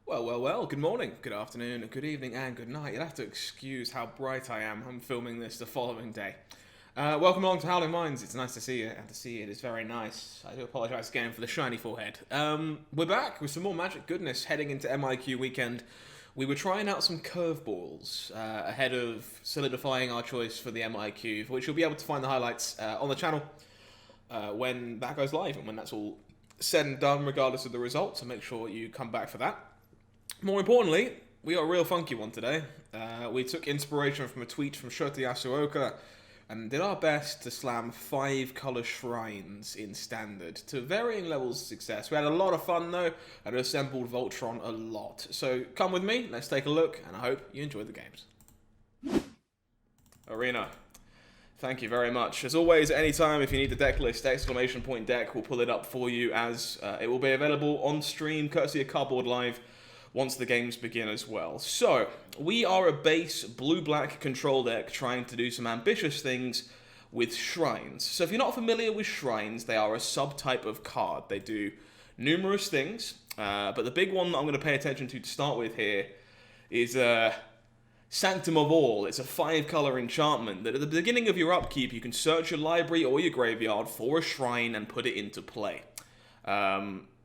Well, good morning, good afternoon, good evening, and good night. You'll have to excuse how bright I am. I'm filming this the following day. Welcome along to HowlingMines. It's nice to see you, and to see it is very nice. I do apologise again for the shiny forehead. We're back with some more magic goodness heading into MIQ weekend. We were trying out some curveballs ahead of solidifying our choice for the MIQ, for which you'll be able to find the highlights on the channel when that goes live, and when that's all said and done, regardless of the results, so make sure you come back for that. More importantly, we got a real funky one today. We took inspiration from a tweet from Shota Yasuoka and did our best to slam 5 colour shrines in Standard to varying levels of success. We had a lot of fun though, and assembled Voltron a lot. So come with me, let's take a look, and I hope you enjoy the games. Arena. Thank you very much. As always, anytime if you need the deck list, exclamation point deck will pull it up for you, as it will be available on stream, courtesy of Cardboard Live, once the games begin as well. So, we are a base blue-black control deck trying to do some ambitious things with shrines. So if you're not familiar with shrines, they are a subtype of card. They do numerous things, but the big one that I'm going to pay attention to start with here is Sanctum of all. It's a 5-color enchantment that at the beginning of your upkeep you can search your library or your graveyard for a shrine and put it into play.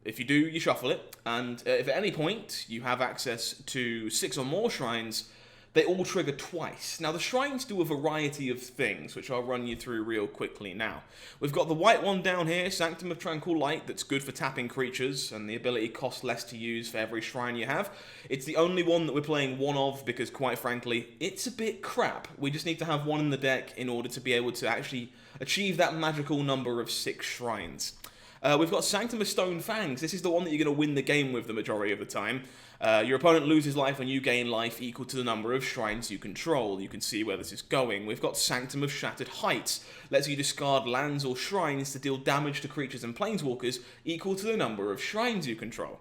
If you do, you shuffle it, and if at any point you have access to 6 or more shrines, they all trigger twice. Now, the shrines do a variety of things, which I'll run you through real quickly now. We've got the white one down here, Sanctum of Tranquil Light, that's good for tapping creatures, and the ability costs less to use for every shrine you have. It's the only one that we're playing one of, because quite frankly, it's a bit crap. We just need to have one in the deck in order to be able to actually achieve that magical number of 6 shrines. We've got Sanctum of Stone Fangs. This is the one that you're going to win the game with the majority of the time. Your opponent loses life and you gain life equal to the number of shrines you control. You can see where this is going. We've got Sanctum of Shattered Heights. Lets you discard lands or shrines to deal damage to creatures and planeswalkers equal to the number of shrines you control.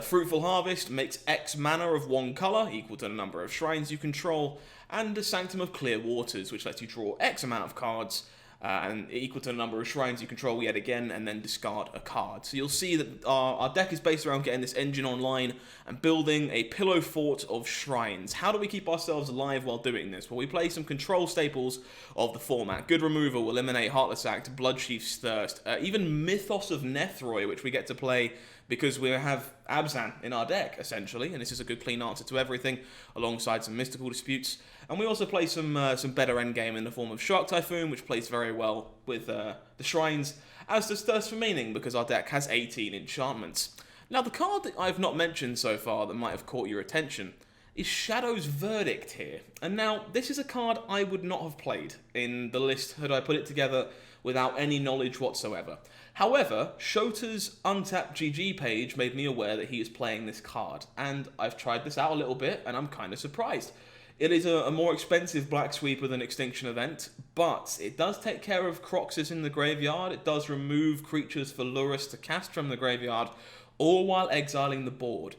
Fruitful Harvest makes X mana of 1 colour equal to the number of shrines you control. And the Sanctum of Clear Waters, which lets you draw X amount of cards and equal to the number of shrines you control yet again, and then discard a card. So you'll see that our deck is based around getting this engine online and building a pillow fort of shrines. How do we keep ourselves alive while doing this? Well, we play some control staples of the format. Good Removal, Eliminate, Heartless Act, Bloodchief's Thirst, even Mythos of Nethroi, which we get to play because we have Abzan in our deck, essentially, and this is a good clean answer to everything, alongside some Mystical Disputes. And we also play some better endgame in the form of Shark Typhoon, which plays very well with the shrines, as does Thirst for Meaning, because our deck has 18 enchantments. Now, the card that I've not mentioned so far that might have caught your attention is Shadow's Verdict here. And now, this is a card I would not have played in the list had I put it together without any knowledge whatsoever. However, Shota's Untapped GG page made me aware that he is playing this card, and I've tried this out a little bit, and I'm kind of surprised. It is a more expensive Black Sweeper than Extinction Event, but it does take care of Croxus in the graveyard. It does remove creatures for Lurrus to cast from the graveyard, all while exiling the board.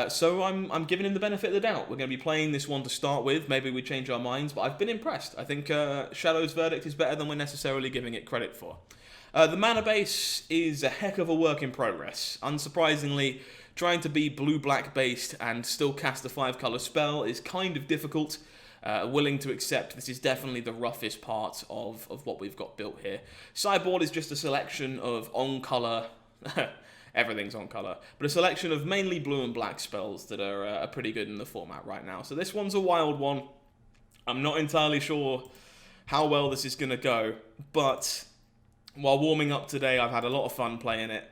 So I'm giving him the benefit of the doubt. We're going to be playing this one to start with. Maybe we change our minds, but I've been impressed. I think Shadow's Verdict is better than we're necessarily giving it credit for. The mana base is a heck of a work in progress. Unsurprisingly, trying to be blue-black based and still cast a 5-color spell is kind of difficult. Willing to accept this is definitely the roughest part of what we've got built here. Sideboard is just a selection of on-color... everything's on color, but a selection of mainly blue and black spells that are pretty good in the format right now. So this one's a wild one. I'm not entirely sure how well this is going to go, but while warming up today, I've had a lot of fun playing it.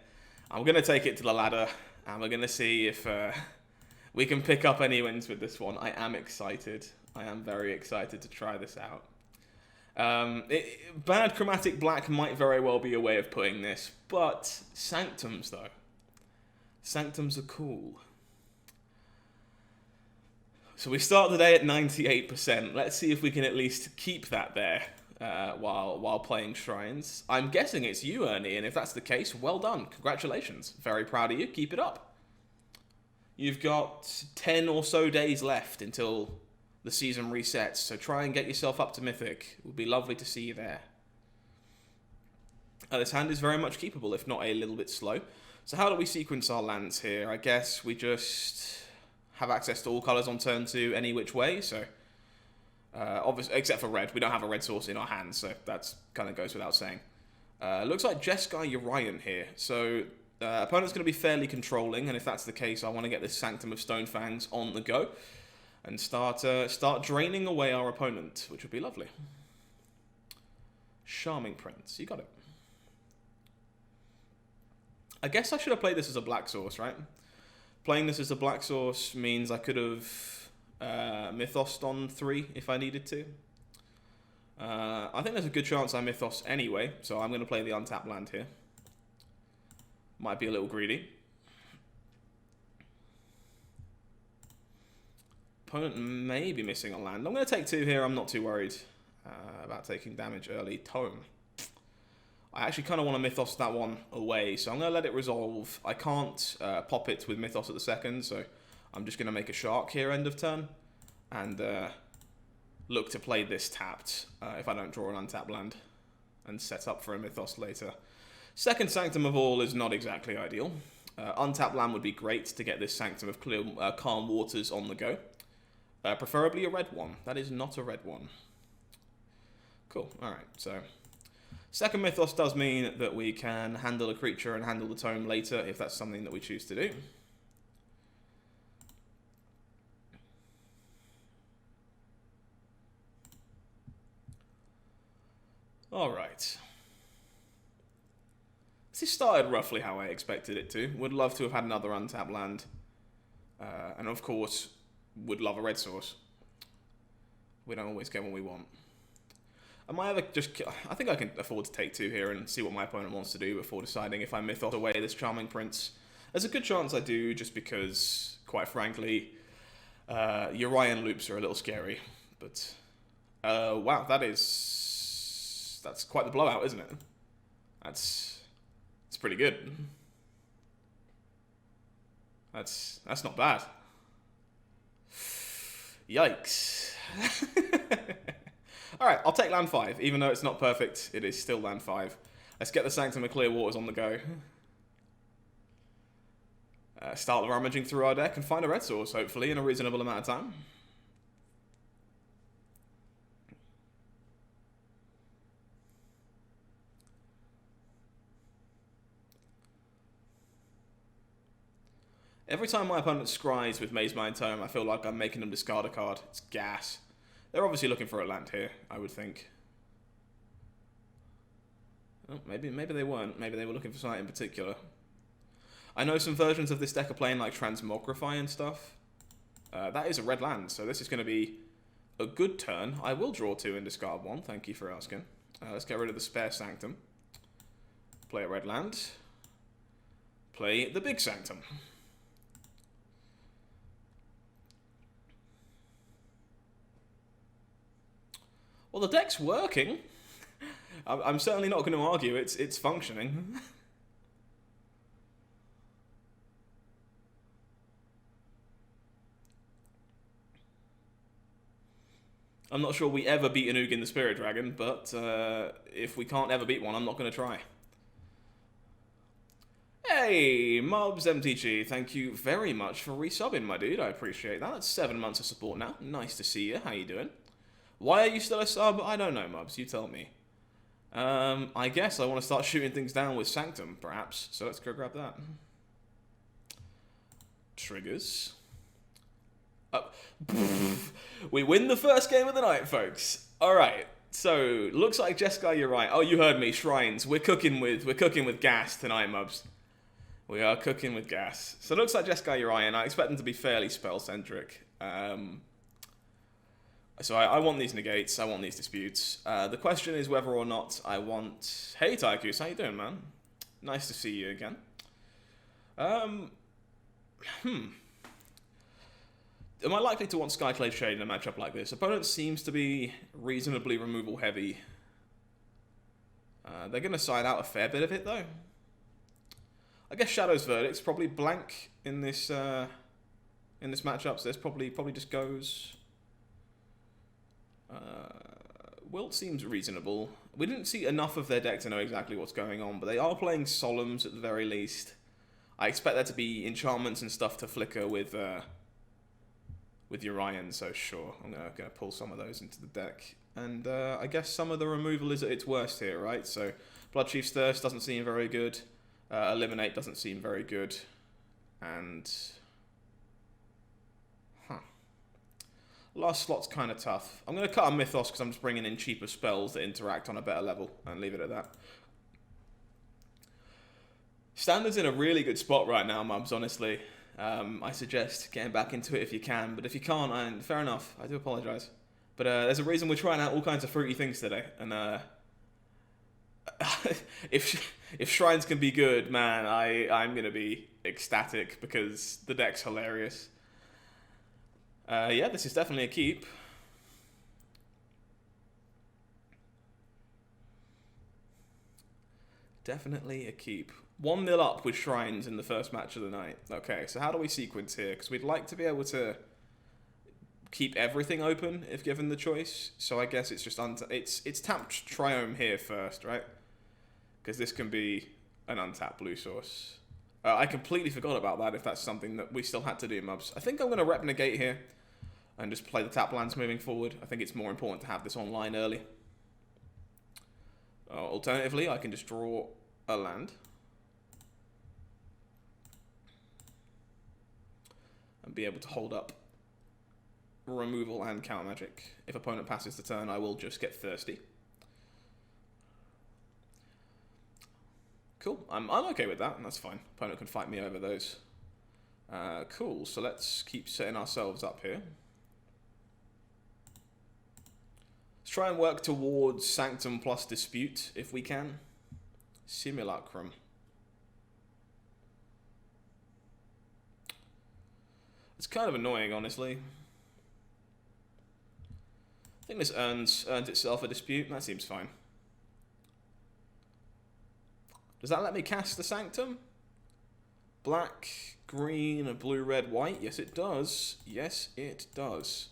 I'm going to take it to the ladder, and we're going to see if we can pick up any wins with this one. I am excited. I am very excited to try this out. Bad chromatic black might very well be a way of putting this, but Sanctums, though. Sanctums are cool. So we start the day at 98%. Let's see if we can at least keep that there while playing shrines. I'm guessing it's you, Ernie, and if that's the case, well done. Congratulations. Very proud of you. Keep it up. You've got 10 or so days left until the season resets, so try and get yourself up to Mythic. It would be lovely to see you there. This hand is very much keepable, if not a little bit slow. So how do we sequence our lands here? I guess we just have access to all colours on turn 2 any which way, so... obviously, except for red. We don't have a red source in our hands, so that kind of goes without saying. Looks like Jeskai Urian here, so... opponent's going to be fairly controlling, and if that's the case, I want to get this Sanctum of Stonefangs on the go and start draining away our opponent, which would be lovely. Charming Prince, you got it. I guess I should have played this as a black source, right? Playing this as a black source means I could have Mythosed on 3 if I needed to. I think there's a good chance I Mythos anyway, so I'm going to play the untapped land here. Might be a little greedy. Opponent may be missing a land. I'm going to take 2 here. I'm not too worried about taking damage early. Tome. I actually kind of want to Mythos that one away, so I'm going to let it resolve. I can't pop it with Mythos at the second, so I'm just going to make a Shark here end of turn and look to play this tapped if I don't draw an untapped land and set up for a Mythos later. Second Sanctum of all is not exactly ideal. Untapped land would be great to get this Sanctum of clear, Calm Waters on the go. Preferably a red one. That is not a red one. Cool, alright, so... Second Mythos does mean that we can handle a creature and handle the tome later if that's something that we choose to do. Alright. This started roughly how I expected it to. Would love to have had another untapped land. And of course, would love a red source. We don't always get what we want. I might ever just... I think I can afford to take 2 here and see what my opponent wants to do before deciding if I Mythos away this Charming Prince. There's a good chance I do, just because, quite frankly, Urian loops are a little scary. But, wow, that's quite the blowout, isn't it? That's pretty good. That's not bad. Yikes. Alright, I'll take land 5. Even though it's not perfect, it is still land 5. Let's get the Sanctum of Clear Waters on the go. Start rummaging through our deck and find a red source, hopefully, in a reasonable amount of time. Every time my opponent scries with Maze Mind Tome, I feel like I'm making them discard a card. It's gas. They're obviously looking for a land here, I would think. Oh, maybe they weren't. Maybe they were looking for something in particular. I know some versions of this deck are playing like Transmogrify and stuff. That is a red land, so this is going to be a good turn. I will draw 2 and discard 1, thank you for asking. Let's get rid of the spare Sanctum. Play a red land. Play the big Sanctum. Well, the deck's working. I'm certainly not going to argue it's functioning. I'm not sure we ever beat an Ugin the Spirit Dragon, but if we can't ever beat one, I'm not going to try. Hey, Mobs MTG, thank you very much for resubbing, my dude. I appreciate that. That's 7 months of support now. Nice to see you. How you doing? Why are you still a sub? I don't know, Mubs. You tell me. I guess I want to start shooting things down with Sanctum, perhaps. So let's go grab that. Triggers. Oh. We win the first game of the night, folks. All right. So looks like Jeskai, you're right. Oh, you heard me. Shrines. We're cooking with gas tonight, Mubs. We are cooking with gas. So it looks like Jeskai, you're right, and I expect them to be fairly spell centric. So I want these negates, I want these disputes. The question is whether or not I want... Hey, Tykus, how you doing, man? Nice to see you again. Am I likely to want Skyclave Shade in a matchup like this? Opponent seems to be reasonably removal heavy. They're going to side out a fair bit of it, though. I guess Shadow's Verdict's probably blank in this matchup, so this probably just goes... Wilt seems reasonable. We didn't see enough of their deck to know exactly what's going on, but they are playing Solemns at the very least. I expect there to be enchantments and stuff to flicker with Urian, so sure, I'm gonna pull some of those into the deck. And I guess some of the removal is at its worst here, right? So Bloodchief's Thirst doesn't seem very good. Eliminate doesn't seem very good. And... last slot's kind of tough. I'm going to cut a Mythos because I'm just bringing in cheaper spells that interact on a better level and leave it at that. Standard's in a really good spot right now, Mubs, honestly. I suggest getting back into it if you can, but if you can't, fair enough, I do apologise. But there's a reason we're trying out all kinds of fruity things today, and if Shrines can be good, man, I'm going to be ecstatic because the deck's hilarious. Yeah, this is definitely a keep. Definitely a keep. 1-0 up with Shrines in the first match of the night. Okay, so how do we sequence here? Because we'd like to be able to keep everything open if given the choice. So I guess it's just it's tapped Triome here first, right? Because this can be an untapped blue source. I completely forgot about that if that's something that we still had to do, Mubs. I think I'm going to rep Negate here and just play the tap lands moving forward. I think it's more important to have this online early. Alternatively, I can just draw a land. And be able to hold up removal and counter magic. If opponent passes the turn, I will just get thirsty. Cool, I'm okay with that, and that's fine. Opponent can fight me over those. Cool, so let's keep setting ourselves up here. Let's try and work towards Sanctum plus Dispute, if we can. Simulacrum. It's kind of annoying, honestly. I think this earns itself a Dispute, and that seems fine. Does that let me cast the Sanctum? Black, green, blue, red, white? Yes, it does. Yes, it does.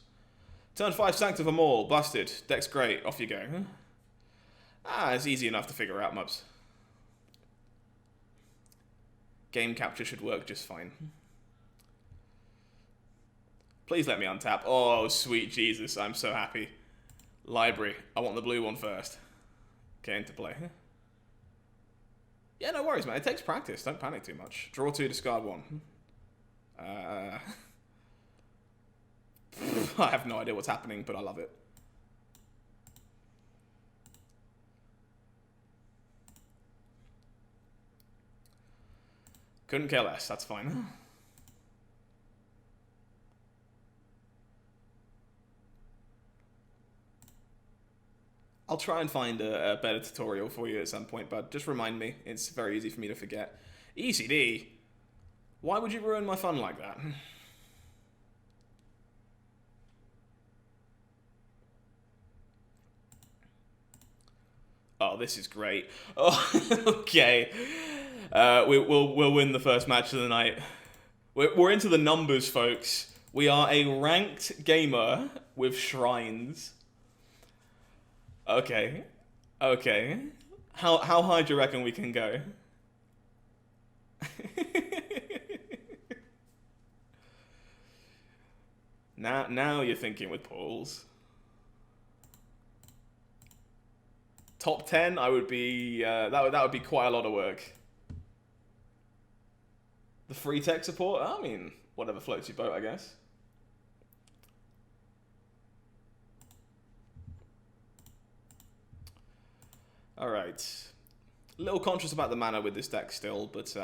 Turn 5 Sanctum for Maul. Busted. Deck's great. Off you go. It's easy enough to figure out, Mubs. Game capture should work just fine. Please let me untap. Oh, sweet Jesus. I'm so happy. Library. I want the blue one first. Get into play. Yeah, no worries, man. It takes practice. Don't panic too much. Draw 2, discard 1. I have no idea what's happening, but I love it. Couldn't care less. That's fine. I'll try and find a better tutorial for you at some point, but just remind me. It's very easy for me to forget. ECD? Why would you ruin my fun like that? Oh, this is great. Oh, okay. We'll win the first match of the night. We're into the numbers, folks. We are a ranked gamer with Shrines. Okay. Okay. How high do you reckon we can go? Now you're thinking with Pauls. Top 10, I would be that would be quite a lot of work. The free tech support, I mean, whatever floats your boat, I guess. Alright. A little conscious about the mana with this deck still, but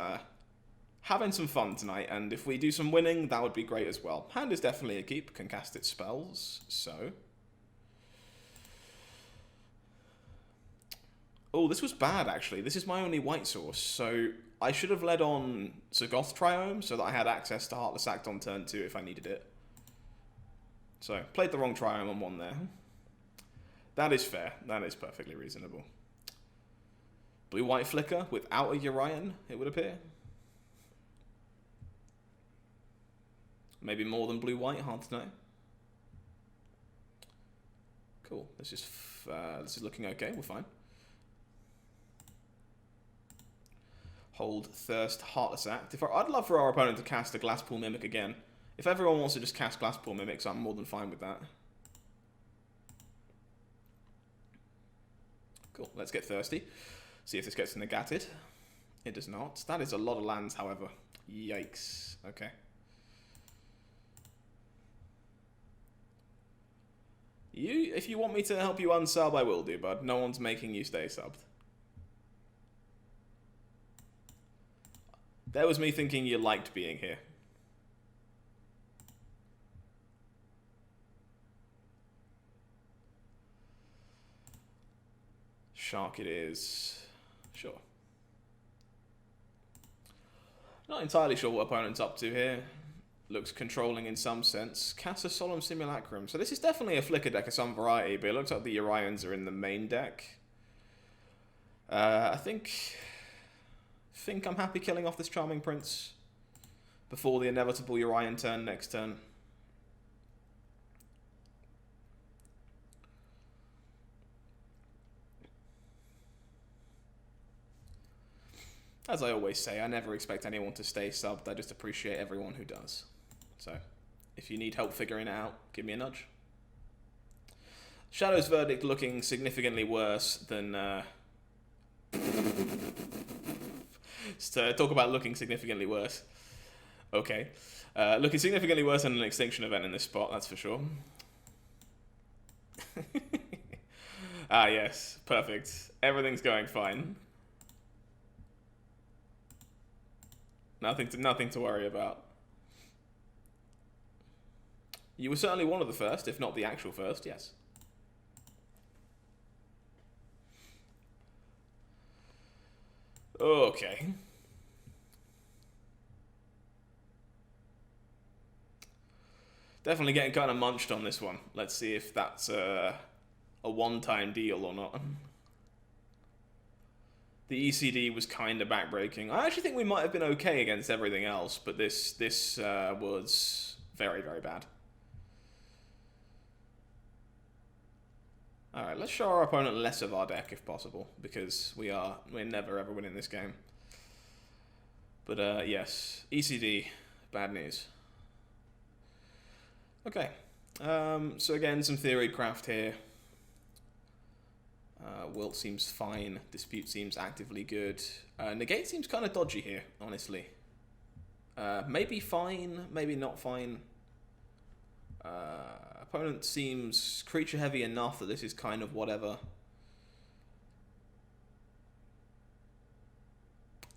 having some fun tonight, and if we do some winning, that would be great as well. Hand is definitely a keep, can cast its spells, so... Oh, this was bad, actually. This is my only white source, so I should have led on Zagoth Triome so that I had access to Heartless Act on turn 2 if I needed it. So, played the wrong Triome on 1 there. That is fair. That is perfectly reasonable. Blue-white flicker without a Urian, it would appear. Maybe more than blue-white, hard to know. Cool. This is looking okay. We're fine. Hold, Thirst, Heartless Act. I'd love for our opponent to cast a Glasspool Mimic again. If everyone wants to just cast Glasspool Mimics, I'm more than fine with that. Cool. Let's get Thirsty. See if this gets negated. It does not. That is a lot of lands, however. Yikes. Okay. If you want me to help you unsub, I will do, bud. No one's making you stay subbed. That was me thinking you liked being here. Shark it is. Sure. Not entirely sure what opponent's up to here. Looks controlling in some sense. Cast a Solemn Simulacrum. So this is definitely a Flicker deck of some variety, but it looks like the Urians are in the main deck. I think I'm happy killing off this Charming Prince before the inevitable Urian turn next turn. As I always say, I never expect anyone to stay subbed, I just appreciate everyone who does. So, if you need help figuring it out, give me a nudge. Shadow's Verdict looking significantly worse than... Just talk about looking significantly worse. Okay. Looking significantly worse than an Extinction event in this spot, that's for sure. Ah, yes. Perfect. Everything's going fine. Nothing to worry about. You were certainly one of the first, if not the actual first, yes. Okay. Definitely getting kind of munched on this one. Let's see if that's a one-time deal or not. The ECD was kind of backbreaking. I actually think we might have been okay against everything else, but this was very, very bad. Alright, let's show our opponent less of our deck if possible, because we're never ever winning this game. But yes, ECD, bad news. Okay, so again, some theory craft here. Wilt seems fine. Dispute seems actively good. Negate seems kind of dodgy here, honestly. Maybe fine, maybe not fine. Opponent seems creature heavy enough that this is kind of whatever.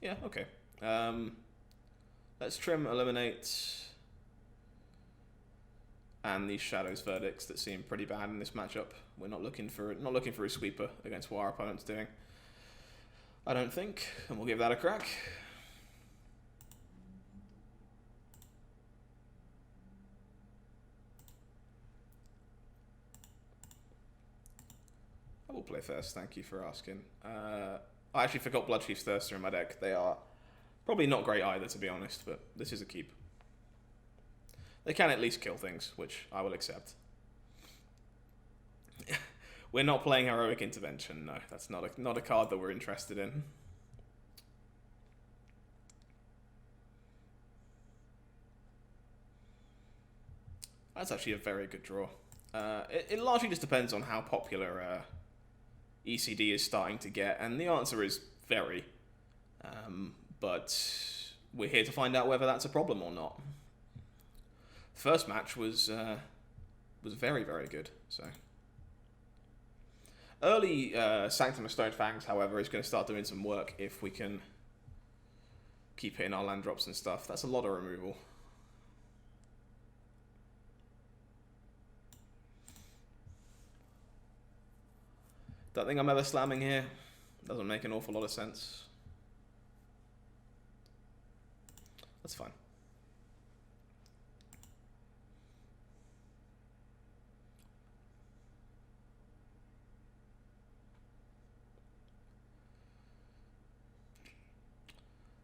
Yeah, okay. Let's trim, eliminate, and these Shadows Verdicts that seem pretty bad in this matchup. We're not looking for a sweeper against what our opponent's doing, I don't think, and we'll give that a crack. I will play first, thank you for asking. I actually forgot Bloodchief's Thirster in my deck. They are probably not great either, to be honest, but this is a keep. They can at least kill things, which I will accept. We're not playing Heroic Intervention, no. That's not a card that we're interested in. That's actually a very good draw. It largely just depends on how popular ECD is starting to get, and the answer is very. But we're here to find out whether that's a problem or not. First match was very, very good. So early Sanctum of Stone Fangs, however, is going to start doing some work if we can keep hitting our land drops and stuff. That's a lot of removal. Don't think I'm ever slamming here. Doesn't make an awful lot of sense. That's fine.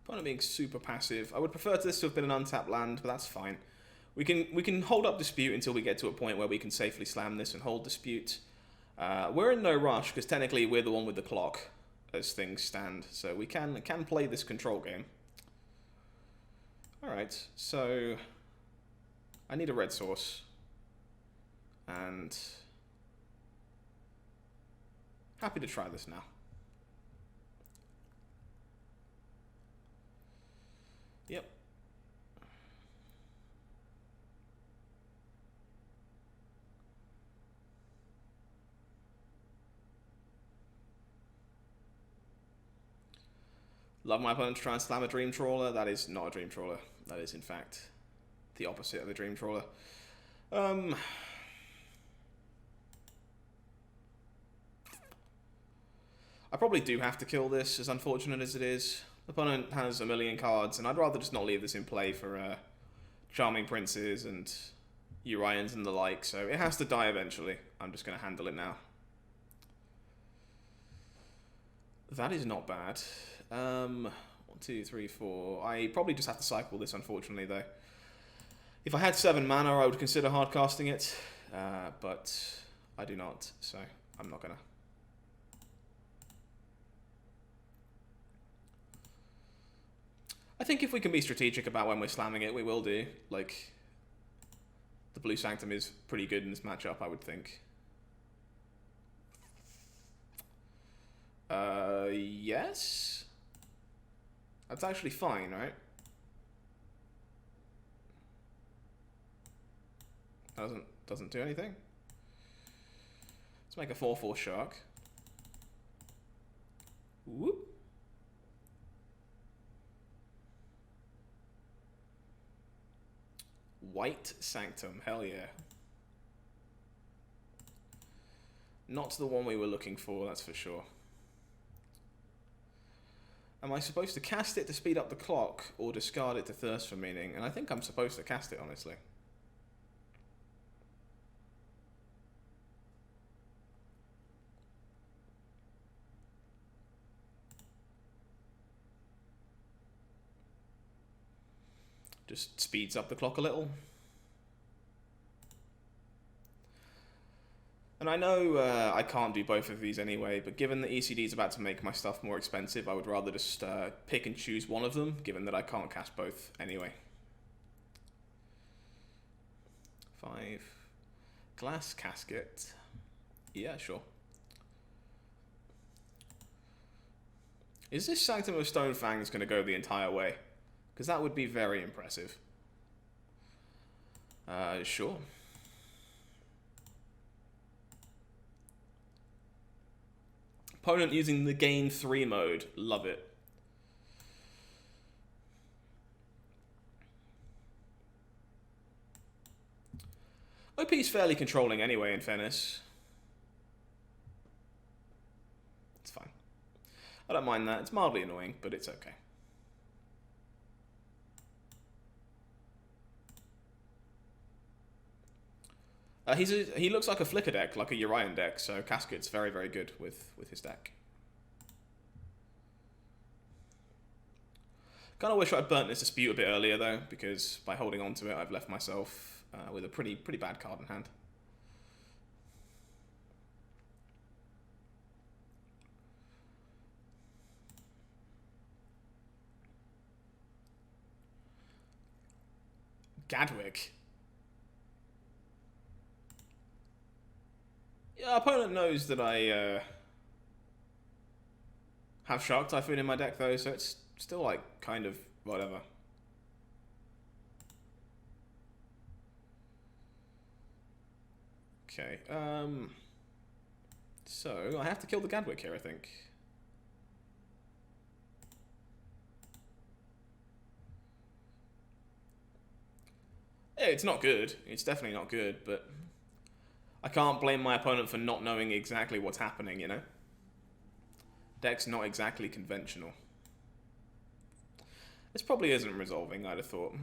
Opponent being super passive. I would prefer this to have been an untapped land, but that's fine. We can hold up Dispute until we get to a point where we can safely slam this and hold Dispute. We're in no rush, because technically we're the one with the clock, as things stand. So we can play this control game. Alright, so I need a red source. And happy to try this now. Yep. Love my opponent to try and slam a Dream Trawler. That is not a Dream Trawler. That is, in fact, the opposite of a Dream Trawler. I probably do have to kill this, as unfortunate as it is. The opponent has a million cards, and I'd rather just not leave this in play for Charming Princes and Urians and the like, so it has to die eventually. I'm just going to handle it now. That is not bad. 1, 2, 3, 4. I probably just have to cycle this, unfortunately, though. If I had 7 mana, I would consider hardcasting it, but I do not, so I'm not gonna. I think if we can be strategic about when we're slamming it, we will do. Like, the blue Sanctum is pretty good in this matchup, I would think. Yes? That's actually fine, right? Doesn't do anything. Let's make a 4/4 shark. Whoop. White Sanctum, hell yeah. Not the one we were looking for, that's for sure. Am I supposed to cast it to speed up the clock, or discard it to thirst for meaning? And I think I'm supposed to cast it, honestly. Just speeds up the clock a little. And I know I can't do both of these anyway, but given that ECD is about to make my stuff more expensive, I would rather just pick and choose one of them, given that I can't cast both anyway. 5. Glass Casket. Yeah, sure. Is this Sanctum of Stone Fangs going to go the entire way? Because that would be very impressive. Sure. Opponent using the gain 3 mode. Love it. OP is fairly controlling anyway, in fairness. It's fine. I don't mind that. It's mildly annoying, but it's okay. He looks like a Flicker deck, like a Urian deck, so Casket's very, very good with his deck. Kind of wish I'd burnt this dispute a bit earlier, though, because by holding on to it, I've left myself with a pretty bad card in hand. Gadwick. Yeah, opponent knows that I have Shark Typhoon in my deck, though, so it's still, like, kind of whatever. Okay, so I have to kill the Gadwick here, I think. Yeah, it's not good. It's definitely not good, but I can't blame my opponent for not knowing exactly what's happening, you know? Deck's not exactly conventional. This probably isn't resolving, I'd have thought.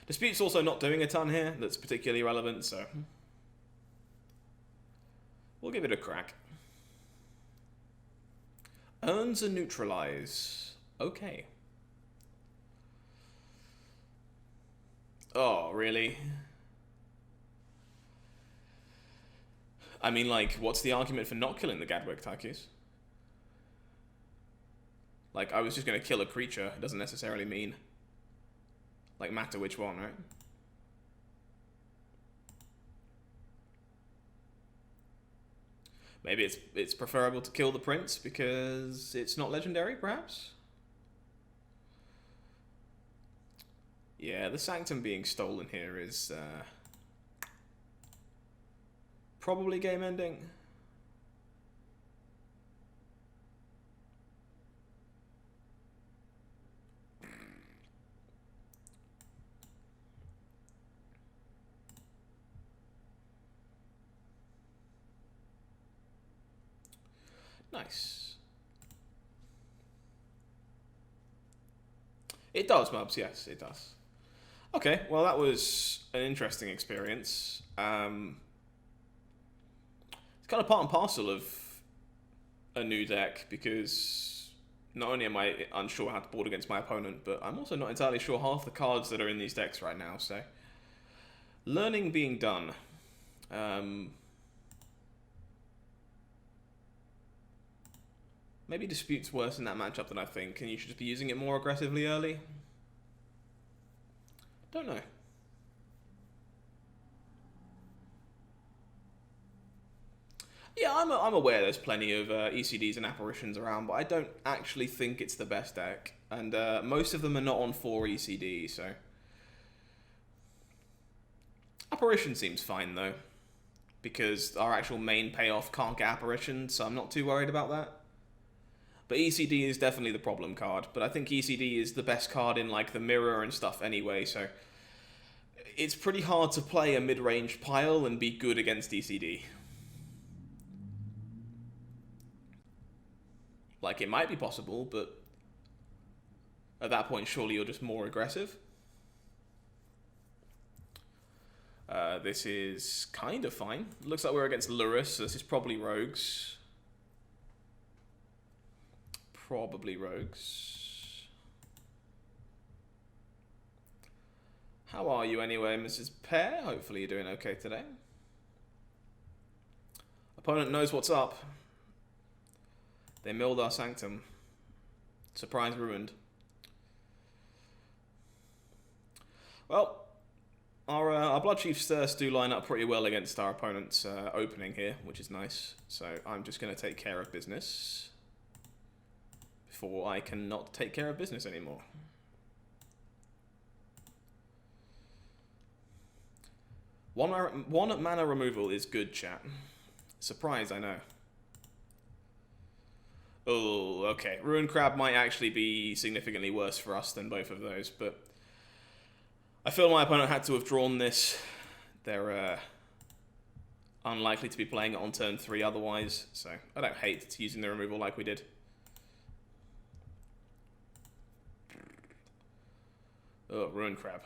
Dispute's also not doing a ton here that's particularly relevant, so we'll give it a crack. Earns a neutralize. Okay. Oh, really? I mean, like, what's the argument for not killing the Gadwick, Tychus? Like, I was just going to kill a creature. It doesn't necessarily mean, like, matter which one, right? Maybe it's preferable to kill the prince because it's not legendary, perhaps? Yeah, the Sanctum being stolen here is probably game ending. Nice. It does, Mubs, yes, it does. Okay, well that was an interesting experience. It's kind of part and parcel of a new deck, because not only am I unsure how to board against my opponent, but I'm also not entirely sure half the cards that are in these decks right now, so... Learning being done. Maybe Dispute's worse in that matchup than I think, and you should just be using it more aggressively early. Don't know. Yeah, I'm aware there's plenty of ECDs and apparitions around, but I don't actually think it's the best deck. And most of them are not on 4 ECD, so... Apparition seems fine, though. Because our actual main payoff can't get apparition, so I'm not too worried about that. But ECD is definitely the problem card, but I think ECD is the best card in, like, the mirror and stuff anyway, so... It's pretty hard to play a mid-range pile and be good against ECD. Like, it might be possible, but... At that point, surely you're just more aggressive. This is kind of fine. Looks like we're against Lurrus, so this is probably rogues. Probably rogues. How are you anyway, Mrs. Pear? Hopefully you're doing okay today. Opponent knows what's up. They milled our Sanctum. Surprise ruined. Well, our Blood Chief's Thirst do line up pretty well against our opponent's opening here, which is nice. So I'm just going to take care of business before I cannot take care of business anymore. One mana removal is good, chat. Surprise, I know. Oh, okay. Ruined Crab might actually be significantly worse for us than both of those, but I feel my opponent had to have drawn this. They're unlikely to be playing it on turn 3 otherwise, so I don't hate using the removal like we did. Oh, Ruined Crab.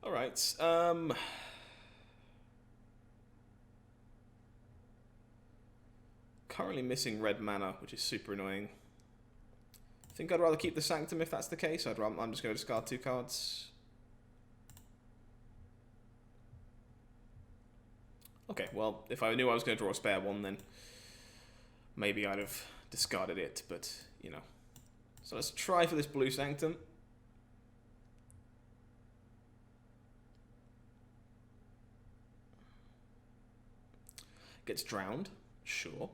Alright, currently missing red mana, which is super annoying. I think I'd rather keep the Sanctum if that's the case. I'm just going to discard 2 cards. Okay, well, if I knew I was going to draw a spare one, then maybe I'd have discarded it, but, you know. So let's try for this blue Sanctum. Gets drowned, sure.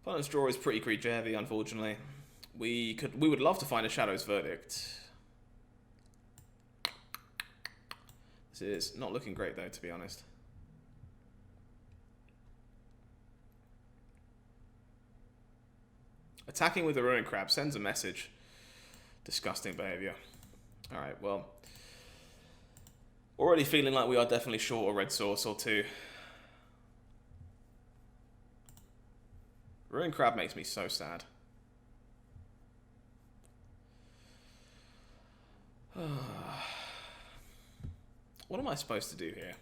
Opponent's draw is pretty creature heavy, unfortunately. We would love to find a Shadow's Verdict. This is not looking great though, to be honest. Attacking with the Ruined Crab sends a message. Disgusting behavior. Alright, well. Already feeling like we are definitely short a red source or 2. Ruined Crab makes me so sad. What am I supposed to do here?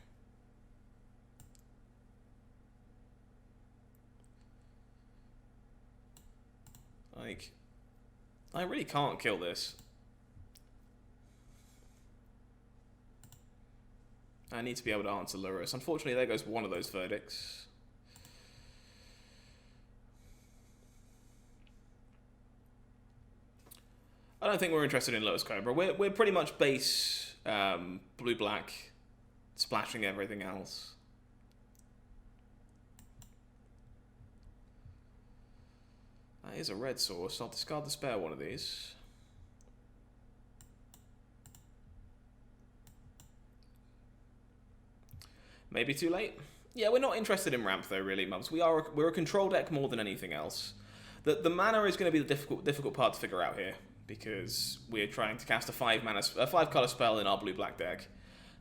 Like, I really can't kill this. I need to be able to answer Lurrus. Unfortunately, there goes one of those verdicts. I don't think we're interested in Lotus Cobra. We're pretty much base blue-black, splashing everything else. That is a red source. I'll discard the spare one of these. Maybe too late? Yeah, we're not interested in ramp though, really, Mubs. We're a control deck more than anything else. The mana is going to be the difficult part to figure out here, because we're trying to cast a 5-color spell in our blue-black deck.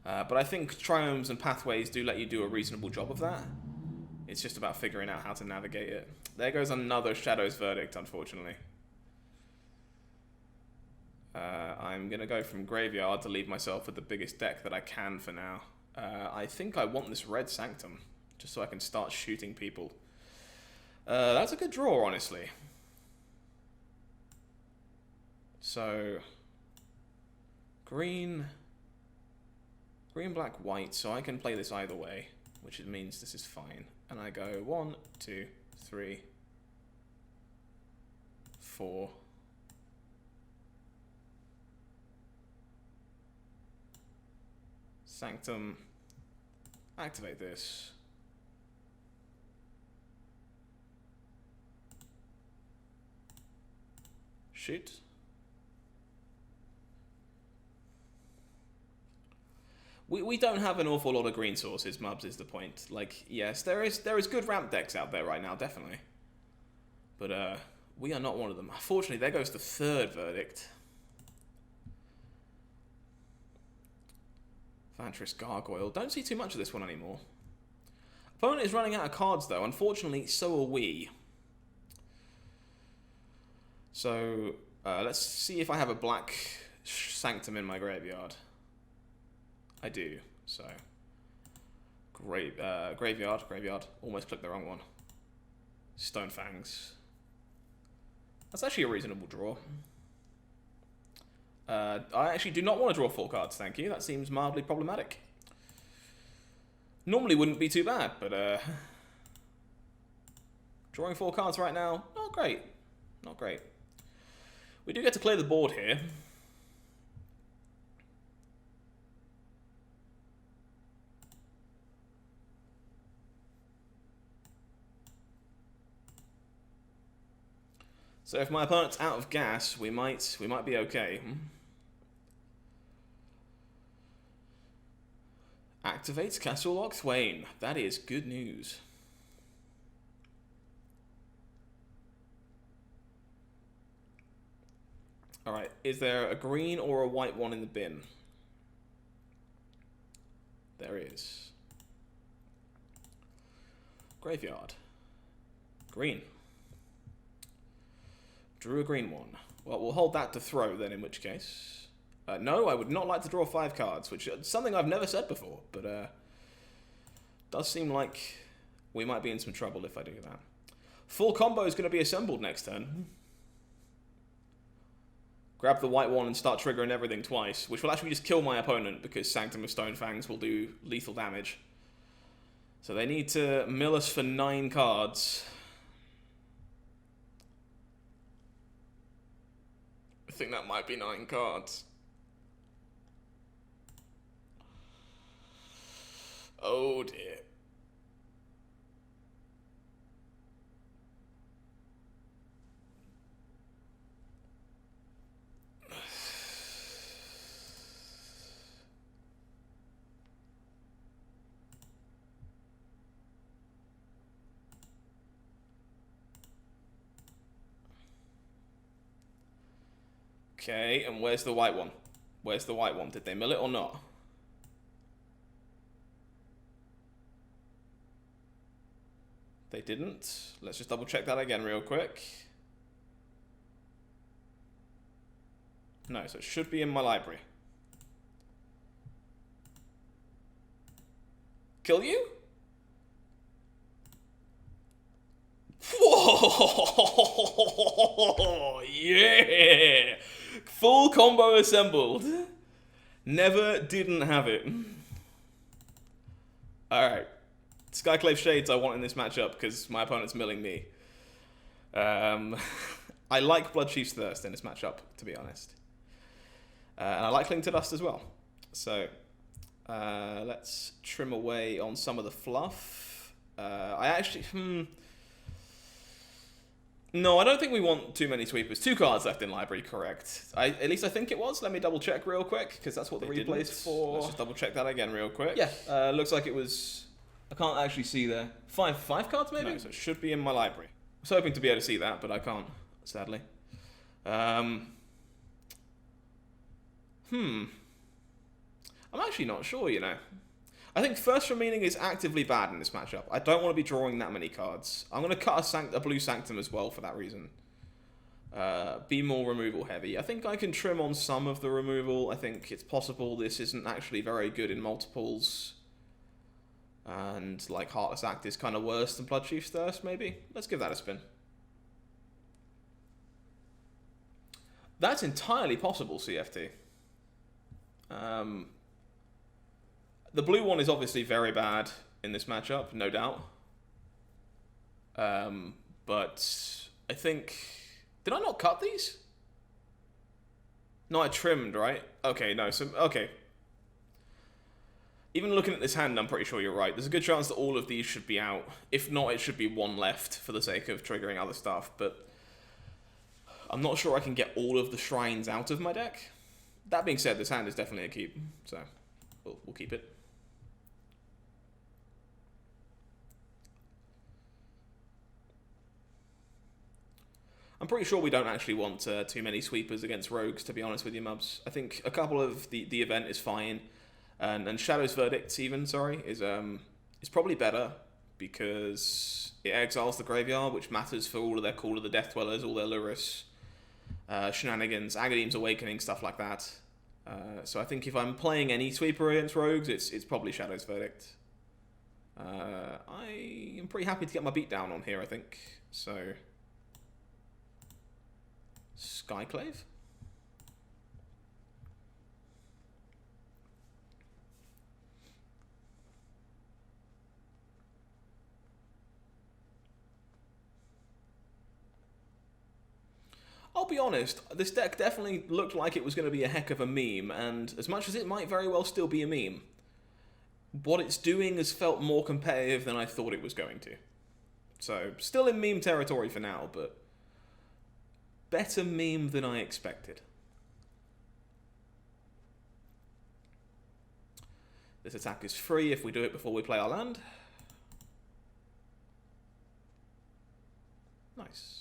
But I think Triomes and Pathways do let you do a reasonable job of that. It's just about figuring out how to navigate it. There goes another Shadow's Verdict, unfortunately. I'm going to go from Graveyard to leave myself with the biggest deck that I can for now. I think I want this red Sanctum, just so I can start shooting people. That's a good draw, honestly. So, green, black, white, so I can play this either way, which means this is fine. And I go 1, 2, 3, 4. Sanctum. Activate this. Shoot. We don't have an awful lot of green sources, Mubs, is the point. Like, yes, there is good ramp decks out there right now, definitely. But we are not one of them. Unfortunately, there goes the third verdict. Vantress Gargoyle. Don't see too much of this one anymore. Opponent is running out of cards, though. Unfortunately, so are we. So, let's see if I have a black Sanctum in my graveyard. I do, so... Graveyard. Almost clicked the wrong one. Stonefangs. That's actually a reasonable draw. I actually do not want to draw 4 cards, thank you. That seems mildly problematic. Normally wouldn't be too bad, but drawing 4 cards right now, not great. Not great. We do get to clear the board here. So if my opponent's out of gas, we might be okay. Activates Castle Lock Thwain. That is good news. Alright, is there a green or a white one in the bin? There is. Graveyard. Green. Drew a green one. Well, we'll hold that to throw then, in which case. No, I would not like to draw 5 cards, which is something I've never said before, but does seem like we might be in some trouble if I do that. Full combo is going to be assembled next turn. Grab the white one and start triggering everything twice, which will actually just kill my opponent because Sanctum of Stonefangs will do lethal damage. So they need to mill us for 9 cards. I think that might be 9 cards. Oh dear. Okay, and where's the white one? Where's the white one? Did they mill it or not? They didn't. Let's just double check that again real quick. No, so it should be in my library. Kill you? Whoa! Yeah! Full combo assembled. Never didn't have it. Alright. Skyclave Shades I want in this matchup because my opponent's milling me. I like Bloodchief's Thirst in this matchup, to be honest. And I like Cling to Dust as well. So, let's trim away on some of the fluff. I actually... No, I don't think we want too many sweepers. 2 cards left in library, correct. At least I think it was. Let me double check real quick, because that's what the replay's for. Let's just double check that again real quick. Yeah, looks like it was... I can't actually see there. 5 cards, maybe? No, so it should be in my library. I was hoping to be able to see that, but I can't, sadly. I'm actually not sure, you know. I think Thirst for Meaning is actively bad in this matchup. I don't want to be drawing that many cards. I'm going to cut a blue Sanctum as well for that reason. Be more removal heavy. I think I can trim on some of the removal. I think it's possible this isn't actually very good in multiples. And, like, Heartless Act is kind of worse than Bloodchief's Thirst, maybe? Let's give that a spin. That's entirely possible, CFT. The blue one is obviously very bad in this matchup, no doubt. But I think... Did I not cut these? No, I trimmed, right? Okay, no, so... Okay. Even looking at this hand, I'm pretty sure you're right. There's a good chance that all of these should be out. If not, it should be 1 left for the sake of triggering other stuff, but... I'm not sure I can get all of the shrines out of my deck. That being said, this hand is definitely a keep, so we'll keep it. I'm pretty sure we don't actually want too many sweepers against rogues, to be honest with you, Mubs. I think a couple of the event is fine, and Shadow's Verdict even, sorry, is probably better because it exiles the graveyard, which matters for all of their Call of the Death Dwellers, all their Lurrus shenanigans, Agadeem's Awakening, stuff like that. So I think if I'm playing any sweeper against rogues, it's probably Shadow's Verdict. I am pretty happy to get my beat down on here, I think. So, Skyclave? I'll be honest, this deck definitely looked like it was going to be a heck of a meme, and as much as it might very well still be a meme, what it's doing has felt more competitive than I thought it was going to. So, still in meme territory for now, but better meme than I expected. This attack is free if we do it before we play our land. Nice.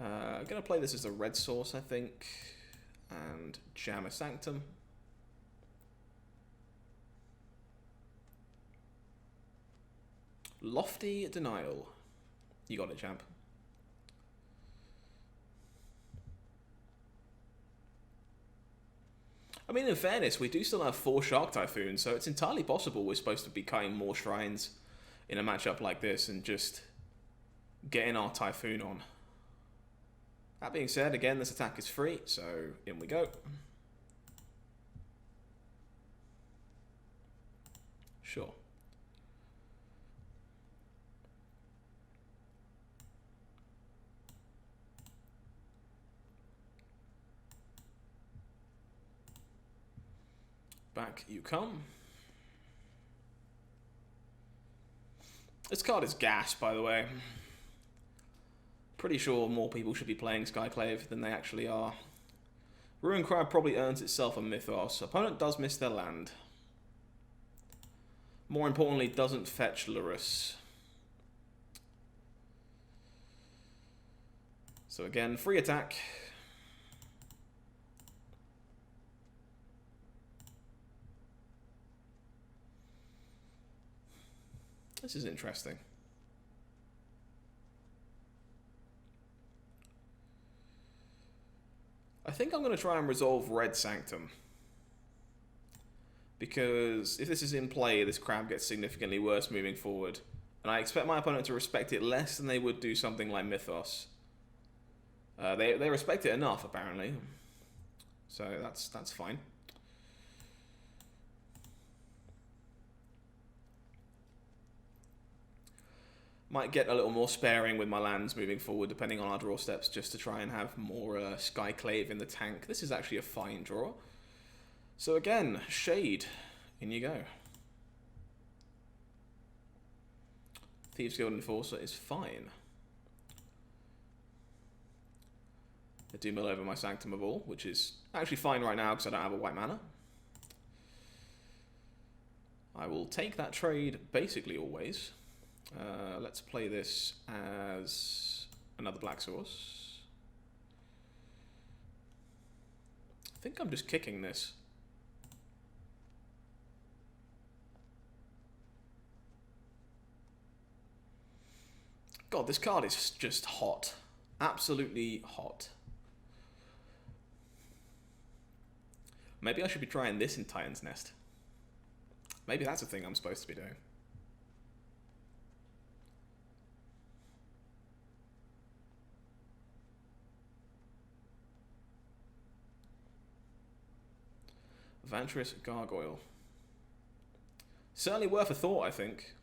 I'm going to play this as a red source, I think, and jam a Sanctum. Lofty Denial. You got it, champ. I mean, in fairness, we do still have 4 Shark Typhoons, so it's entirely possible we're supposed to be cutting more shrines in a matchup like this and just getting our Typhoon on. That being said, again, this attack is free, so in we go. Sure. Back you come. This card is gas, by the way. Pretty sure more people should be playing Skyclave than they actually are. Ruin Crab probably earns itself a Mythos. Opponent does miss their land. More importantly, doesn't fetch Lurrus. So again, free attack. This is interesting. I think I'm going to try and resolve red Sanctum. Because if this is in play, this crab gets significantly worse moving forward. And I expect my opponent to respect it less than they would do something like Mythos. They respect it enough, apparently. So that's fine. Might get a little more sparing with my lands moving forward, depending on our draw steps, just to try and have more Skyclave in the tank. This is actually a fine draw. So again, Shade. In you go. Thieves Guild Enforcer is fine. I do mill over my Sanctum of All, which is actually fine right now because I don't have a white mana. I will take that trade basically always. Let's play this as another black source. I think I'm just kicking this. God, this card is just hot. Absolutely hot. Maybe I should be trying this in Titan's Nest. Maybe that's a thing I'm supposed to be doing. Vantress Gargoyle. Certainly worth a thought, I think.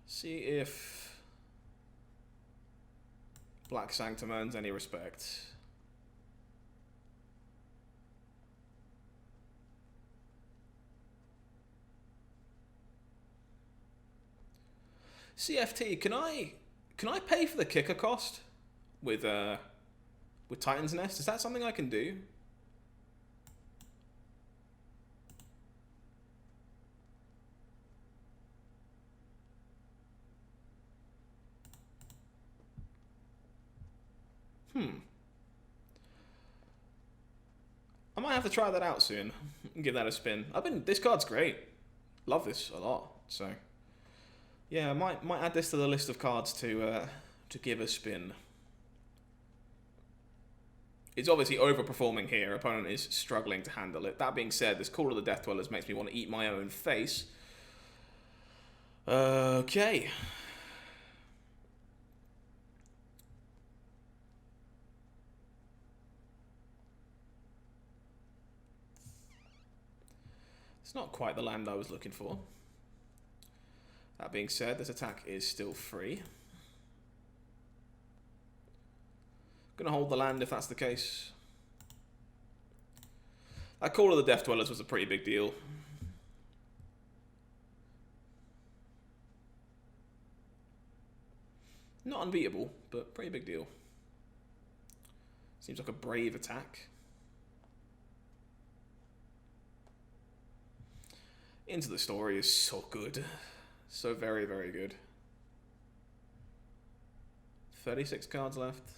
See if Black Sanctum earns any respect. CFT, can I pay for the kicker cost with Titan's Nest? Is that something I can do? I might have to try that out soon and give that a spin. This card's great. Love this a lot. So yeah, I might add this to the list of cards to give a spin. It's obviously overperforming here. Opponent is struggling to handle it. That being said, this Call of the Death Dwellers makes me want to eat my own face. Okay. It's not quite the land I was looking for. That being said, this attack is still free. Gonna hold the land if that's the case. That Call of the Death Dwellers was a pretty big deal. Not unbeatable, but pretty big deal. Seems like a brave attack. Into the Story is so good. So very, very good. 36 cards left.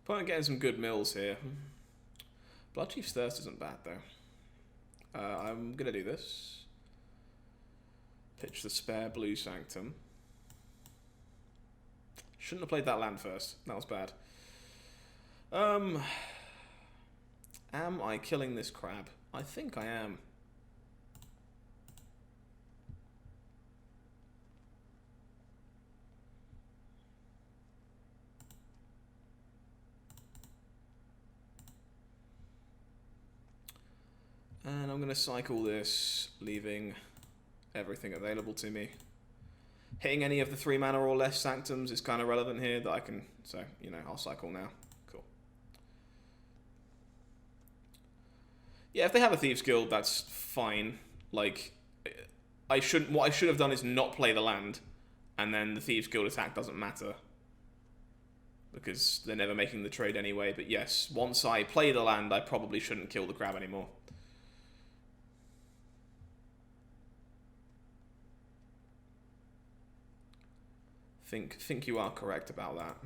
Opponent getting some good mills here. Bloodchief's Thirst isn't bad though. I'm gonna do this. Pitch the spare blue Sanctum. Shouldn't have played that land first. That was bad. Am I killing this crab? I think I am. And I'm going to cycle this, leaving everything available to me. Hitting any of the 3 mana or less Sanctums is kind of relevant here that I can, so, you know, I'll cycle now. Cool. Yeah, if they have a Thieves Guild, that's fine. Like, what I should have done is not play the land, and then the Thieves Guild attack doesn't matter. Because they're never making the trade anyway, but yes, once I play the land, I probably shouldn't kill the crab anymore. Think you are correct about that.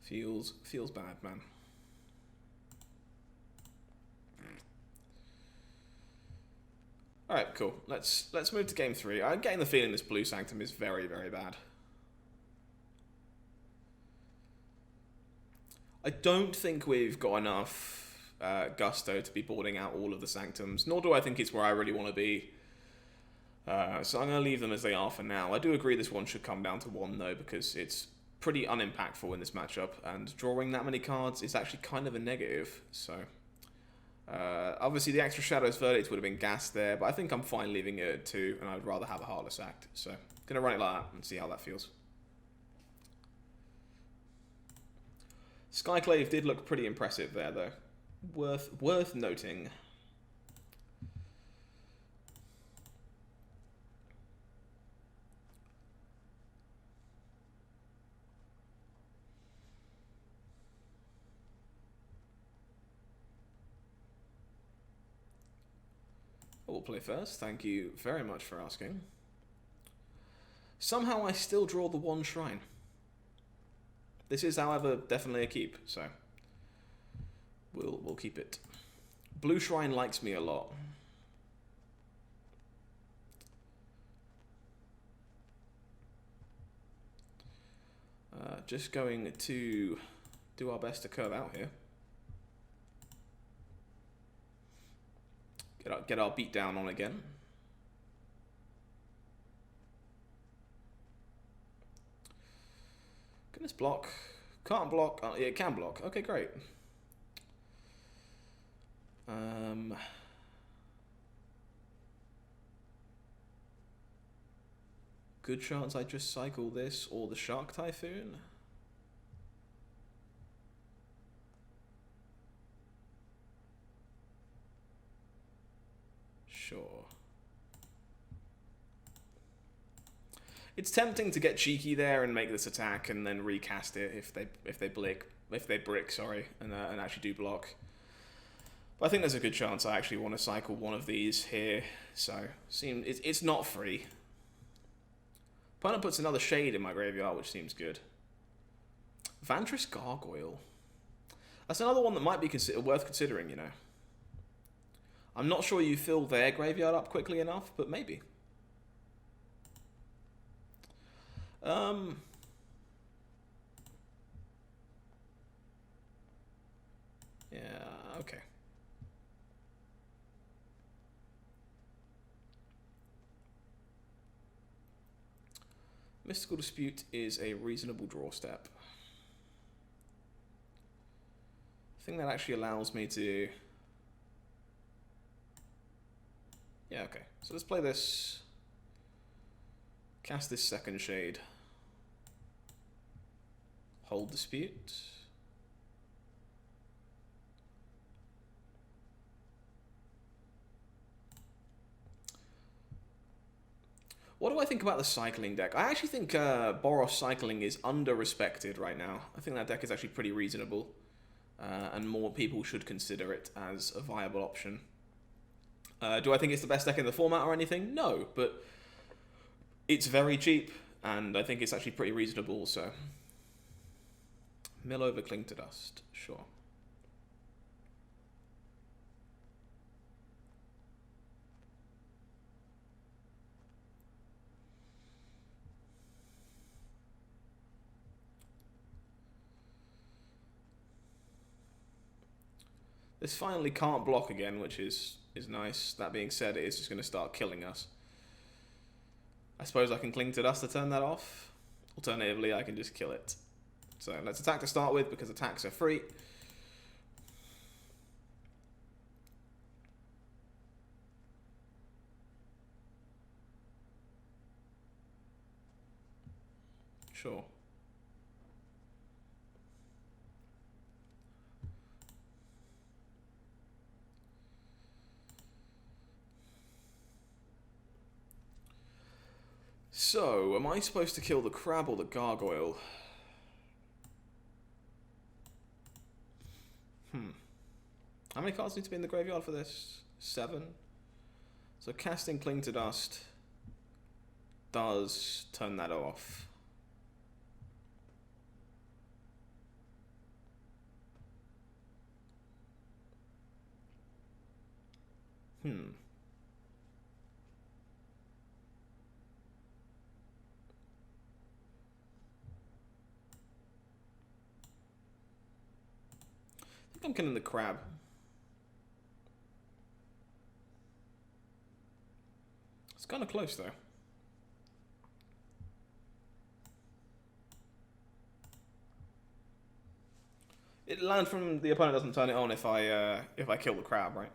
Feels bad, man. Alright, cool. Let's move to game 3. I'm getting the feeling this blue Sanctum is very, very bad. I don't think we've got enough gusto to be boarding out all of the Sanctums, nor do I think it's where I really want to be. So I'm going to leave them as they are for now. I do agree this one should come down to 1, though, because it's pretty unimpactful in this matchup, and drawing that many cards is actually kind of a negative, so... obviously, the extra Shadow's Verdict would have been gassed there, but I think I'm fine leaving it at 2, and I'd rather have a Heartless Act. So, going to run it like that and see how that feels. Skyclave did look pretty impressive there, though. Worth noting. We'll play first. Thank you very much for asking. Somehow I still draw the 1 shrine. This is, however, definitely a keep, so we'll keep it. Blue shrine likes me a lot. Just going to do our best to curve out here. Get our beat down on again. Goodness, block. Can't block. Yeah, it can block. Okay, great. Good chance I just cycle this or the Shark Typhoon. Sure. It's tempting to get cheeky there and make this attack and then recast it if they brick, sorry, and actually do block. But I think there's a good chance I actually want to cycle one of these here. So it's not free. Opponent puts another Shade in my graveyard, which seems good. Vantress Gargoyle. That's another one that might be worth considering, you know. I'm not sure you fill their graveyard up quickly enough, but maybe. Yeah, okay. Mystical Dispute is a reasonable draw step. I think that actually allows me to... Yeah, okay. So let's play this. Cast this second Shade. Hold Dispute. What do I think about the cycling deck? I actually think Boros cycling is under-respected right now. I think that deck is actually pretty reasonable. And more people should consider it as a viable option. Do I think it's the best deck in the format or anything? No, but it's very cheap, and I think it's actually pretty reasonable, so... Mill over Cling to Dust, sure. This finally can't block again, which is nice. That being said, it is just going to start killing us. I suppose I can Cling to Dust to turn that off. Alternatively, I can just kill it. So let's attack to start with, because attacks are free. Sure. So, am I supposed to kill the crab or the gargoyle? How many cards need to be in the graveyard for this? 7. So casting Cling to Dust does turn that off. I'm killing the crab. It's kind of close, though. It lands from the opponent doesn't turn it on if I kill the crab, right?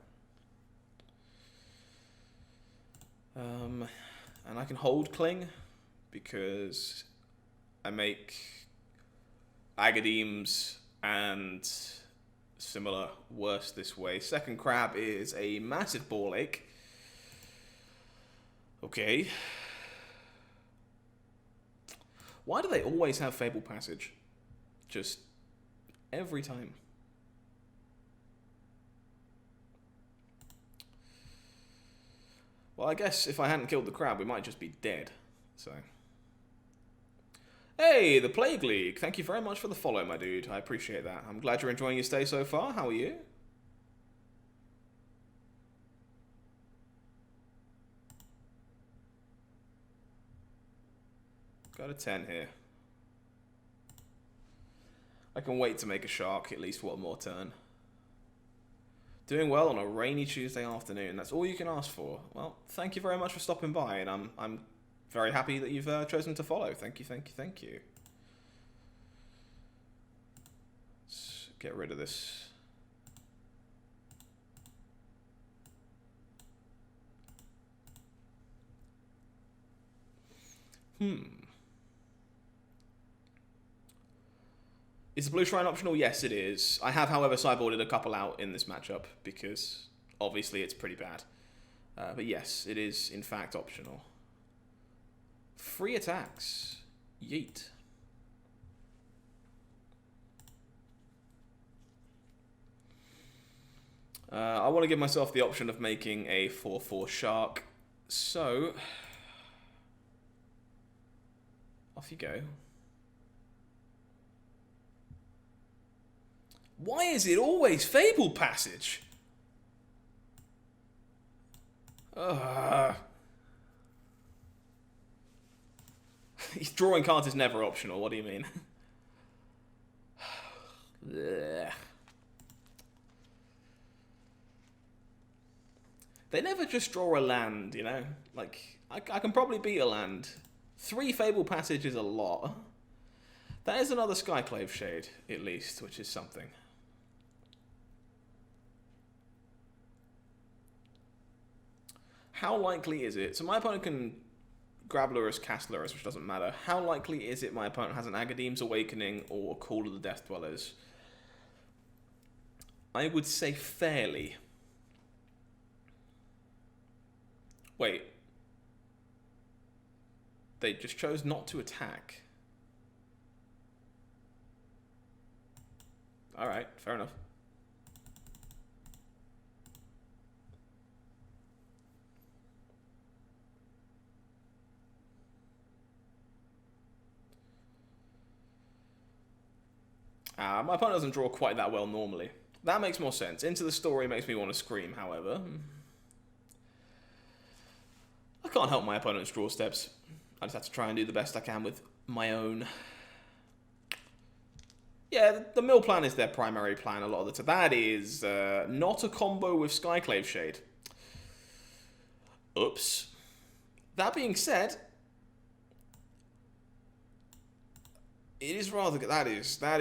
And I can hold Cling because I make Agadeems and similar worse this way. Second crab is a massive ball ache. Okay. Why do they always have Fable Passage? Just every time. Well, I guess if I hadn't killed the crab, we might just be dead. So. Hey, the Plague League. Thank you very much for the follow, my dude. I appreciate that. I'm glad you're enjoying your stay so far. How are you? Got a 10 here. I can wait to make a shark at least one more turn. Doing well on a rainy Tuesday afternoon. That's all you can ask for. Well, thank you very much for stopping by, and I'm very happy that you've chosen to follow. Thank you, thank you, thank you. Let's get rid of this. Is the blue shrine optional? Yes, it is. I have, however, sideboarded a couple out in this matchup because obviously it's pretty bad. But yes, it is in fact optional. Free attacks. Yeet. I want to give myself the option of making a 4/4 shark. So, off you go. Why is it always Fable Passage? Drawing cards is never optional, what do you mean? They never just draw a land, you know? Like, I can probably beat a land. 3 Fable Passage is a lot. That is another Skyclave Shade, at least, which is something. How likely is it? So my opponent can grab Lurrus, cast Lurrus, which doesn't matter. How likely is it my opponent has an Agadeem's Awakening or Call of the Death Dwellers? I would say fairly. Wait. They just chose not to attack. Alright, fair enough. My opponent doesn't draw quite that well normally. That makes more sense. Into the Story makes me want to scream, however. I can't help my opponent's draw steps. I just have to try and do the best I can with my own. Yeah, the mill plan is their primary plan a lot of the time. That is not a combo with Skyclave Shade. Oops. That being said, it is rather good. That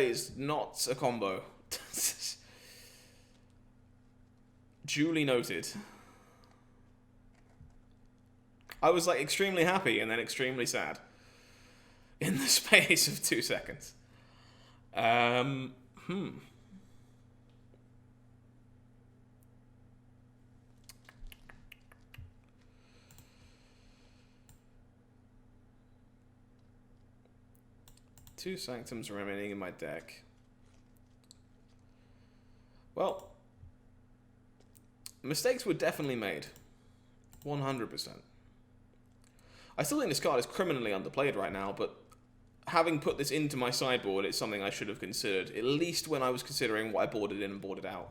is not a combo. Duly noted. I was like extremely happy and then extremely sad in the space of 2 seconds. Two Sanctums remaining in my deck. Well, mistakes were definitely made. 100%. I still think this card is criminally underplayed right now, but having put this into my sideboard, it's something I should have considered, at least when I was considering what I boarded in and boarded out.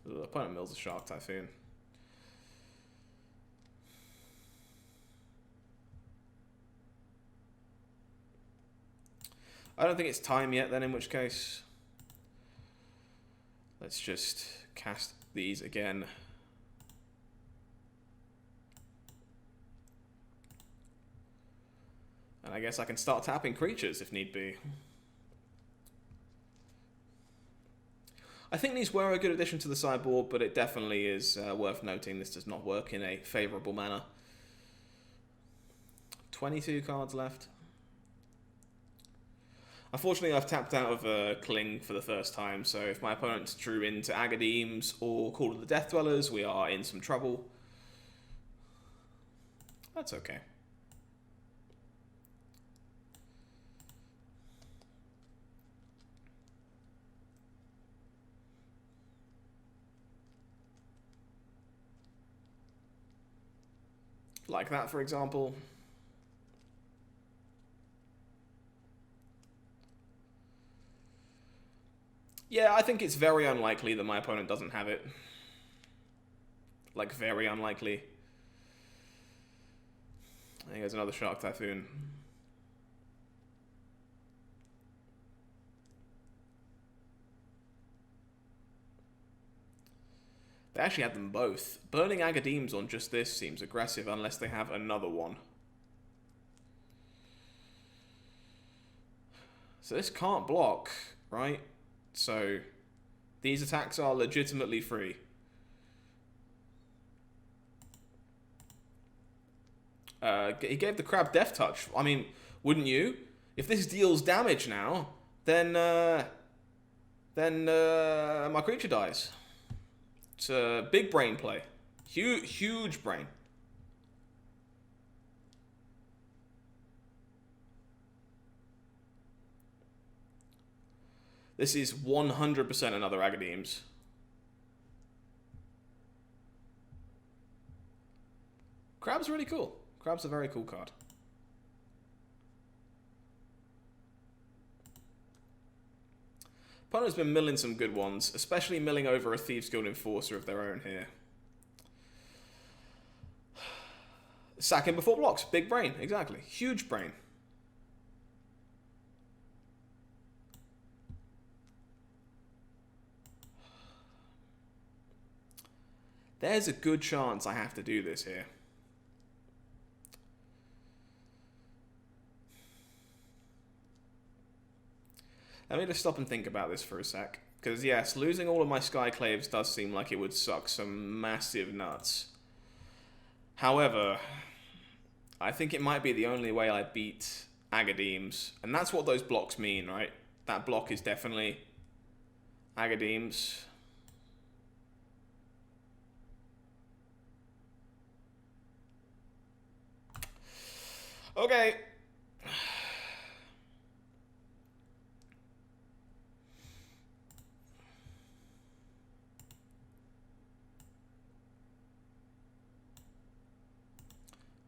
The opponent mills a Shark Typhoon. I don't think it's time yet then, in which case. Let's just cast these again. And I guess I can start tapping creatures if need be. I think these were a good addition to the sideboard, but it definitely is worth noting this does not work in a favourable manner. 22 cards left. Unfortunately, I've tapped out of Cling for the first time, so if my opponent drew into Agadeems or Call of the Death Dwellers, we are in some trouble. That's okay. Like that, for example. Yeah, I think it's very unlikely that my opponent doesn't have it. Like, very unlikely. I think there's another Shark Typhoon. They actually had them both. Burning Agadeems on just this seems aggressive unless they have another one. So this can't block, right? So these attacks are legitimately free. He gave the crab Death Touch. I mean, wouldn't you? If this deals damage now, then my creature dies. It's a big brain play. Huge brain. This is 100% another Agadeems. Crab's really cool. Crab's a very cool card. Opponent's been milling some good ones, especially milling over a Thieves Guild Enforcer of their own here. Sack him before blocks. Big brain, exactly. Huge brain. There's a good chance I have to do this here. Let me just stop and think about this for a sec. Because, yes, losing all of my Skyclaves does seem like it would suck some massive nuts. However, I think it might be the only way I beat Agadeems. And that's what those blocks mean, right? That block is definitely Agadeems. Okay.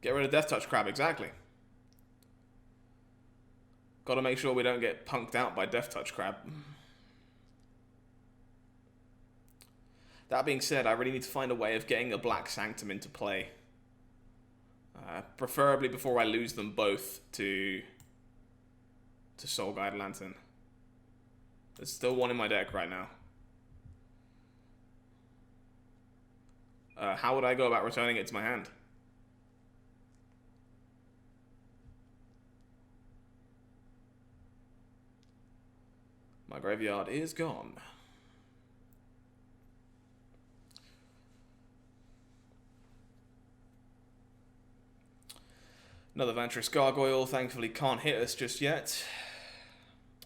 Get rid of Death Touch Crab, exactly. Gotta make sure we don't get punked out by Death Touch Crab. That being said, I really need to find a way of getting a Black Sanctum into play. Preferably before I lose them both to Soul Guide Lantern. There's still one in my deck right now. How would I go about returning it to my hand? My graveyard is gone. Another Vantress Gargoyle, thankfully can't hit us just yet.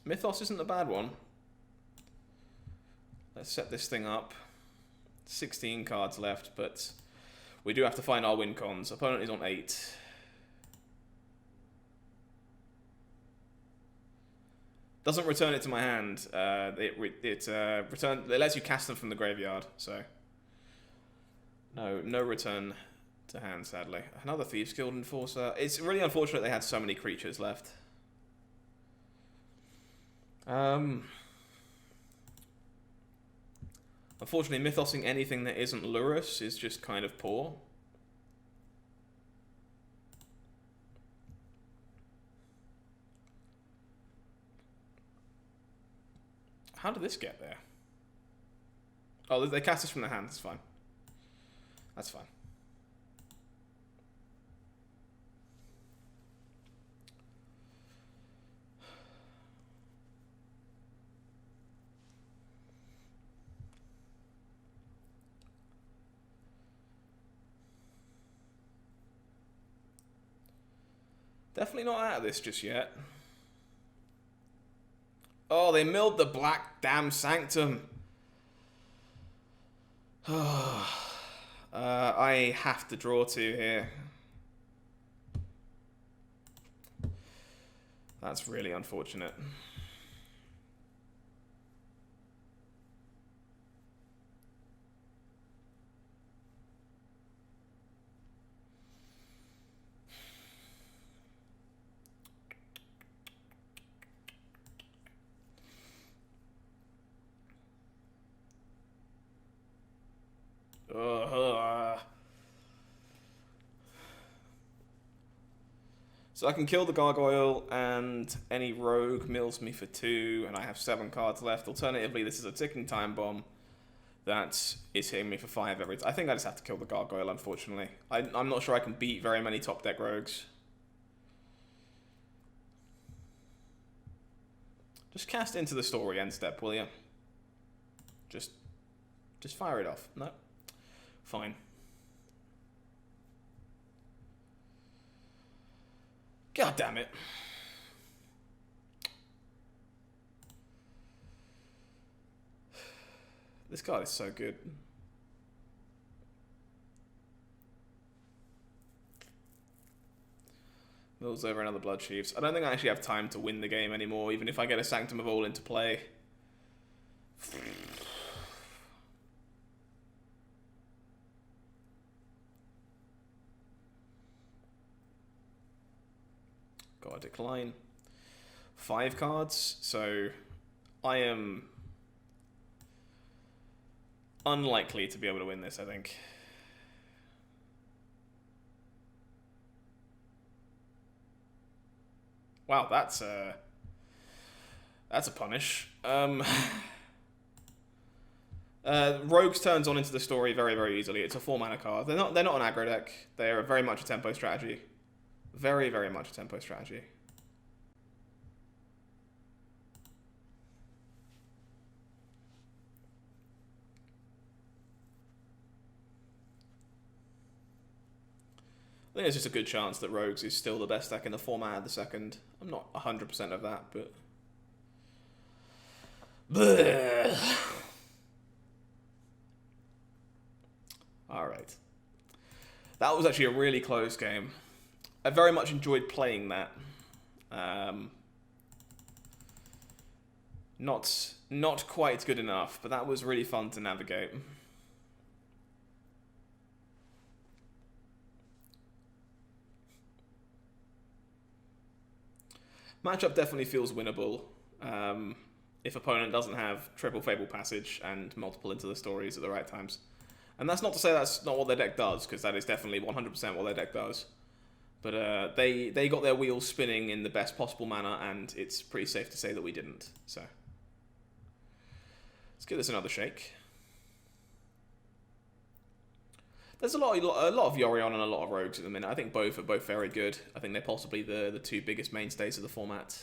Mythos isn't a bad one. Let's set this thing up. 16 cards left, but we do have to find our win cons. Opponent is on 8. Doesn't return it to my hand. It lets you cast them from the graveyard, so no return to hand, sadly. Another Thieves Guild Enforcer. It's really unfortunate they had so many creatures left. Unfortunately, mythosing anything that isn't Lurrus is just kind of poor. How did this get there? Oh, they cast this from their hand. That's fine. That's fine. Definitely not out of this just yet. Oh, they milled the black damn Sanctum. I have to draw 2 here. That's really unfortunate. So I can kill the gargoyle, and any rogue mills me for 2, and I have 7 cards left. Alternatively, this is a ticking time bomb that is hitting me for 5 every time. I think I just have to kill the gargoyle, unfortunately. I'm not sure I can beat very many top deck rogues. Just cast Into the Story end step, will you? Just fire it off. No? Fine. God damn it. This card is so good. Mills over another Blood Chiefs. I don't think I actually have time to win the game anymore, even if I get a Sanctum of All into play. Gotta decline. 5 cards, so I am unlikely to be able to win this, I think. Wow, that's a punish. Rogues turns on Into the Story very, very easily. It's a 4-mana card. They're not an aggro deck. They're very much a tempo strategy. Very, very much a tempo strategy. I think there's just a good chance that Rogues is still the best deck in the format at the second. I'm not 100% of that, but... Alright. That was actually a really close game. I very much enjoyed playing that. Not quite good enough, but that was really fun to navigate. Matchup definitely feels winnable if opponent doesn't have triple Fable Passage and multiple Into the Stories at the right times. And that's not to say that's not what their deck does, because that is definitely 100% what their deck does. But they got their wheels spinning in the best possible manner, and it's pretty safe to say that we didn't. So let's give this another shake. There's a lot of Yorion and a lot of Rogues at the minute. I think both are very good. I think they're possibly the 2 biggest mainstays of the format.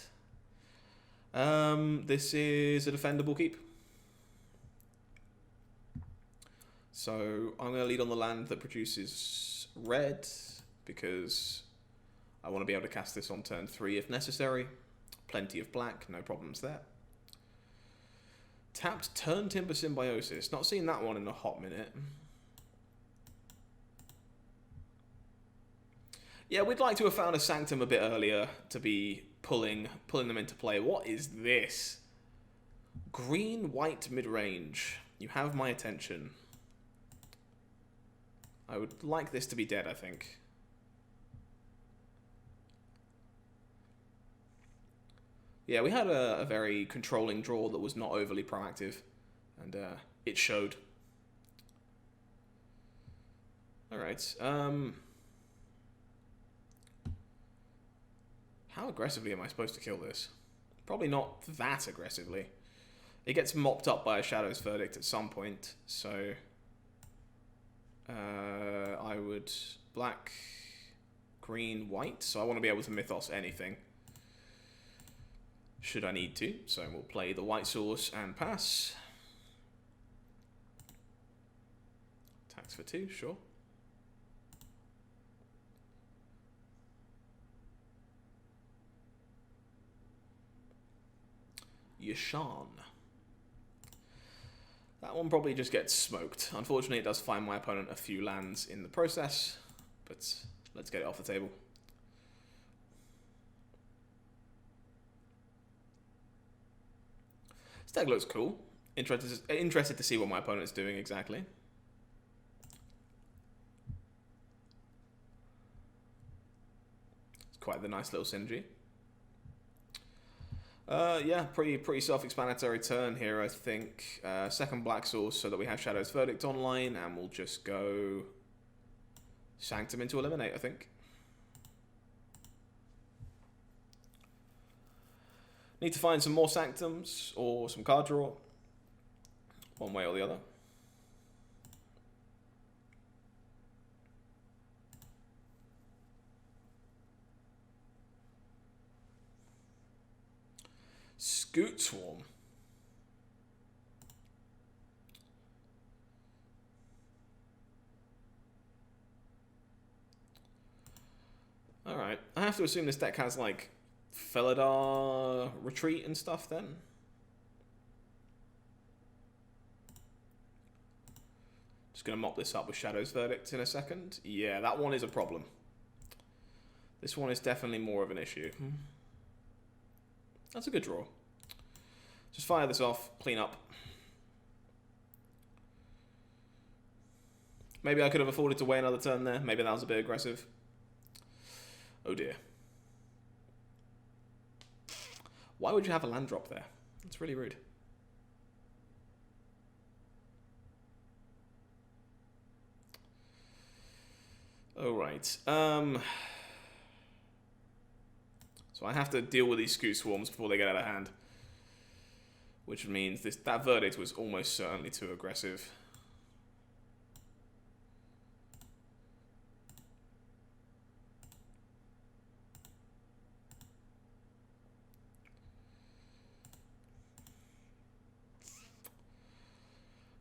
This is a defendable keep. So I'm going to lead on the land that produces red, because I want to be able to cast this on turn 3 if necessary. Plenty of black, no problems there. Tapped Turn Timber Symbiosis. Not seen that one in a hot minute. Yeah, we'd like to have found a Sanctum a bit earlier to be pulling them into play. What is this? Green-white mid-range. You have my attention. I would like this to be dead, I think. Yeah, we had a very controlling draw that was not overly proactive, and it showed. Alright, how aggressively am I supposed to kill this? Probably not that aggressively. It gets mopped up by a Shadow's Verdict at some point, so I would black, green, white, so I want to be able to Mythos anything should I need to, so we'll play the white source and pass. Tax for 2, sure. Yashan. That one probably just gets smoked. Unfortunately, it does find my opponent a few lands in the process, but let's get it off the table. This deck looks cool. Interested to see what my opponent is doing exactly. It's quite the nice little synergy. Yeah, pretty self-explanatory turn here, I think. Second black source so that we have Shadow's Verdict online, and we'll just go Sanctum into eliminate, I think. Need to find some more Sanctums or some card draw, one way or the other. Scoot Swarm. Alright, I have to assume this deck has like Felidar Retreat and stuff then. Just gonna mop this up with Shadow's Verdict in a second. Yeah, that one is a problem. This one is definitely more of an issue. That's a good draw. Just fire this off, clean up. Maybe I could have afforded to wait another turn there. Maybe that was a bit aggressive. Oh dear. Why would you have a land drop there? That's really rude. Alright. So I have to deal with these Scoot Swarms before they get out of hand. Which means that Verdict was almost certainly too aggressive.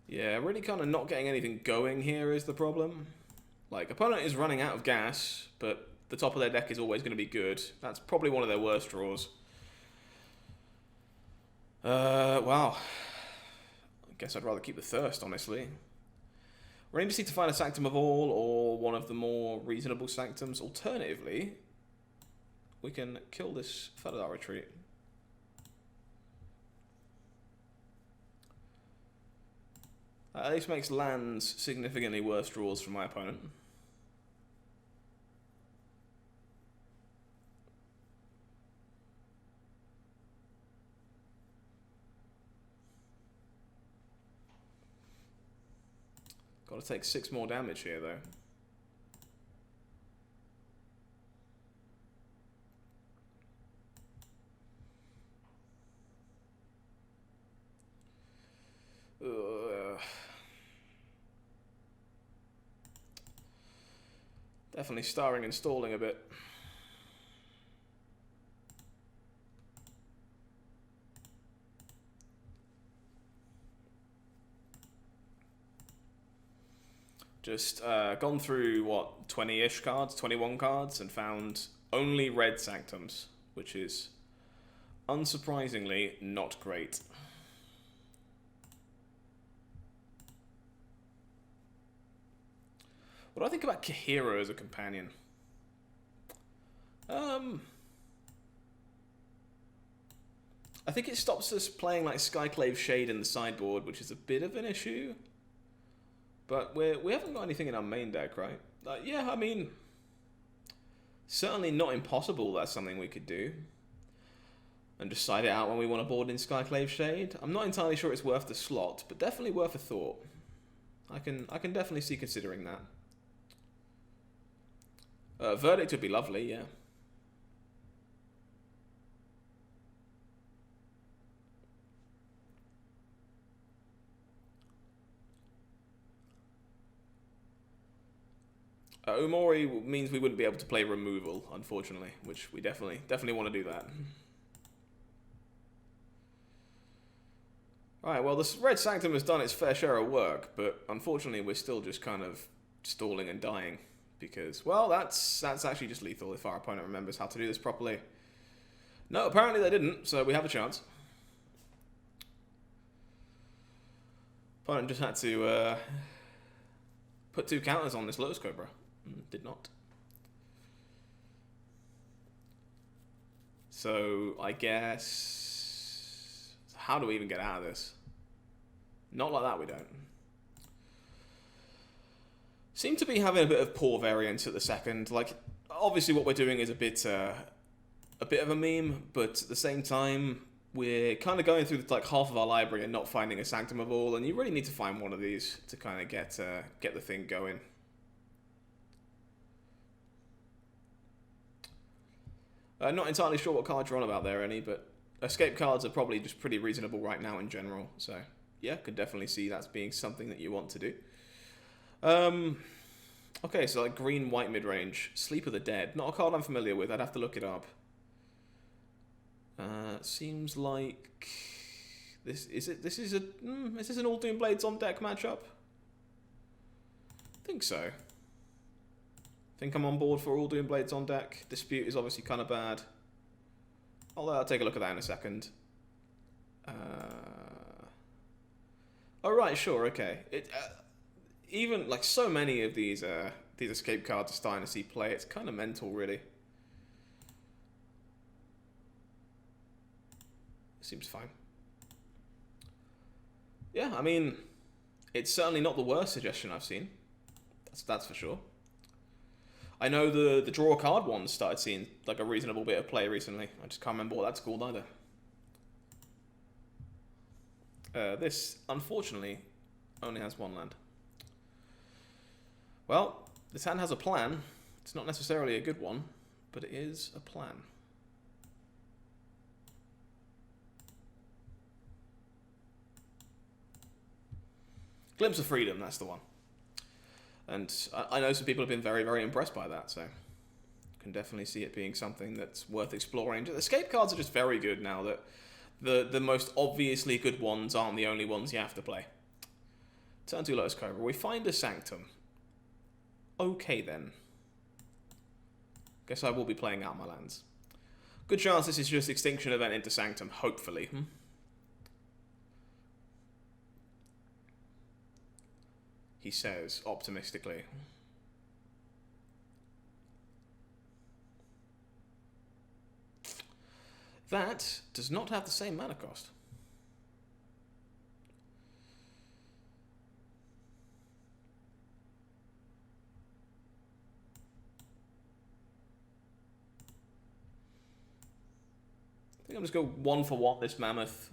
Yeah, really kind of not getting anything going here is the problem. Like, opponent is running out of gas, but the top of their deck is always going to be good. That's probably one of their worst draws. Wow. I guess I'd rather keep the Thirst, honestly. We're going to need to find a Sanctum of All, or one of the more reasonable Sanctums. Alternatively, we can kill this Felidar Retreat. That at least makes lands significantly worse draws from my opponent. Got to take 6 more damage here, though. Definitely starring and stalling a bit. Just gone through, what, 20-ish cards, 21 cards, and found only red Sanctums, which is unsurprisingly not great. What do I think about Kahira as a companion? I think it stops us playing like Skyclave Shade in the sideboard, which is a bit of an issue. But we haven't got anything in our main deck, right? Yeah, I mean, certainly not impossible. That's something we could do. And just side it out when we want to board in Skyclave Shade. I'm not entirely sure it's worth the slot, but definitely worth a thought. I can definitely see considering that. Verdict would be lovely, yeah. Umori means we wouldn't be able to play removal, unfortunately, which we definitely want to do that. Alright, well, the Red Sanctum has done its fair share of work, but unfortunately we're still just kind of stalling and dying. Because, well, that's actually just lethal if our opponent remembers how to do this properly. No, apparently they didn't, so we have a chance. Opponent just had to put 2 counters on this Lotus Cobra. Did not. So, I guess... How do we even get out of this? Not like that, we don't. Seem to be having a bit of poor variance at the second. Like, obviously what we're doing is a bit of a meme, but at the same time, we're kind of going through like half of our library and not finding a Sanctum of all, and you really need to find one of these to kind of get the thing going. Not entirely sure what cards you're on about there, Annie, but escape cards are probably just pretty reasonable right now in general. So, yeah, could definitely see that being something that you want to do. Okay, so like green, white mid-range. Sleep of the Dead. Not a card I'm familiar with. I'd have to look it up. Seems like... Is this an all Doom Blades on deck matchup? I think so. Think I'm on board for all Doom Blades on deck. Dispute is obviously kind of bad. Although I'll take a look at that in a second. Oh right, sure, okay. Even like so many of these escape cards are starting to see play. It's kind of mental, really. Seems fine. Yeah, I mean, it's certainly not the worst suggestion I've seen. That's for sure. I know the draw a card one started seeing like a reasonable bit of play recently. I just can't remember what that's called either. This, unfortunately, only has 1 land. Well, this hand has a plan. It's not necessarily a good one, but it is a plan. Glimpse of Freedom, that's the one. And I know some people have been very, very impressed by that, so can definitely see it being something that's worth exploring. Escape cards are just very good now that the most obviously good ones aren't the only ones you have to play. Turn 2 Lotus Cobra. We find a Sanctum. Okay then. Guess I will be playing out my lands. Good chance this is just Extinction Event into Sanctum, hopefully. He says, optimistically. That does not have the same mana cost. I think I'll just go 1 for 1 this Mammoth.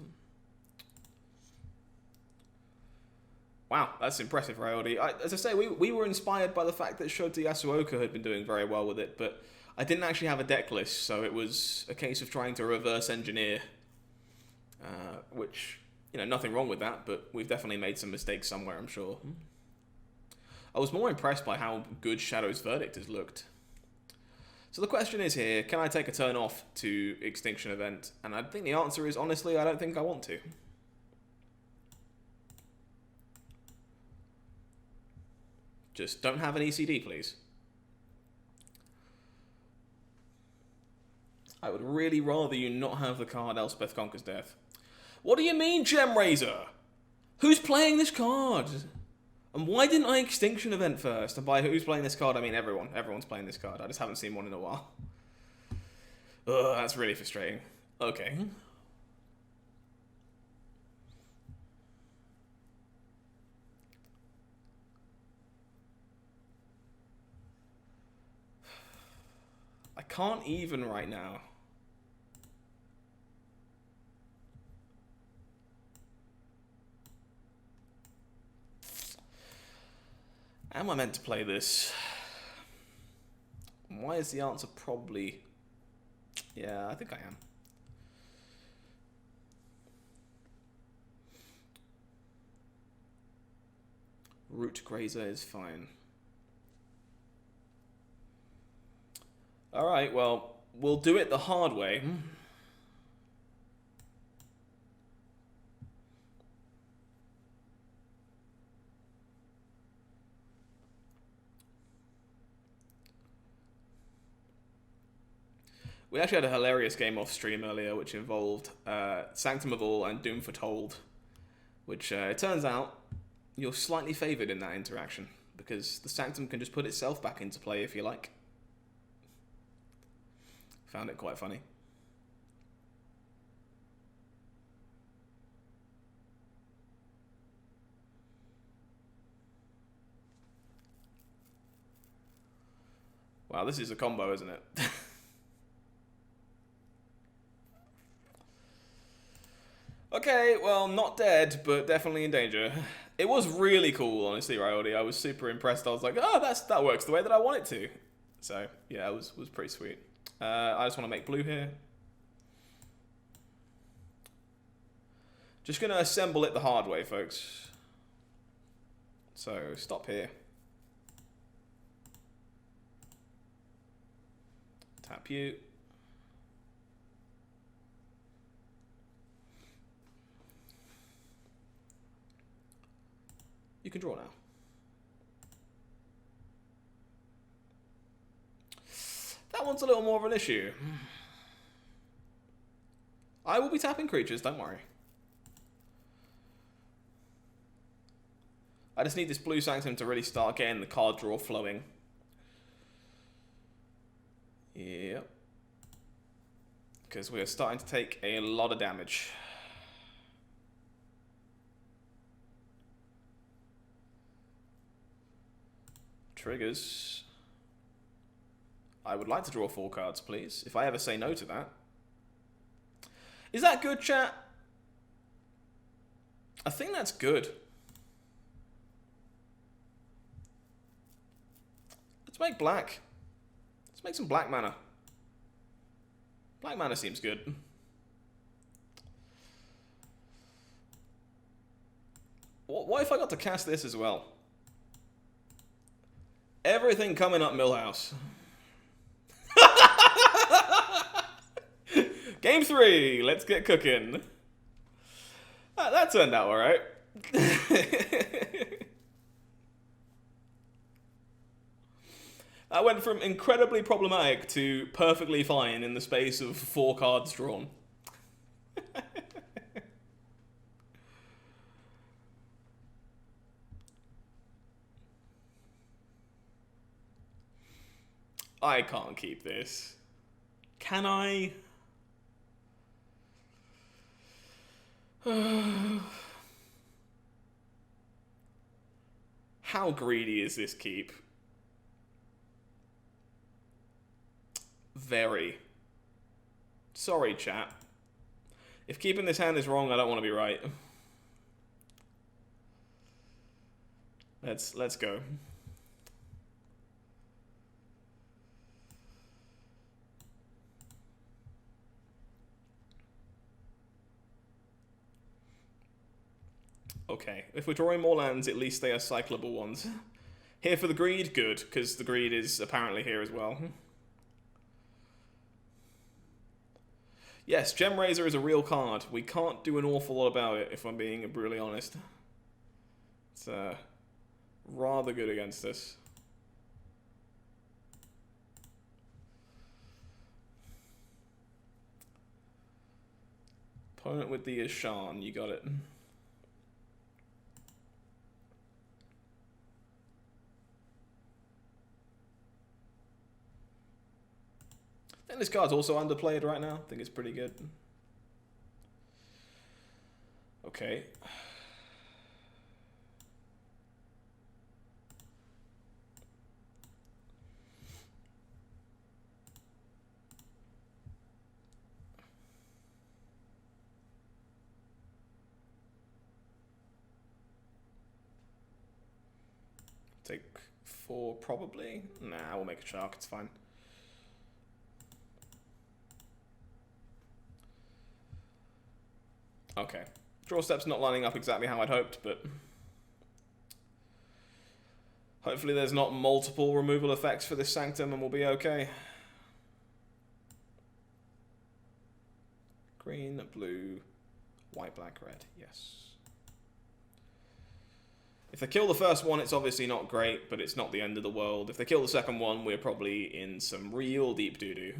Wow, that's impressive, Rayodi. As I say, we were inspired by the fact that Shota Yasuoka had been doing very well with it, but I didn't actually have a deck list, so it was a case of trying to reverse engineer, which, you know, nothing wrong with that, but we've definitely made some mistakes somewhere, I'm sure. I was more impressed by how good Shadow's Verdict has looked. So the question is here, can I take a turn off to Extinction Event? And I think the answer is, honestly, I don't think I want to. Just don't have an ECD, please. I would really rather you not have the card Elspeth Conquers Death. What do you mean, Gem Razor? Who's playing this card? And why didn't I Extinction Event first? And by who's playing this card, I mean everyone. Everyone's playing this card. I just haven't seen one in a while. Ugh, that's really frustrating. Okay. I can't even right now. Am I meant to play this? Why is the answer probably... Yeah, I think I am. Root Grazer is fine. Alright, well, we'll do it the hard way. We actually had a hilarious game off stream earlier, which involved Sanctum of All and Doom Foretold, which it turns out you're slightly favoured in that interaction, because the Sanctum can just put itself back into play if you like. Found it quite funny. Wow, this is a combo, isn't it? Okay, well, not dead, but definitely in danger. It was really cool, honestly, Rioti. I was super impressed. I was like, oh, that works the way that I want it to. So, yeah, it was pretty sweet. I just want to make blue here. Just going to assemble it the hard way, folks. So, stop here. Tap you. You can draw now. That one's a little more of an issue. I will be tapping creatures, don't worry. I just need this blue Sanctum to really start getting the card draw flowing. Yep. Because we're starting to take a lot of damage. Triggers. I would like to draw 4 cards, please, if I ever say no to that. Is that good, chat? I think that's good. Let's make black. Let's make some black mana. Black mana seems good. What if I got to cast this as well? Everything coming up Millhouse. Game 3, let's get cooking. That turned out alright. I went from incredibly problematic to perfectly fine in the space of 4 cards drawn. I can't keep this. Can I? How greedy is this keep? Very. Sorry, chat. If keeping this hand is wrong, I don't want to be right. Let's go. Okay, if we're drawing more lands, at least they are cyclable ones. Here for the greed? Good, because the greed is apparently here as well. Yes, Gem Razor is a real card. We can't do an awful lot about it, if I'm being brutally honest. It's rather good against us. Opponent with the Ishan, you got it. I think this card's also underplayed right now. I think it's pretty good. Okay. Take 4 probably. Nah, we'll make a shark, it's fine. Okay. Draw step's not lining up exactly how I'd hoped, but hopefully there's not multiple removal effects for this Sanctum and we'll be okay. Green, blue, white, black, red. Yes. If they kill the first one, it's obviously not great, but it's not the end of the world. If they kill the second one, we're probably in some real deep doo-doo.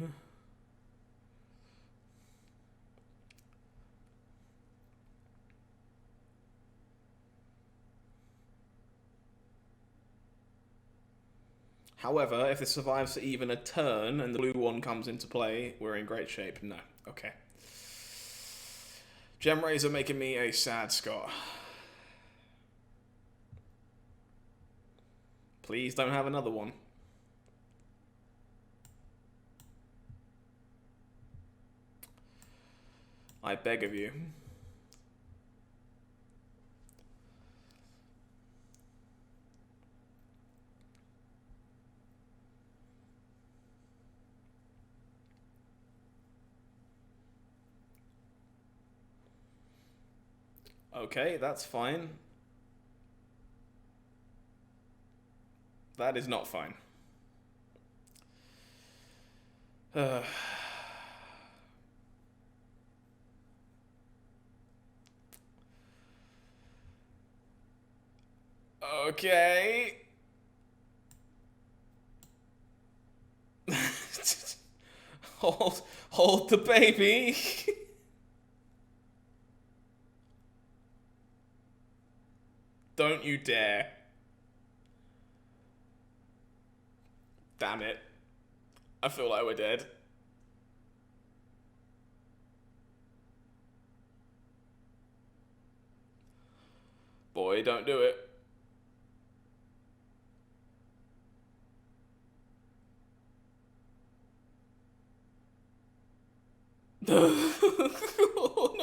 However, if this survives for even a turn and the blue one comes into play, we're in great shape. No. Okay. Gem rays are making me a sad Scot. Please don't have another one. I beg of you. Okay, that's fine. That is not fine. Okay. Hold the baby. Don't you dare. Damn it. I feel like we're dead. Boy, don't do it. Oh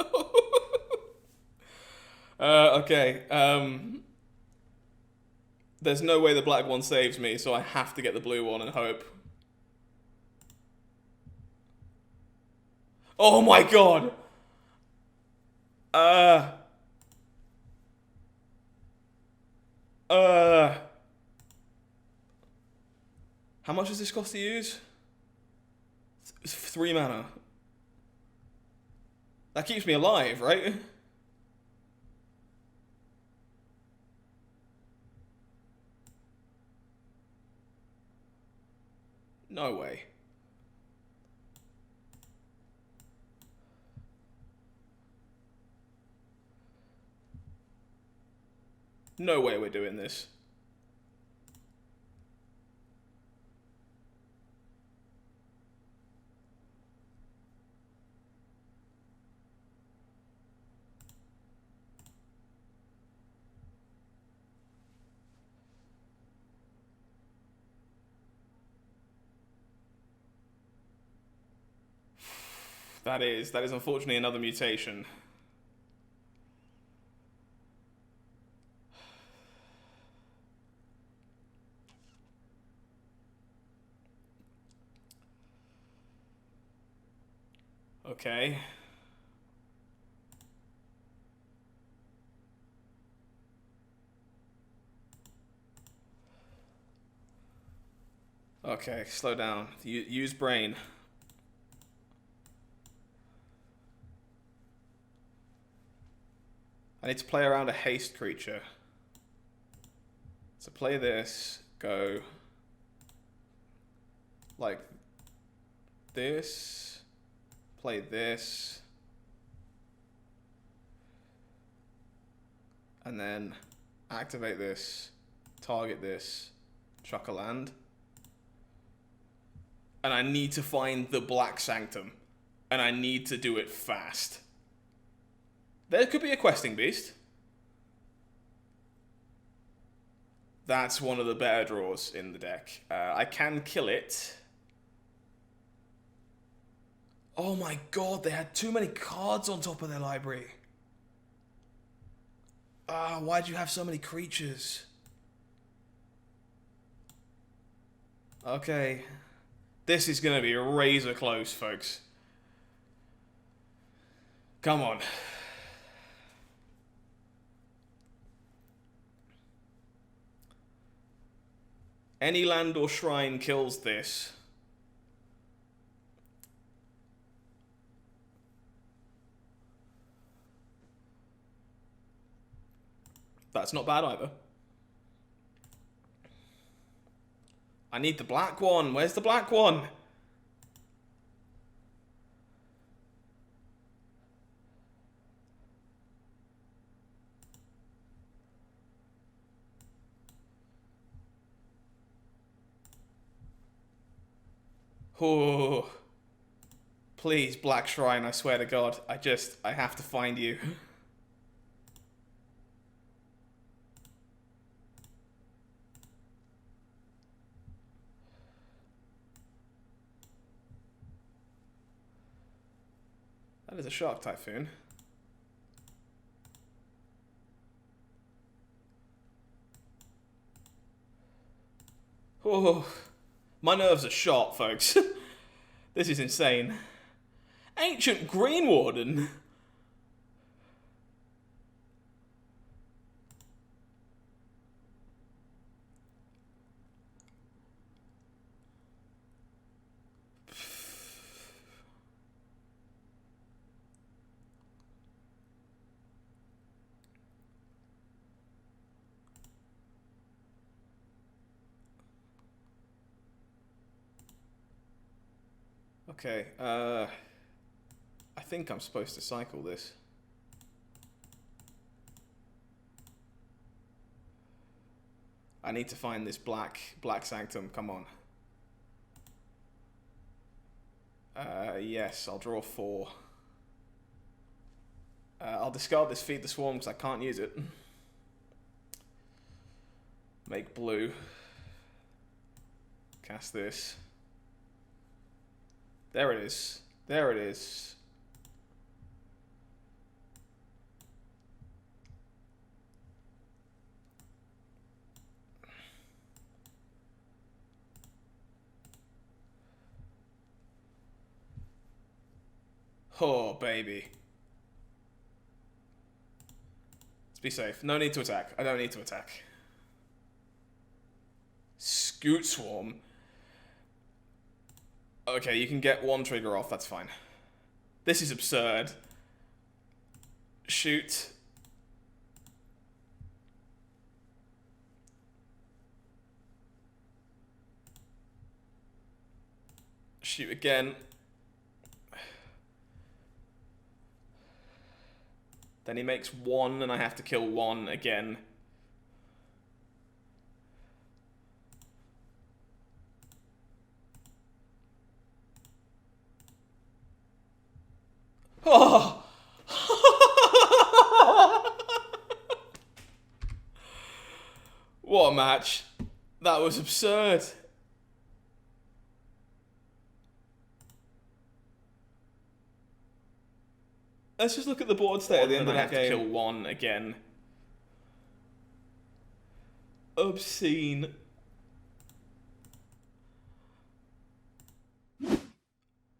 no. Okay. There's no way the black one saves me, so I have to get the blue one and hope. Oh my god! How much does this cost to use? 3 mana. That keeps me alive, right? No way. No way we're doing this. That is unfortunately another mutation. Okay. Okay, slow down. Use brain. I need to play around a haste creature. So play this, go like this, play this, and then activate this, target this, chuck a land. And I need to find the black Sanctum, and I need to do it fast. There could be a questing beast. That's one of the better draws in the deck. I can kill it. Oh my god, they had too many cards on top of their library. Why'd you have so many creatures? Okay. This is gonna be razor close, folks. Come on. Any land or shrine kills this. That's not bad either. I need the black one. Where's the black one? Oh, please, Black Shrine, I swear to God. I have to find you. That is a Shark Typhoon. Oh, my nerves are shot, folks. This is insane. Ancient Green Warden. Okay, I think I'm supposed to cycle this. I need to find this black Sanctum, come on. Yes, I'll draw 4. I'll discard this Feed the Swarm because I can't use it. Make blue. Cast this. There it is. There it is. Oh, baby. Let's be safe. No need to attack. I don't need to attack. Scoot Swarm. Okay, you can get 1 trigger off, that's fine. This is absurd. Shoot. Shoot again. Then he makes 1 and I have to kill 1 again. Oh! What a match. That was absurd. Let's just look at the board state at the end of that game. I have to kill 1 again. Obscene.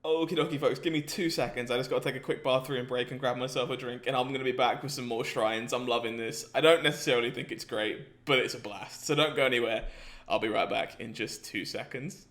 Okie dokie, folks, give me 2 seconds. I just got to take a quick bathroom break and grab myself a drink, and I'm going to be back with some more shrines. I'm loving this. I don't necessarily think it's great, but it's a blast. So don't go anywhere. I'll be right back in just 2 seconds.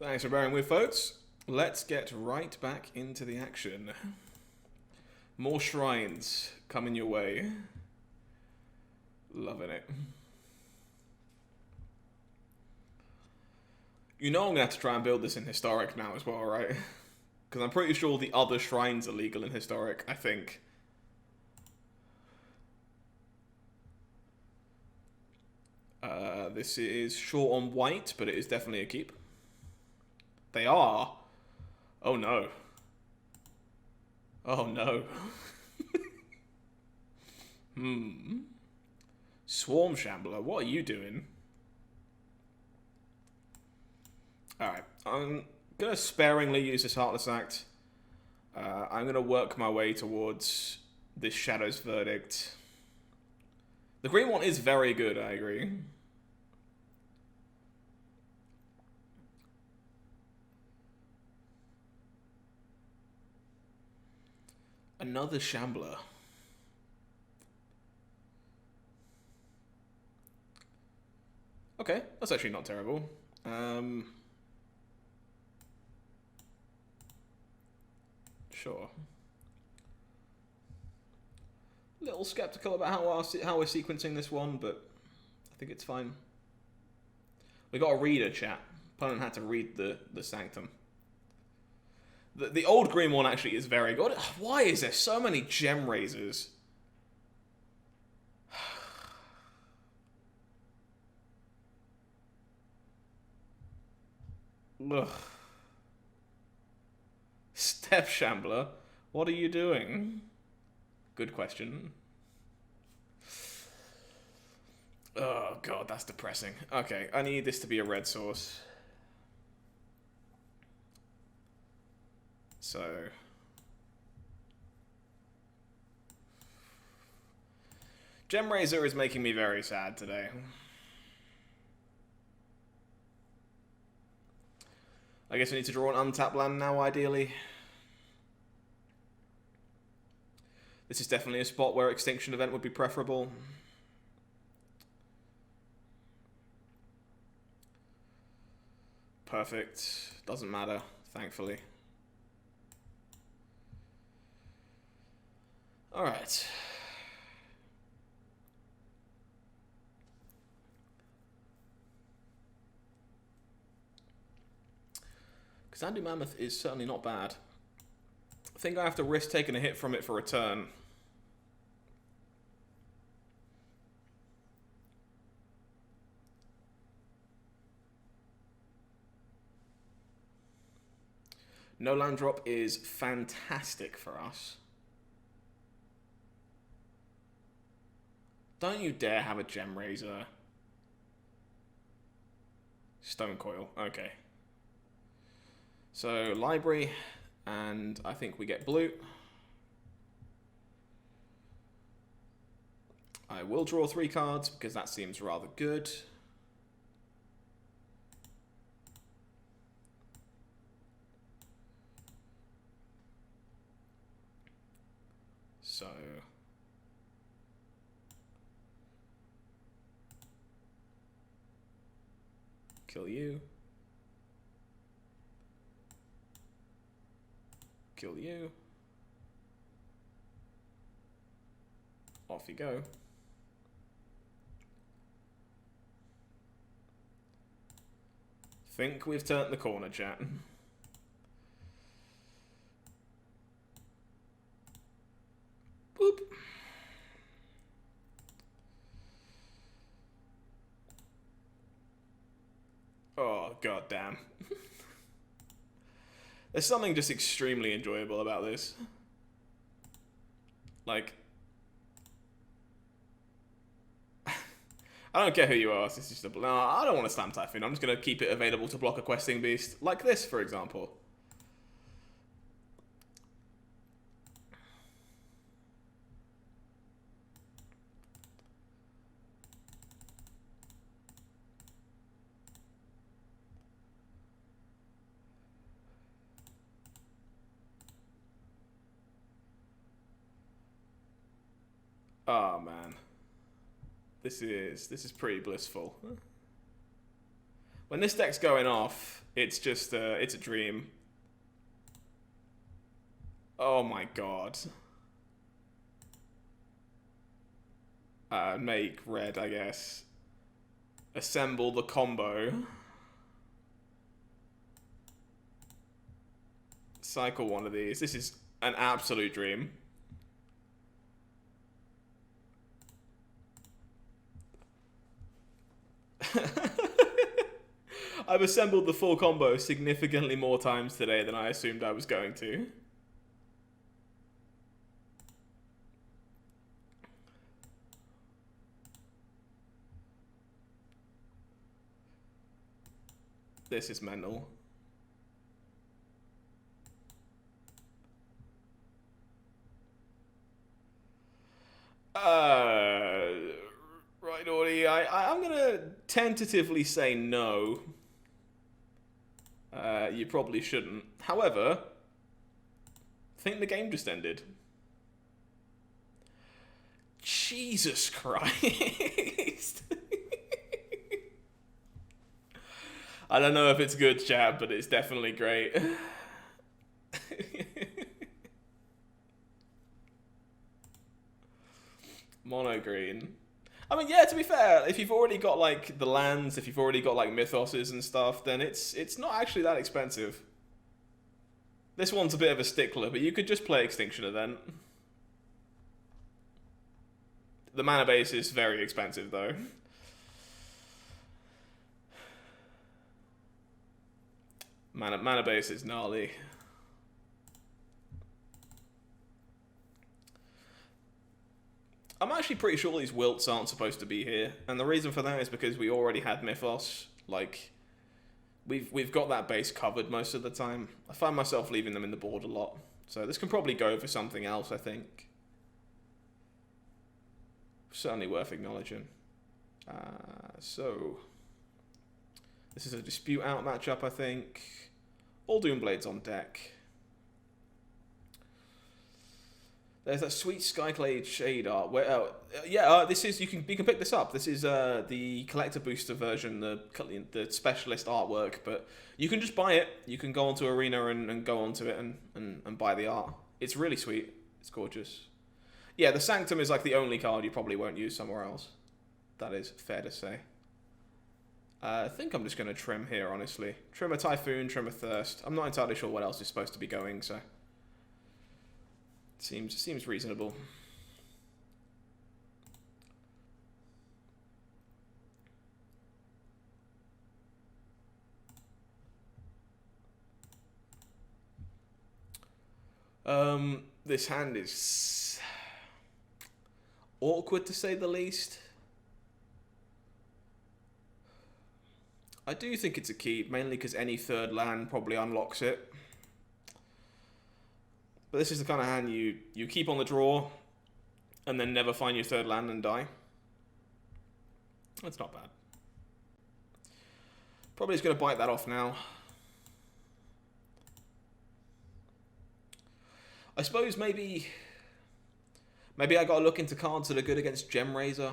Thanks for bearing with, folks. Let's get right back into the action. More shrines coming your way. Loving it. You know I'm gonna have to try and build this in Historic now as well, right? Because I'm pretty sure the other shrines are legal in Historic, I think. This is short on white, but it is definitely a keep. They are. Oh no. Oh no. Swarm Shambler, what are you doing? Alright, I'm going to sparingly use this Heartless Act. I'm going to work my way towards this Shadow's Verdict. The green one is very good, I agree. Another Shambler. Okay, that's actually not terrible. Sure. A little skeptical about how we're sequencing this one, but I think it's fine. We got a reader, chat. Opponent had to read the Sanctum. The old green one actually is very good. Why is there so many gem raisers? Ugh. Step Shambler, what are you doing? Good question. Oh god, that's depressing. Okay, I need this to be a red source. So... Gem Razor is making me very sad today. I guess we need to draw an untapped land now, ideally. This is definitely a spot where Extinction Event would be preferable. Perfect. Doesn't matter, thankfully. Alright. Sandy Mammoth is certainly not bad. I think I have to risk taking a hit from it for a turn. No land drop is fantastic for us. Don't you dare have a Gem Razor. Stone Coil, okay. So, library, and I think we get blue. I will draw 3 cards, because that seems rather good. So... kill you. Kill you. Off you go. Think we've turned the corner, chat. Boop. Oh, goddamn. There's something just extremely enjoyable about this. Like... I don't care who you are, it's just a... No, I don't want to slam Typhoon, I'm just going to keep it available to block a questing beast. Like this, for example. Oh man, this is pretty blissful. When this deck's going off, it's just it's a dream. Oh my god, Make red, I guess. Assemble the combo. Cycle one of these. This is an absolute dream. I've assembled the full combo significantly more times today than I assumed I was going to. This is mental. Right, Audie, I'm gonna tentatively say no. You probably shouldn't. However, I think the game just ended. Jesus Christ. I don't know if it's good, chat, but it's definitely great. Mono green. I mean, yeah, to be fair, if you've already got, like, the lands, if you've already got, like, mythoses and stuff, then it's not actually that expensive. This one's a bit of a stickler, but you could just play Extinction Event. The mana base is very expensive, though. Mana base is gnarly. I'm actually pretty sure these wilts aren't supposed to be here, and the reason for that is because we already had Mythos. Like, we've got that base covered most of the time. I find myself leaving them in the board a lot, so this can probably go for something else, I think. Certainly worth acknowledging. So, this is a dispute out matchup, I think. All Doomblades on deck. There's that sweet Skyclade shade art. Where, this is you can pick this up. This is the collector booster version, the specialist artwork. But you can just buy it. You can go onto Arena and go onto it and buy the art. It's really sweet. It's gorgeous. Yeah, the Sanctum is like the only card you probably won't use somewhere else. That is fair to say. I think I'm just going to trim here, honestly. Trim a Typhoon, trim a Thirst. I'm not entirely sure what else is supposed to be going, so... Seems reasonable. This hand is awkward to say the least. I do think it's a keep, mainly because any third land probably unlocks it. But this is the kind of hand you keep on the draw and then never find your third land and die. That's not bad. Probably just going to bite that off now. I suppose maybe I got to look into cards that are good against Gem Razor.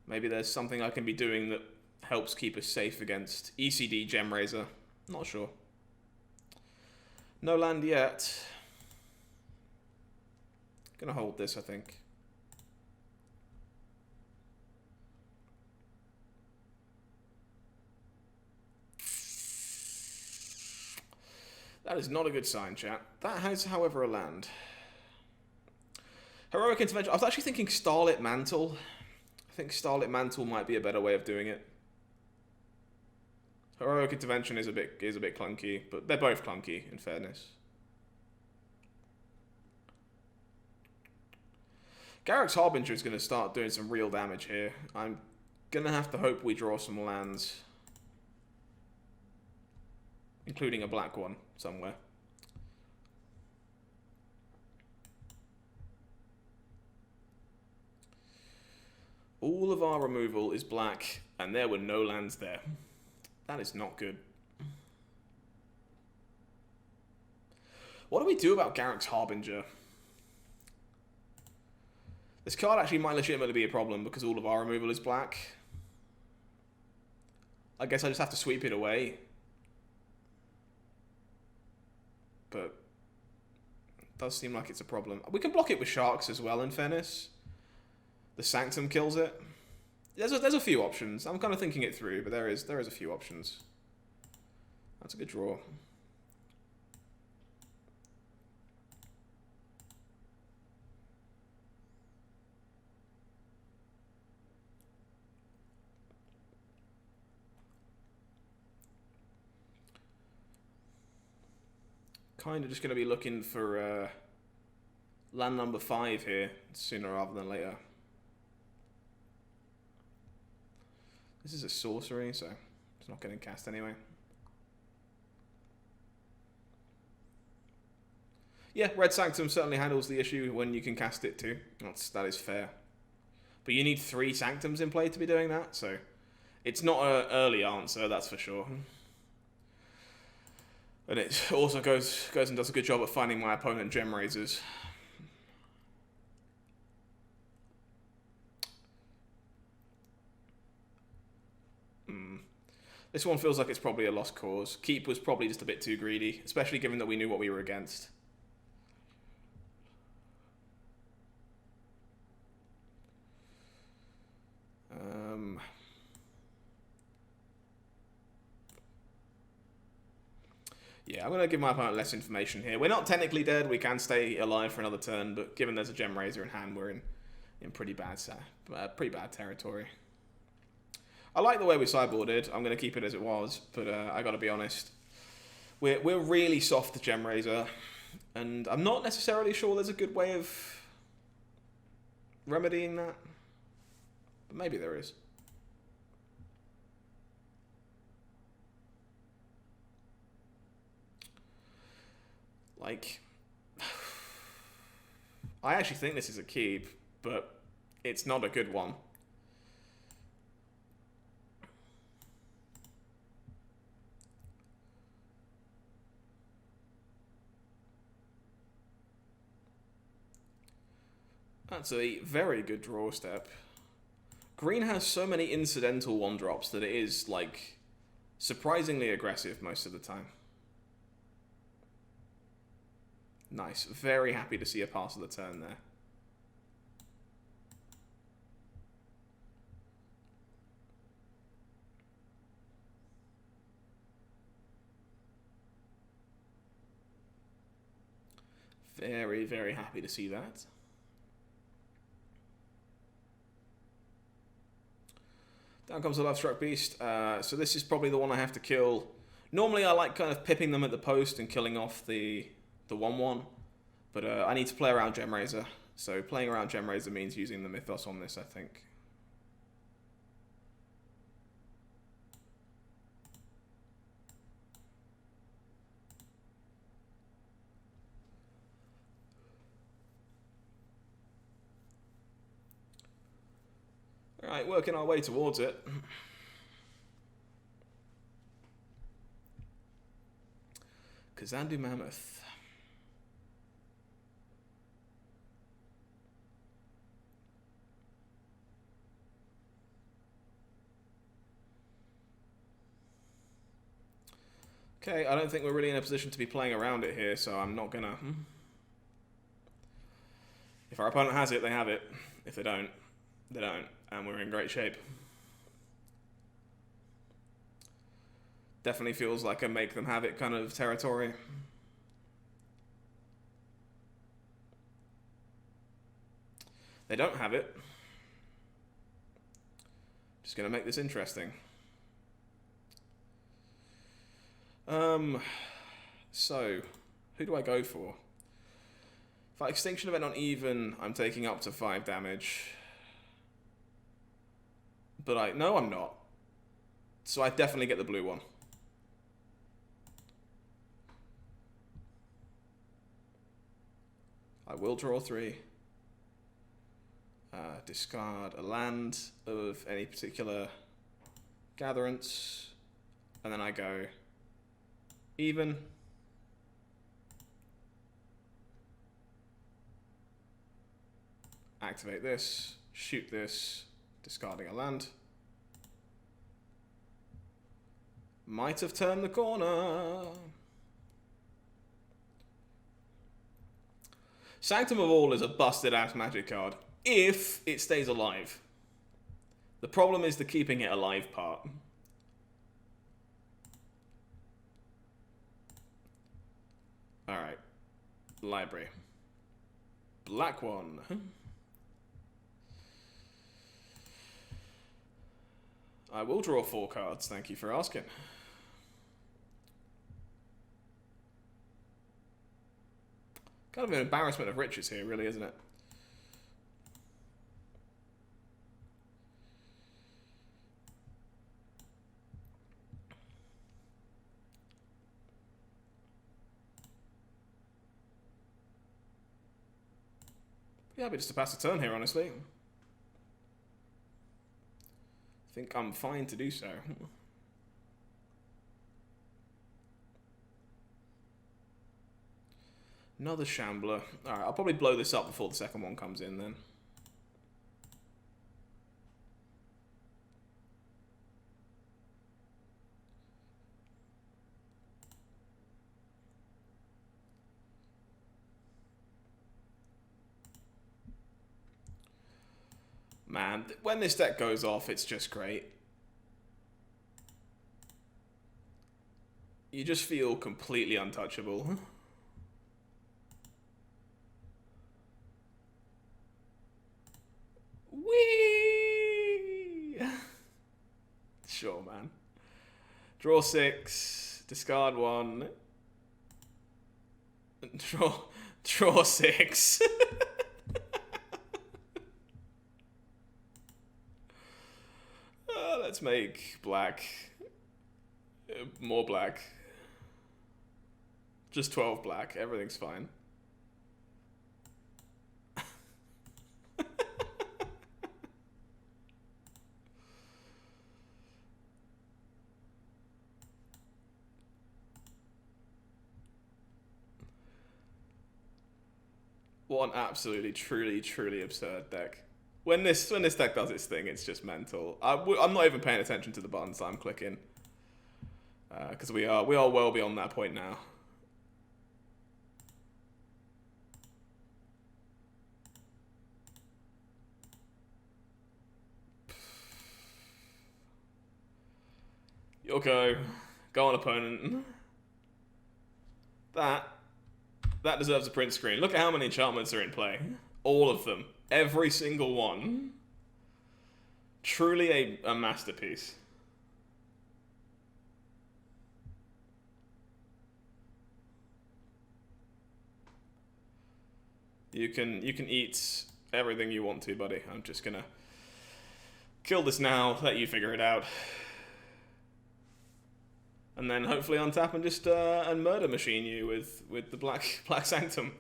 Maybe there's something I can be doing that helps keep us safe against ECD Gem Razor. Not sure. No land yet. Gonna hold this, I think. That is not a good sign, chat. That has, however, a land. Heroic Intervention. I was actually thinking Starlit Mantle. I think Starlit Mantle might be a better way of doing it. Heroic Intervention is a bit clunky, but they're both clunky, in fairness. Garrick's Harbinger is going to start doing some real damage here. I'm going to have to hope we draw some lands. Including a black one somewhere. All of our removal is black, and there were no lands there. That is not good. What do we do about Garrick's Harbinger? This card actually might legitimately be a problem because all of our removal is black. I guess I just have to sweep it away. But it does seem like it's a problem. We can block it with Sharks as well, in fairness. The Sanctum kills it. There's a few options. I'm kind of thinking it through, but there is a few options. That's a good draw. Kind of just going to be looking for land number 5 here, sooner rather than later. This is a sorcery, so it's not getting cast anyway. Yeah, Red Sanctum certainly handles the issue when you can cast it too. That is fair. But you need 3 Sanctums in play to be doing that, so it's not an early answer, that's for sure. And it also goes and does a good job at finding my opponent gem raisers. This one feels like it's probably a lost cause. Keep was probably just a bit too greedy, especially given that we knew what we were against. Yeah, I'm going to give my opponent less information here. We're not technically dead. We can stay alive for another turn, but given there's a gem raiser in hand, we're in pretty bad territory. I like the way we sideboarded. I'm going to keep it as it was, but I got to be honest. We're really soft to gem raiser, and I'm not necessarily sure there's a good way of remedying that, but maybe there is. Like, I actually think this is a keep, but it's not a good one. That's a very good draw step. Green has so many incidental 1-drops that it is, like, surprisingly aggressive most of the time. Nice. Very happy to see a pass of the turn there. Very, very happy to see that. Down comes the Lovestruck Beast. So this is probably the one I have to kill. Normally I like kind of pipping them at the post and killing off the 1/1, but I need to play around Gem Raiser, so playing around Gem Raiser means using the Mythos on this, I think. Alright, working our way towards it. Kazandu Mammoth. Okay, I don't think we're really in a position to be playing around it here, so I'm not gonna... If our opponent has it, they have it. If they don't, they don't. And we're in great shape. Definitely feels like a make them have it kind of territory. They don't have it. Just gonna make this interesting. So, who do I go for? If I Extinction Event on even, I'm taking up to 5 damage. But no, I'm not. So I definitely get the blue one. I will draw 3. Discard a land of any particular gatherance. And then I go even. Activate this, shoot this, discarding a land. Might have turned the corner. Sanctum of All is a busted ass magic card. if it stays alive. The problem is the keeping it alive part. Alright. Library. Black one. I will draw 4 cards, thank you for asking. Kind of an embarrassment of riches here, really, isn't it? Yeah, happy just to pass a turn here, honestly. I think I'm fine to do so. Another Shambler. Alright, I'll probably blow this up before the second one comes in then. Man, when this deck goes off, it's just great. You just feel completely untouchable. Whee! Sure, man. Draw 6, discard 1. Draw 6. Let's make black. More black. Just 12 black. Everything's fine. What an absolutely, truly absurd deck. When this deck does its thing, it's just mental. I'm not even paying attention to the buttons I'm clicking, because we are well beyond that point now. Yoko, go on, opponent. That deserves a print screen. Look at how many enchantments are in play. All of them. Every single one. Truly a masterpiece. You can eat everything you want to, buddy. I'm just gonna kill this now, let you figure it out. And then hopefully untap and just and murder machine you with the black Sanctum.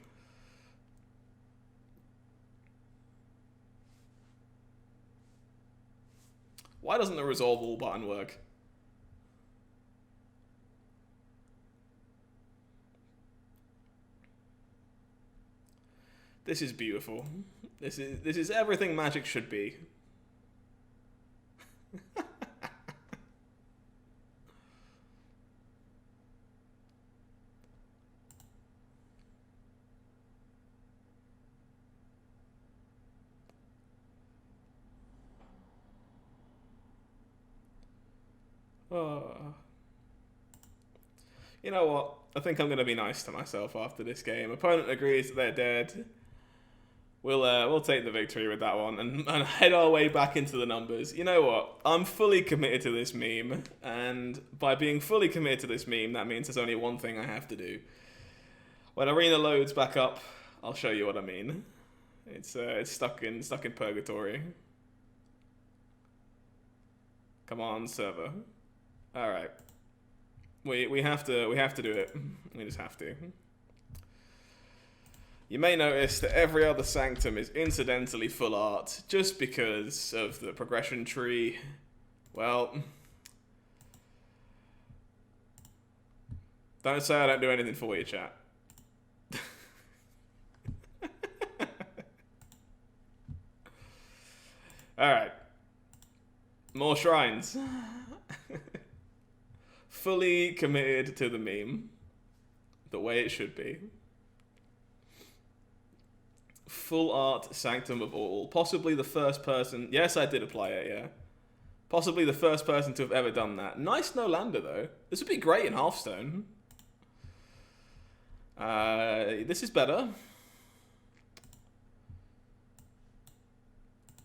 Why doesn't the resolve all button work? This is beautiful. This is everything Magic should be. You know what? I think I'm going to be nice to myself after this game. Opponent agrees that they're dead. We'll take the victory with that one and head our way back into the numbers. You know what? I'm fully committed to this meme, and by being fully committed to this meme, that means there's only one thing I have to do. When Arena loads back up, I'll show you what I mean. It's stuck in purgatory. Come on, server. All right. We have to do it. We just have to. You may notice that every other Sanctum is incidentally full art, just because of the progression tree. Well, don't say I don't do anything for you, chat. Alright. More shrines. Fully committed to the meme. The way it should be. Full art Sanctum of all. Possibly the first person... Yes, I did apply it, yeah. Possibly the first person to have ever done that. Nice no-lander, though. This would be great in Hearthstone. This is better.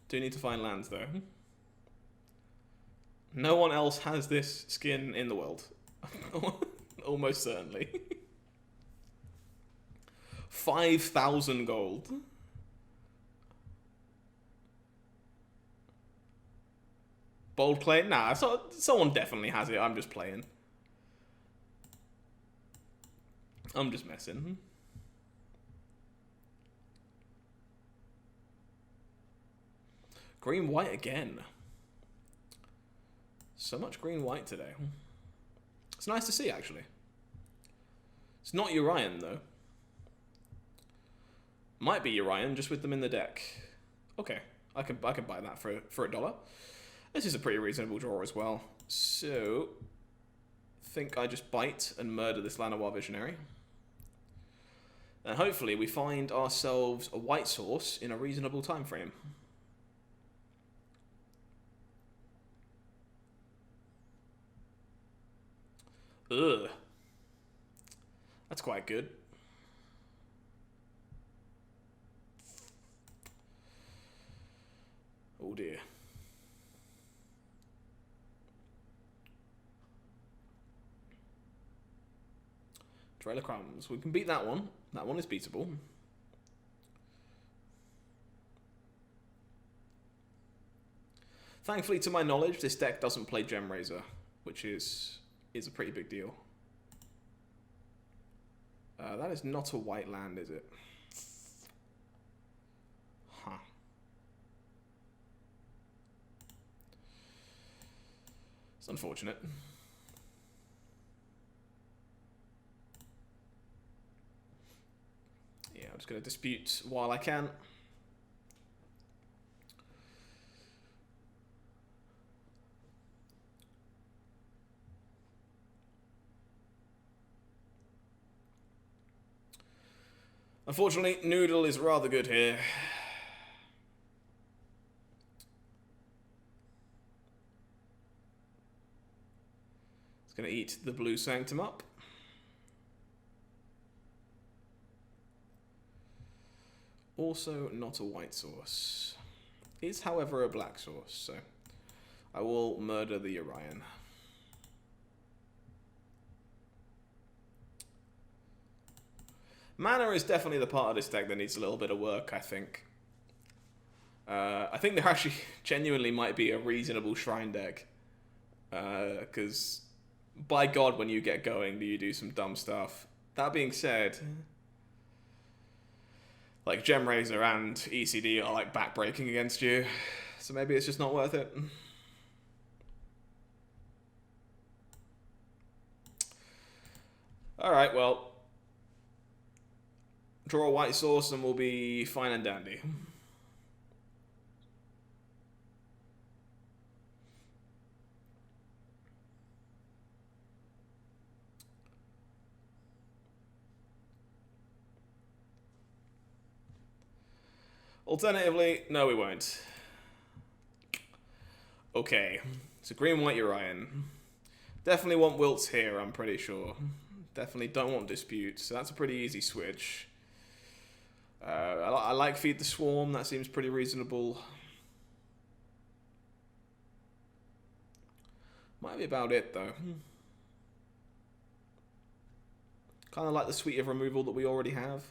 Do need to find lands, though. No one else has this skin in the world. Almost certainly. 5,000 gold. Bold claim? Nah, someone definitely has it. I'm just playing. I'm just messing. Green-white again. So much green-white today. It's nice to see, actually. It's not Urian, though. Might be Urian, just with them in the deck. Okay, I can buy that for $1. This is a pretty reasonable draw as well. So, think I just bite and murder this Llanowar Visionary. And hopefully we find ourselves a white source in a reasonable time frame. Ugh. That's quite good. Oh dear. Trail of Crumbs. We can beat that one. That one is beatable. Thankfully, to my knowledge, this deck doesn't play Gem Razor, which is a pretty big deal. That is not a white land, is it? Huh. It's unfortunate. Yeah, I'm just going to dispute while I can. Unfortunately, Noodle is rather good here. It's going to eat the blue Sanctum up. Also not a white source. Is, however, a black source, so I will murder the Urian. Mana is definitely the part of this deck that needs a little bit of work, I think. I think there actually genuinely might be a reasonable Shrine deck. Because, by God, when you get going, do you do some dumb stuff. That being said, like, Gem Razor and ECD are, like, backbreaking against you. So maybe it's just not worth it. Alright, well, draw a white source and we'll be fine and dandy. Alternatively, no we won't. Okay, so green-white Urian. Definitely want wilts here, I'm pretty sure. Definitely don't want disputes, so that's a pretty easy switch. I like Feed the Swarm, that seems pretty reasonable. Might be about it, though. Kind of like the Suite of Removal that we already have.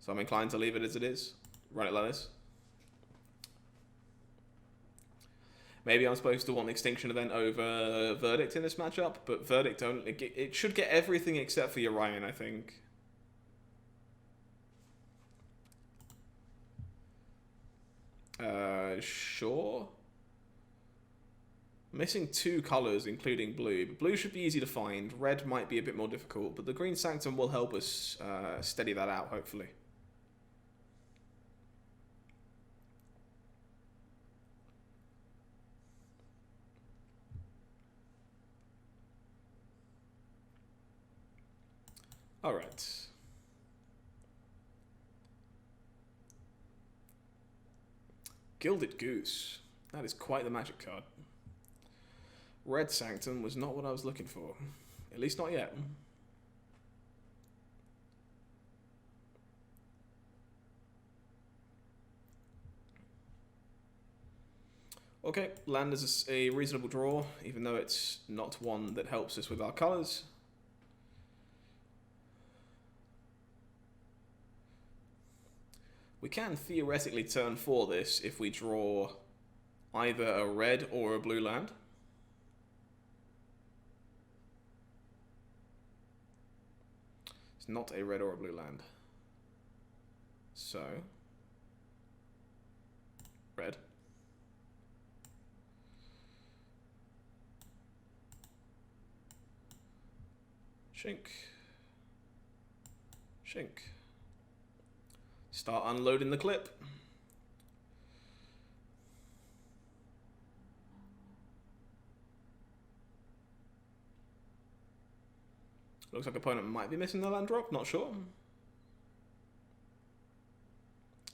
So I'm inclined to leave it as it is. Run it like this. Maybe I'm supposed to want the Extinction Event over Verdict in this matchup, but Verdict only... It should get everything except for Urian, I think. Sure. Missing 2 colours, including blue. But blue should be easy to find. Red might be a bit more difficult, but the green Sanctum will help us steady that out, hopefully. Alright. Gilded Goose. That is quite the magic card. Red Sanctum was not what I was looking for. At least not yet. Okay, land is a reasonable draw, even though it's not one that helps us with our colours. We can theoretically turn for this if we draw either a red or a blue land. It's not a red or a blue land. So, red. Shink. Shink. Start unloading the clip. Looks like opponent might be missing the land drop, not sure.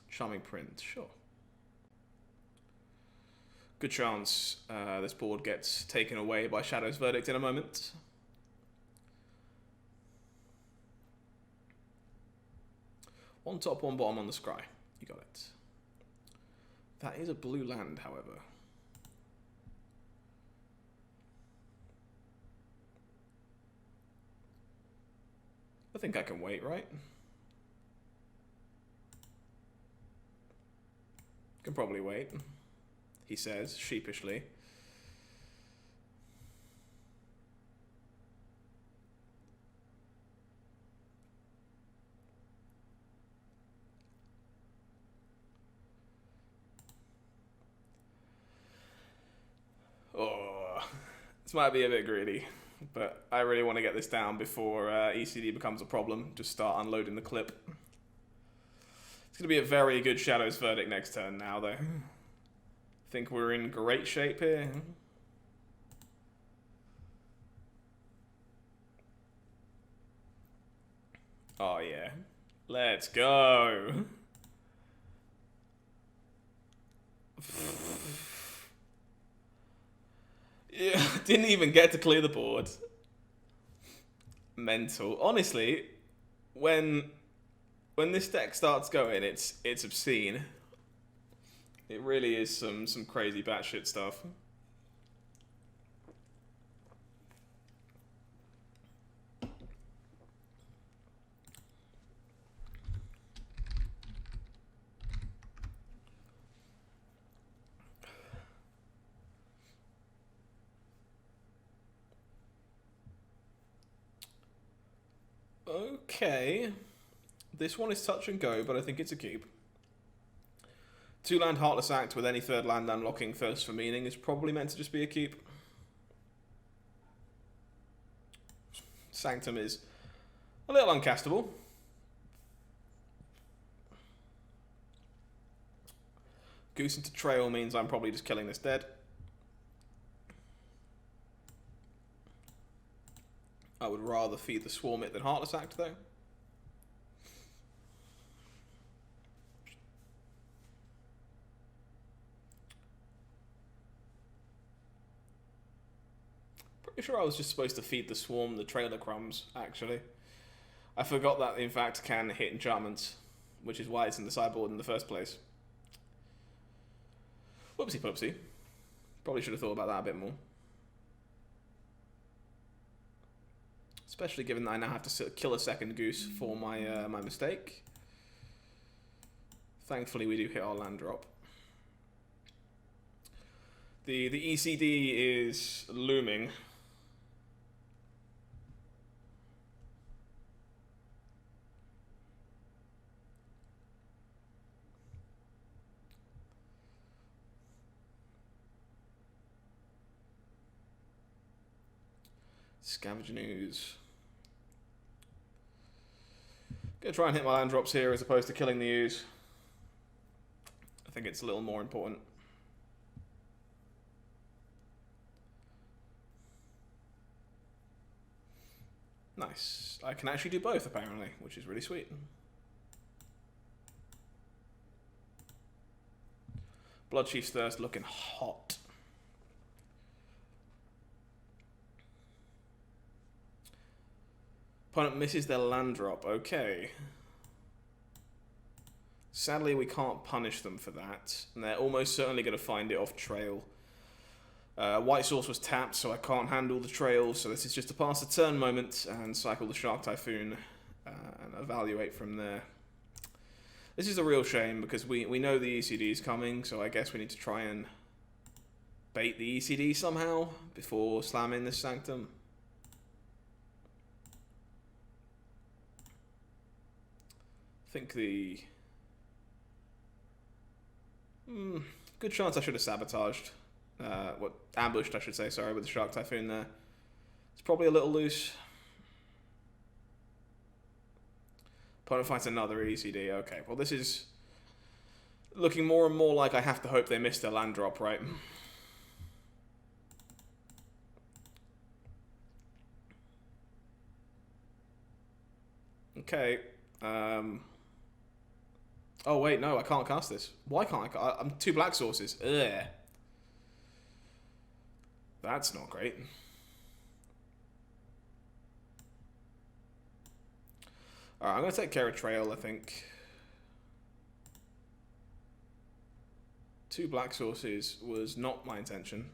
Charming Print, sure. Good chance this board gets taken away by Shadow's Verdict in a moment. One top, one bottom on the scry. You got it. That is a blue land, however. I think I can wait, right? Can probably wait, he says, sheepishly. Oh, this might be a bit greedy, but I really want to get this down before ECD becomes a problem. Just start unloading the clip. It's going to be a very good Shadow's Verdict next turn now, though. I think we're in great shape here. Oh, yeah. Let's go. Yeah, didn't even get to clear the board. Mental. Honestly, when this deck starts going, it's obscene. It really is some crazy batshit stuff. Okay, this one is touch and go, but I think it's a keep. 2-land Heartless Act with any third land unlocking Thirst for Meaning is probably meant to just be a keep. Sanctum is a little uncastable. Goose into Trail means I'm probably just killing this dead. I would rather feed the Swarm it than Heartless Act, though. Pretty sure I was just supposed to feed the Swarm the Trailer Crumbs, actually. I forgot that, in fact, can hit enchantments, which is why it's in the sideboard in the first place. Whoopsie poopsie. Probably should have thought about that a bit more. Especially given that I now have to kill a second goose for my my mistake. Thankfully, we do hit our land drop. The ECD is looming. Scavenging Ooze. Gonna try and hit my land drops here as opposed to killing the ooze. I think it's a little more important. Nice. I can actually do both, apparently, which is really sweet. Bloodchief's Thirst looking hot. Opponent misses their land drop. Okay. Sadly, we can't punish them for that. And they're almost certainly going to find it off trail. White Source was tapped, so I can't handle the trail. So this is just a pass the turn moment and cycle the Shark Typhoon and evaluate from there. This is a real shame because we know the ECD is coming, so I guess we need to try and bait the ECD somehow before slamming this Sanctum. I think the... good chance I should have sabotaged. Ambushed, I should say, sorry, with the Shark Typhoon there. It's probably a little loose. Opponent finds another ECD. Okay, well this is looking more and more like I have to hope they miss their land drop, right? Okay. Oh wait, no, I can't cast this. Why can't I? I'm 2 black sources. Ugh. That's not great. Alright, I'm going to take care of Trail, I think. 2 black sources was not my intention.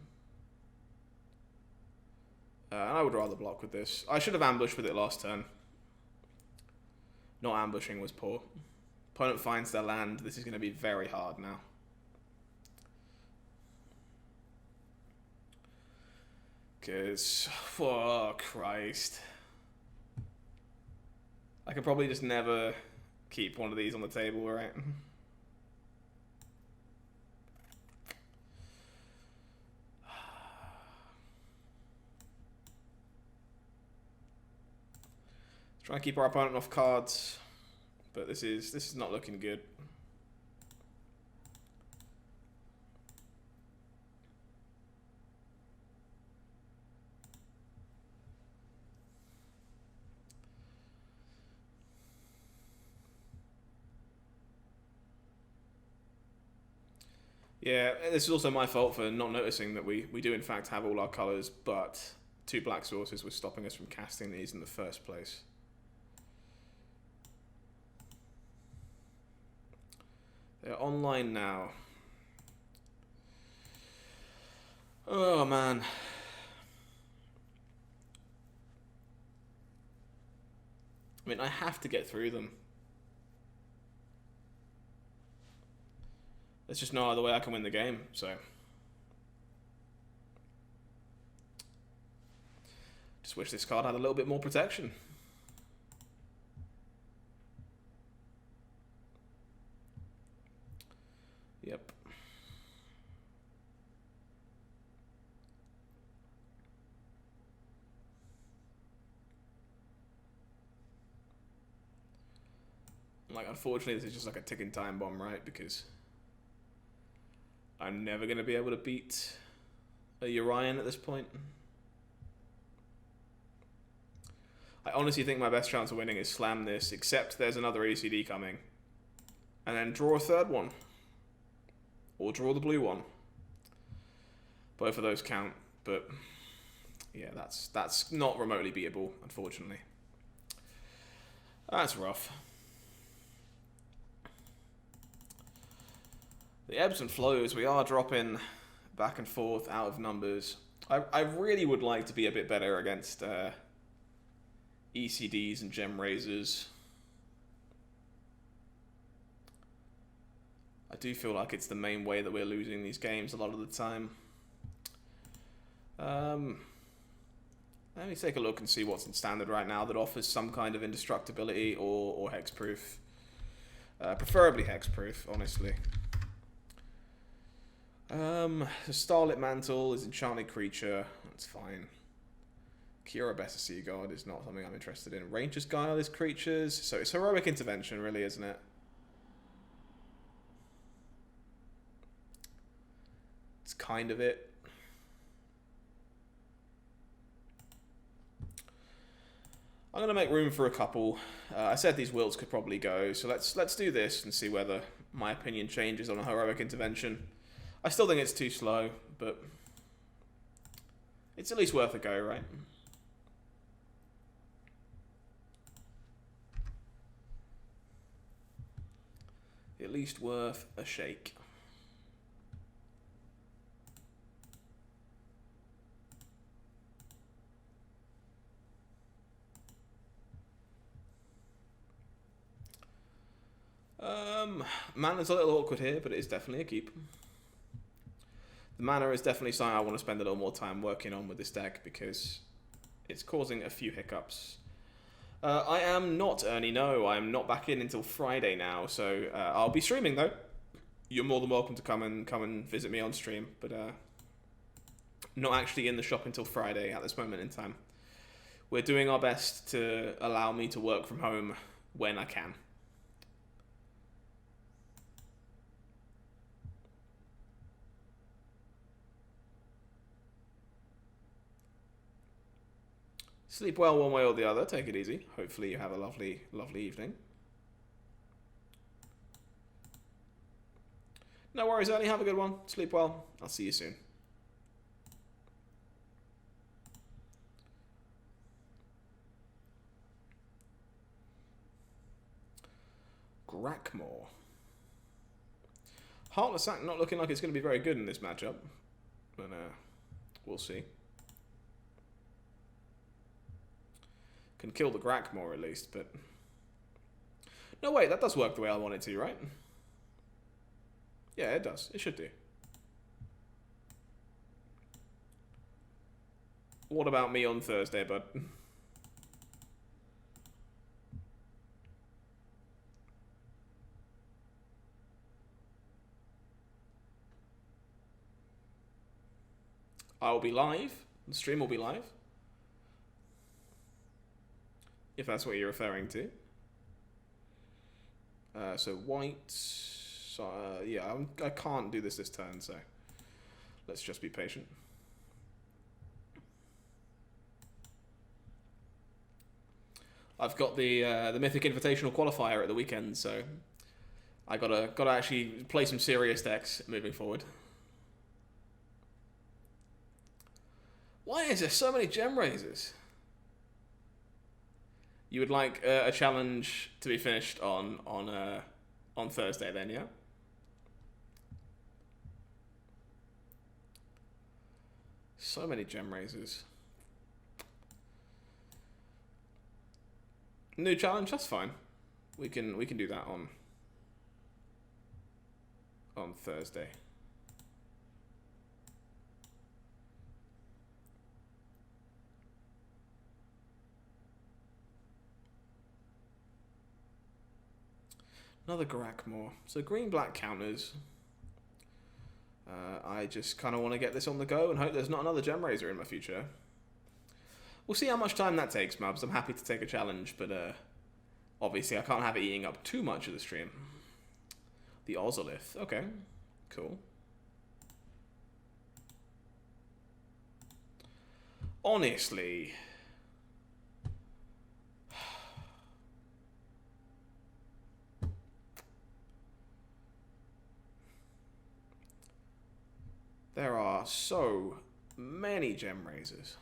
And I would rather block with this. I should have ambushed with it last turn. Not ambushing was poor. Opponent finds their land. This is going to be very hard now. Because, oh Christ. I could probably just never keep one of these on the table, right? Try and keep our opponent off cards, but this is not looking good. Yeah, this is also my fault for not noticing that we do in fact have all our colours, but 2 black sources were stopping us from casting these in the first place. They're online now. Oh man. I mean, I have to get through them. There's just no other way I can win the game, so. Just wish this card had a little bit more protection. Yep. Like, unfortunately, this is just like a ticking time bomb, right? Because I'm never going to be able to beat a Urian at this point. I honestly think my best chance of winning is slam this, except there's another ECD coming. And then draw a third one. Or draw the blue one. Both of those count, but yeah, that's not remotely beatable, unfortunately. That's rough. The ebbs and flows, we are dropping back and forth out of numbers. I really would like to be a bit better against ECDs and Gem Razors. I do feel like it's the main way that we're losing these games a lot of the time. Let me take a look and see what's in Standard right now that offers some kind of indestructibility or hexproof. Preferably hexproof, honestly. The Starlit Mantle is Enchanted Creature. That's fine. Cure Better Sea God is not something I'm interested in. Ranger's Guile is creatures. So it's Heroic Intervention, really, isn't it? It's kind of it. I'm going to make room for a couple. I said these wilts could probably go, so let's do this and see whether my opinion changes on a Heroic Intervention. I still think it's too slow, but it's at least worth a go, right? At least worth a shake. Mana's a little awkward here, but it is definitely a keep. The mana is definitely something I want to spend a little more time working on with this deck because it's causing a few hiccups. I am not Ernie, no. I am not back in until Friday now, so I'll be streaming though. You're more than welcome to come and visit me on stream, but not actually in the shop until Friday at this moment in time. We're doing our best to allow me to work from home when I can. Sleep well one way or the other. Take it easy. Hopefully you have a lovely, lovely evening. No worries, Ernie. Have a good one. Sleep well. I'll see you soon. Grackmore. Heartless Act not looking like it's going to be very good in this matchup. But we'll see. Can kill the Grackmore at least, but... No, wait, that does work the way I want it to, right? Yeah, it does. It should do. What about me on Thursday, bud? I will be live. The stream will be live. If that's what you're referring to. So white... yeah, I can't do this turn, so... Let's just be patient. I've got the Mythic Invitational Qualifier at the weekend, so... I gotta actually play some serious decks moving forward. Why is there so many gem raisers? You would like a challenge to be finished on Thursday, then, yeah? So many gem raisers. New challenge, that's fine. We can do that on Thursday. Another Grackmore. So green-black counters. I just kind of want to get this on the go and hope there's not another gem raiser in my future. We'll see how much time that takes, Mubs. I'm happy to take a challenge, but obviously I can't have it eating up too much of the stream. The Ozolith. Okay, cool. Honestly... There are so many gem raisers.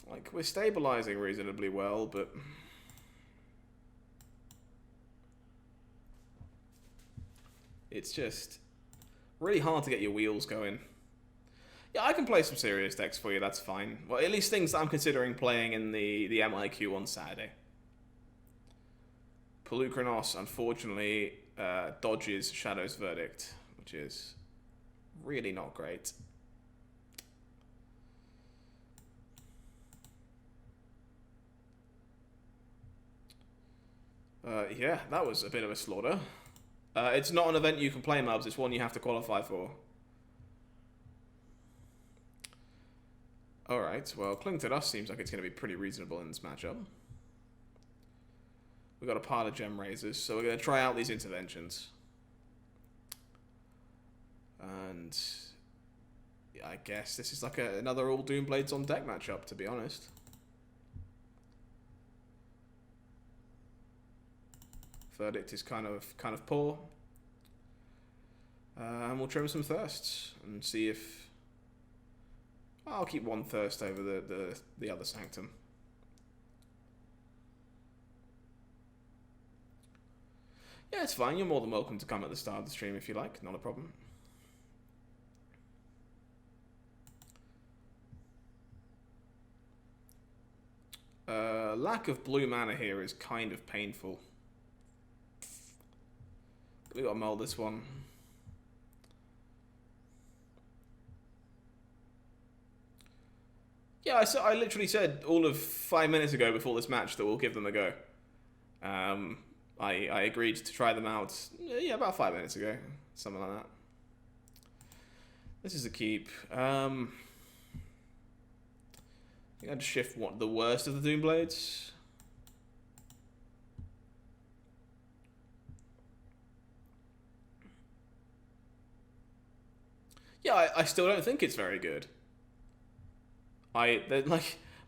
Like, we're stabilizing reasonably well, but... It's just really hard to get your wheels going. Yeah, I can play some serious decks for you, that's fine. Well, at least things that I'm considering playing in the MIQ on Saturday. Pelucranos, unfortunately, dodges Shadow's Verdict, which is really not great. Yeah, that was a bit of a slaughter. It's not an event you can play, Mubs, it's one you have to qualify for. Alright, well, Cling to Dust seems like it's going to be pretty reasonable in this matchup. We've got a pile of gem raisers, so we're going to try out these interventions. And I guess this is like another all Doomblades on deck matchup, to be honest. Verdict is kind of poor. And we'll trim some thirsts and see if... I'll keep one thirst over the other Sanctum. Yeah, it's fine. You're more than welcome to come at the start of the stream if you like. Not a problem. Lack of blue mana here is kind of painful. We gotta mold this one. Yeah, I literally said all of 5 minutes ago before this match that we'll give them a go. I agreed to try them out, yeah, about 5 minutes ago. Something like that. This is a keep. I think I'd shift the worst of the Doomblades. Yeah, I still don't think it's very good. My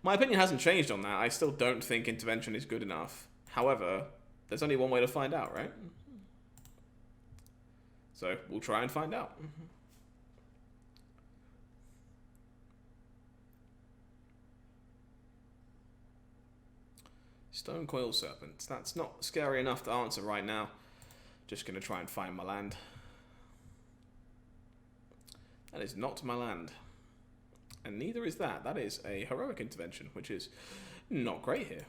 opinion hasn't changed on that. I still don't think intervention is good enough. However, there's only one way to find out, right? So we'll try and find out. Stone Coil Serpent. That's not scary enough to answer right now. Just gonna try and find my land. That is not my land. And neither is that. That is a heroic intervention, which is not great here.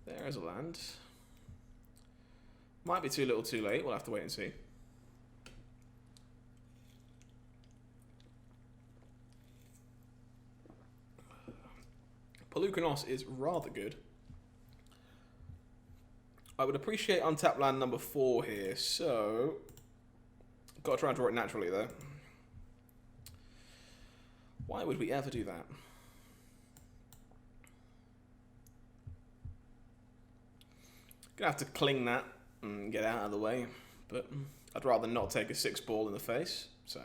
There is a land. Might be too little too late. We'll have to wait and see. Pelucanos is rather good. I would appreciate untapped land number 4 here, so... Got to try and draw it naturally, though. Why would we ever do that? Gonna have to cling that and get out of the way, but I'd rather not take a 6 ball in the face, so...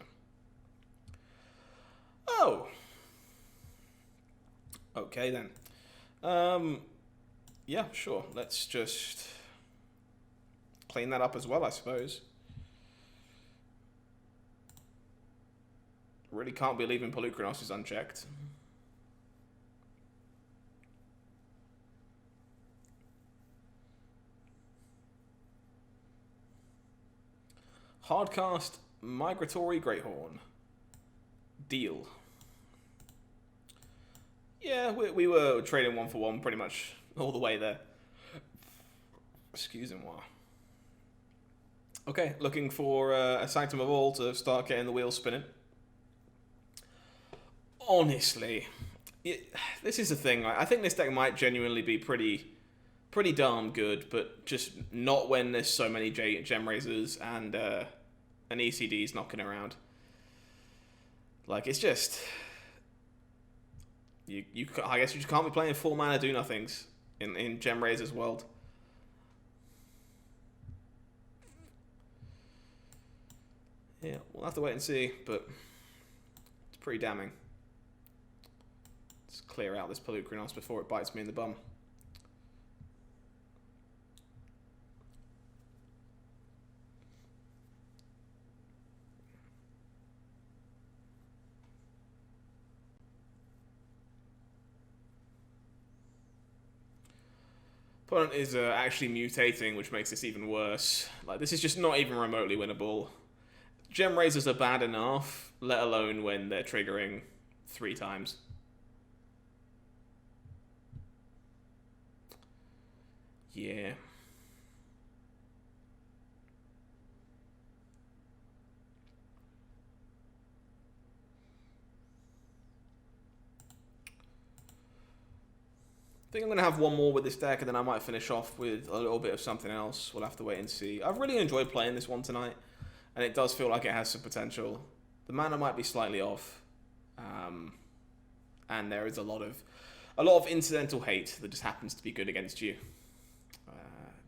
Oh! Okay then. Yeah, sure. Let's just clean that up as well, I suppose. Really can't be leaving Pelucanos is unchecked. Hardcast Migratory Greathorn. Deal. Yeah, we were trading 1 for 1 pretty much all the way there. Excuse me. Okay, looking for a Sanctum of All to start getting the wheels spinning. Honestly, this is the thing. I think this deck might genuinely be pretty darn good, but just not when there's so many gem raisers and an ECDs knocking around. Like, it's just... I guess you just can't be playing 4 mana do nothings in Gem Razor's world. Yeah, we'll have to wait and see, but it's pretty damning. Let's clear out this Pelucanos before it bites me in the bum. Opponent is actually mutating, which makes this even worse. Like, this is just not even remotely winnable. Gem Razors are bad enough, let alone when they're triggering 3 times. Yeah. I think I'm going to have one more with this deck, and then I might finish off with a little bit of something else. We'll have to wait and see. I've really enjoyed playing this one tonight, and it does feel like it has some potential. The mana might be slightly off, and there is a lot of incidental hate that just happens to be good against you,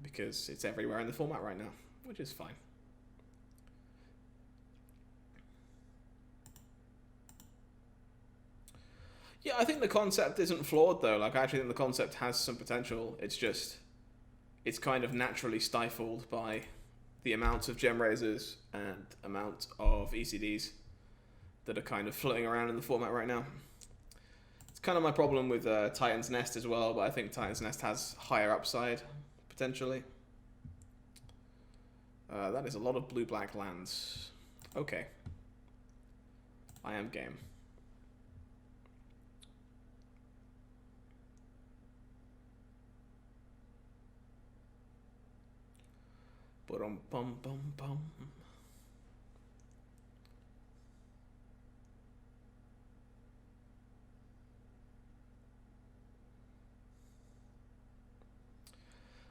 because it's everywhere in the format right now, which is fine. Yeah, I think the concept isn't flawed, though. Like, I actually think the concept has some potential. It's just, it's kind of naturally stifled by the amount of gem raisers and amount of ECDs that are kind of floating around in the format right now. It's kind of my problem with Titan's Nest as well, but I think Titan's Nest has higher upside, potentially. That is a lot of blue-black lands. Okay. I am game. Bum.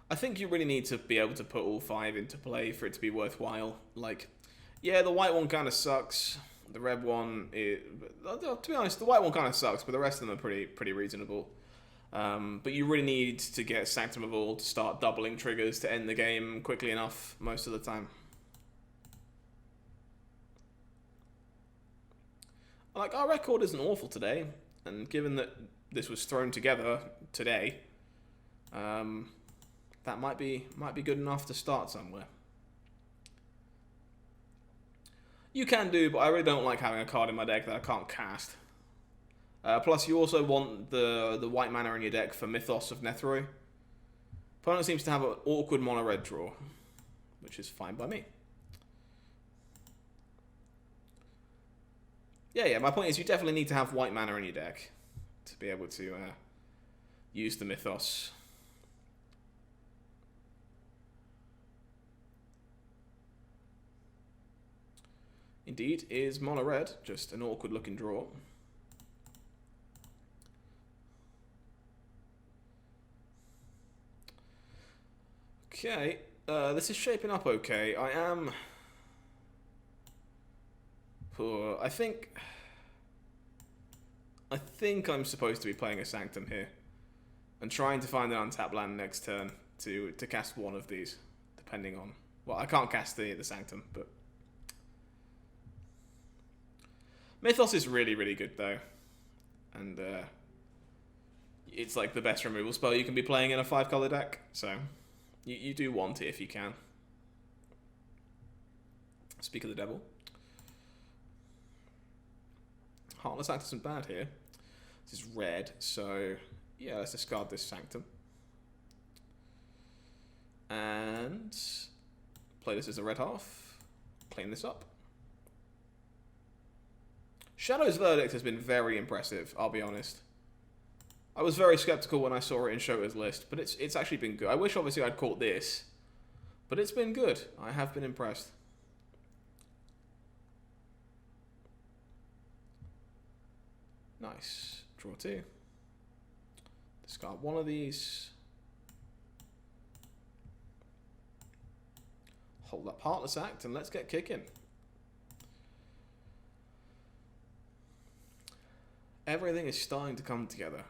I think you really need to be able to put all 5 into play for it to be worthwhile. Like, yeah, the white one kind of sucks. The red one, to be honest, the white one kind of sucks, but the rest of them are pretty reasonable. But you really need to get Sanctum of All to start doubling triggers to end the game quickly enough most of the time. Like, our record isn't awful today, and given that this was thrown together today, that might be good enough to start somewhere. You can do, but I really don't like having a card in my deck that I can't cast. Plus, you also want the white mana in your deck for Mythos of Nethroi. Opponent seems to have an awkward mono-red draw, which is fine by me. Yeah, my point is you definitely need to have white mana in your deck to be able to use the Mythos. Indeed, is mono-red just an awkward-looking draw? Okay, this is shaping up okay. I am... I think I'm supposed to be playing a Sanctum here and trying to find an untapped land next turn to cast one of these, depending on... Well, I can't cast the Sanctum, but... Mythos is really good, though. And it's like the best removal spell you can be playing in a 5-color deck, so you do want it if you can. Speak of the devil. Heartless Act isn't bad here. This is red, so yeah, let's discard this Sanctum. And play this as a red half. Clean this up. Shadow's Verdict has been very impressive, I'll be honest. I was very skeptical when I saw it in Shota's list, but it's actually been good. I wish, obviously, I'd caught this, but it's been good. I have been impressed. Nice. Draw 2. Discard one of these. Hold up Heartless Act, and let's get kicking. Everything is starting to come together.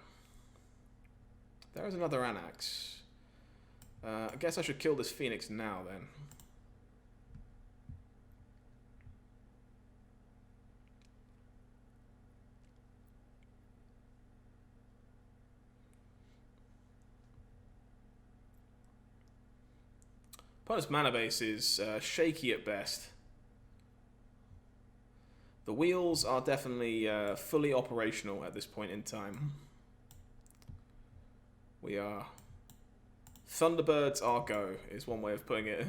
There is another Anax. I guess I should kill this Phoenix now, then. Opponent's mana base is shaky at best. The wheels are definitely fully operational at this point in time. We are... Thunderbirds are go, is one way of putting it.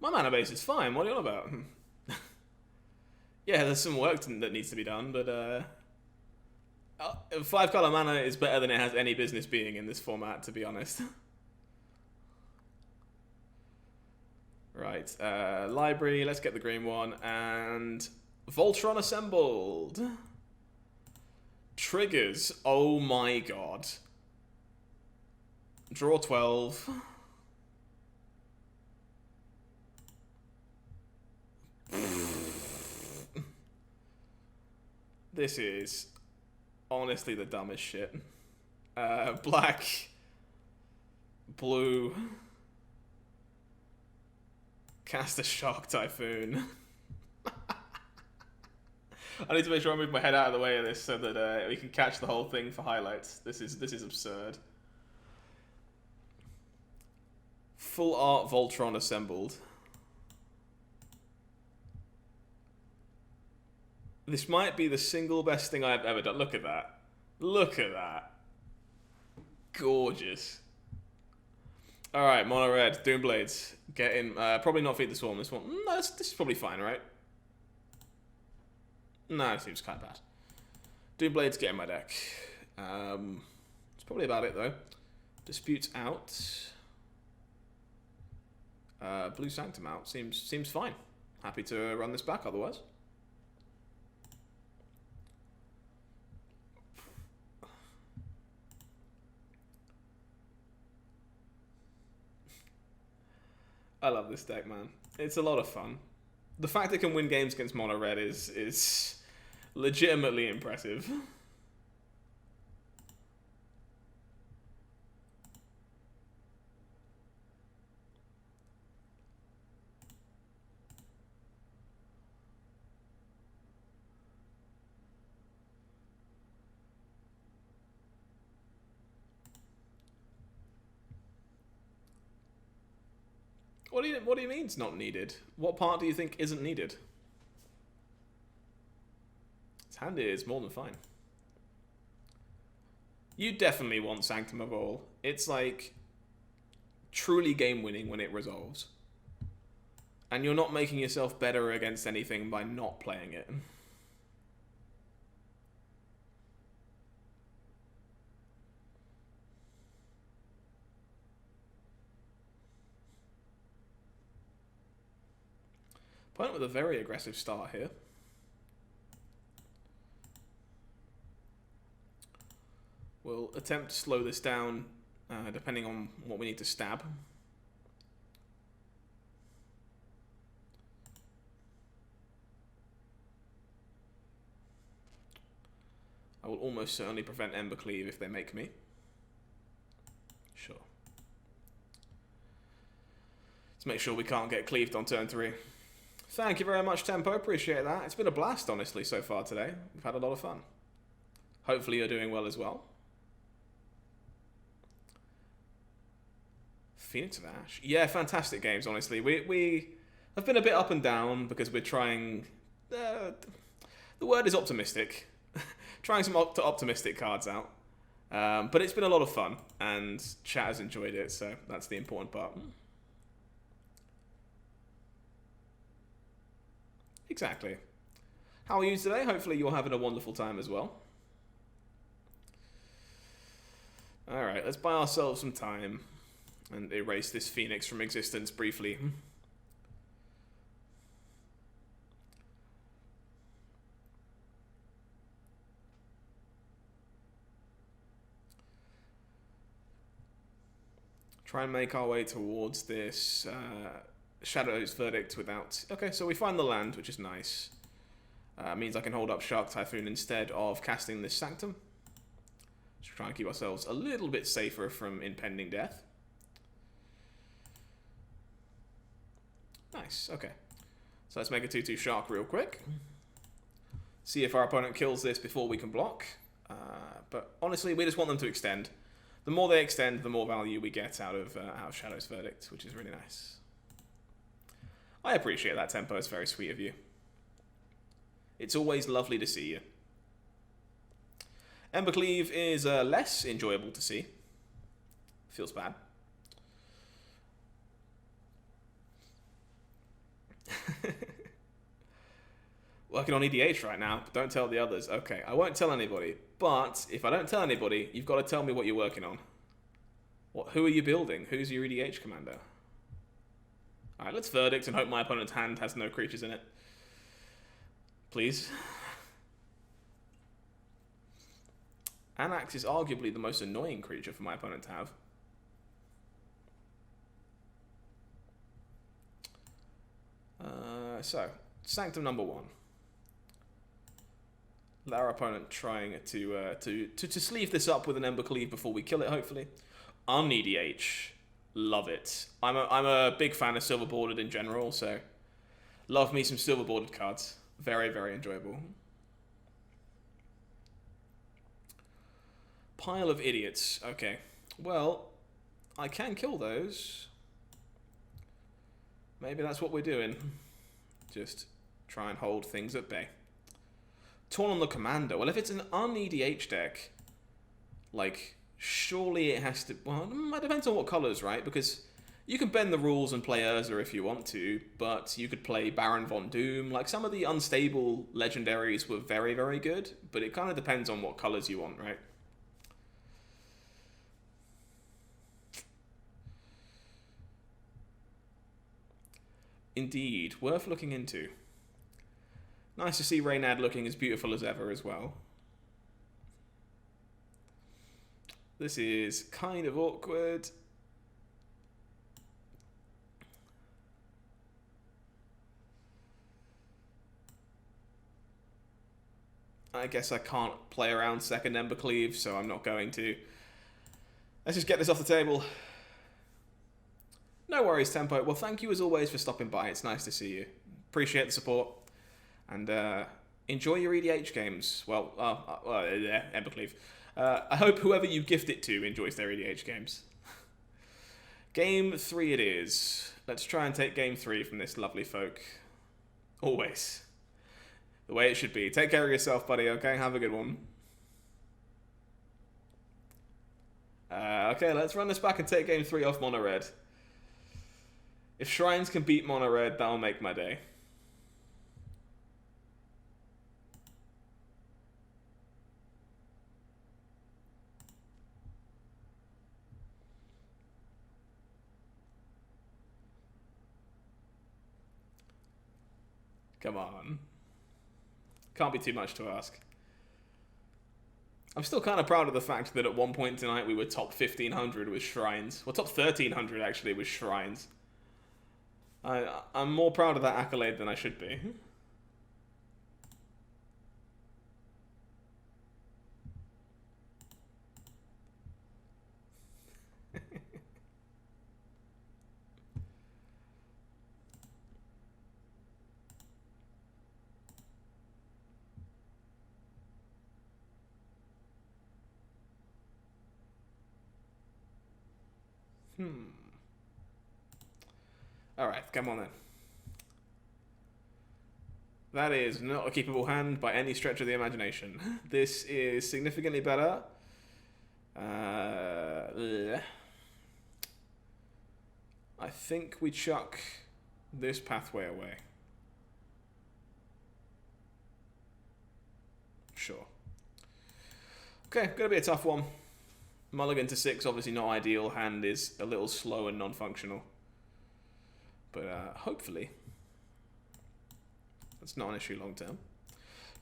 My mana base is fine, what are you on about? Yeah, there's some work that needs to be done, but 5-color mana is better than it has any business being in this format, to be honest. Right, library, let's get the green one, and Voltron assembled. Triggers, oh my god. Draw 12. This is honestly the dumbest shit. Black, blue, cast a Shark Typhoon. I need to make sure I move my head out of the way of this so that we can catch the whole thing for highlights. This is absurd. Full art Voltron assembled. This might be the single best thing I've ever done. Look at that. Look at that. Gorgeous. Alright, mono red, Doomblades. Get in. Probably not Feed the Swarm this one. No, this is probably fine, right? No, it seems kind of bad. Doomblades get in my deck. It's probably about it, though. Disputes out. Blue Sanctum out. Seems fine. Happy to run this back otherwise. I love this deck, man. It's a lot of fun. The fact it can win games against mono red is legitimately impressive. What do you mean it's not needed? What part do you think isn't needed? Its hand is more than fine. You definitely want Sanctum of all. It's like truly game winning when it resolves. And you're not making yourself better against anything by not playing it. Opponent with a very aggressive start here. We'll attempt to slow this down, depending on what we need to stab. I will almost certainly prevent Embercleave if they make me. Sure. Let's make sure we can't get cleaved on turn 3. Thank you very much, Tempo. Appreciate that. It's been a blast, honestly, so far today. We've had a lot of fun. Hopefully you're doing well as well. Phoenix of Ash. Yeah, fantastic games, honestly. We have been a bit up and down because we're trying... the word is optimistic. Trying some optimistic cards out. But it's been a lot of fun, and chat has enjoyed it, so that's the important part. Exactly. How are you today? Hopefully you're having a wonderful time as well. Alright, let's buy ourselves some time and erase this Phoenix from existence briefly. Try and make our way towards this Shadow's Verdict without... Okay, so we find the land, which is nice. Means I can hold up Shark Typhoon instead of casting this Sanctum. Just trying to keep ourselves a little bit safer from impending death. Nice, okay. So let's make a 2/2 Shark real quick. See if our opponent kills this before we can block. But honestly, we just want them to extend. The more they extend, the more value we get out of Shadow's Verdict, which is really nice. I appreciate that, Tempo. It's very sweet of you. It's always lovely to see you. Embercleave is less enjoyable to see. Feels bad. Working on EDH right now, but don't tell the others. Okay, I won't tell anybody. But if I don't tell anybody, you've got to tell me what you're working on. Who are you building? Who's your EDH commander? Alright, let's Verdict and hope my opponent's hand has no creatures in it. Please. Anax is arguably the most annoying creature for my opponent to have. So, Sanctum number 1. Let our opponent trying to sleeve this up with an Ember Cleave before we kill it, hopefully. EDH. Love it. I'm a big fan of silver bordered in general, so love me some silver bordered cards. Very, very enjoyable. Pile of idiots. Okay. Well, I can kill those. Maybe that's what we're doing. Just try and hold things at bay. Torn on the Commander. Well, if it's an un-EDH deck, like, surely it has to... Well, it depends on what colours, right? Because you can bend the rules and play Urza if you want to, but you could play Baron Von Doom. Like, some of the unstable legendaries were very, very good, but it kind of depends on what colours you want, right? Indeed, worth looking into. Nice to see Reynad looking as beautiful as ever as well. This is kind of awkward. I guess I can't play around second Ember Cleave, so I'm not going to. Let's just get this off the table. No worries, Tempo. Well, thank you as always for stopping by. It's nice to see you. Appreciate the support. And enjoy your EDH games. Well, Ember Cleave. I hope whoever you gift it to enjoys their EDH games. Game 3 it is. Let's try and take Game 3 from this lovely folk. Always. The way it should be. Take care of yourself, buddy, okay? Have a good one. Okay, let's run this back and take Game 3 off Mono Red. If Shrines can beat Mono Red, that'll make my day. Come on. Can't be too much to ask. I'm still kind of proud of the fact that at one point tonight we were top 1500 with Shrines. Well, top 1300 actually with Shrines. I'm more proud of that accolade than I should be. Alright, come on then. That is not a keepable hand by any stretch of the imagination. This is significantly better. I think we chuck this pathway away. Sure. Okay, gonna be a tough one. Mulligan to 6, obviously not ideal. Hand is a little slow and non-functional. But hopefully, that's not an issue long term.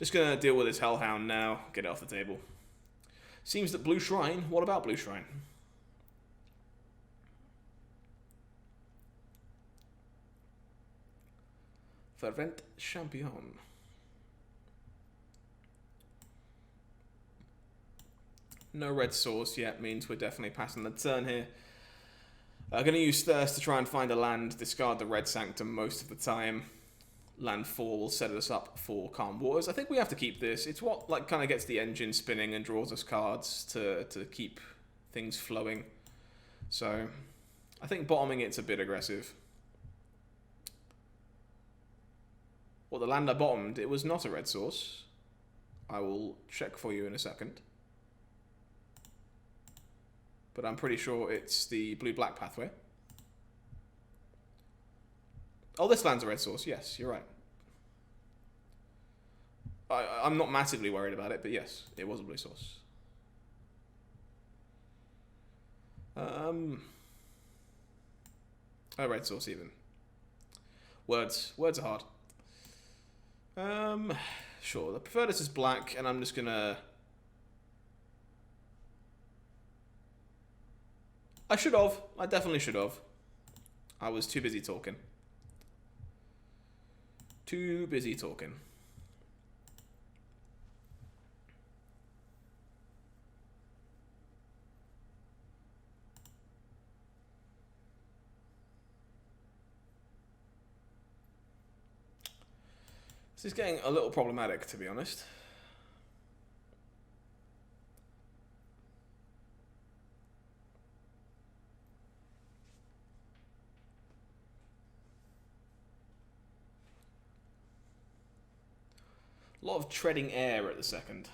Just going to deal with this Hellhound now. Get it off the table. Seems that Blue Shrine... What about Blue Shrine? Fervent Champion. No red source yet means we're definitely passing the turn here. I'm going to use Thirst to try and find a land, discard the red Sanctum most of the time. Land 4 will set us up for Calm Waters. I think we have to keep this. It's what like kind of gets the engine spinning and draws us cards to keep things flowing. So I think bottoming it's a bit aggressive. Well, the land I bottomed, it was not a red source. I will check for you in a second. But I'm pretty sure it's the blue-black pathway. Oh, this land's a red source. Yes, you're right. I'm not massively worried about it, but yes, it was a blue source. A red source even. Words are hard. Sure, the preferred is black, and I'm just gonna... I should have. I definitely should have. I was too busy talking. Too busy talking. This is getting a little problematic, to be honest. A lot of treading air at the second.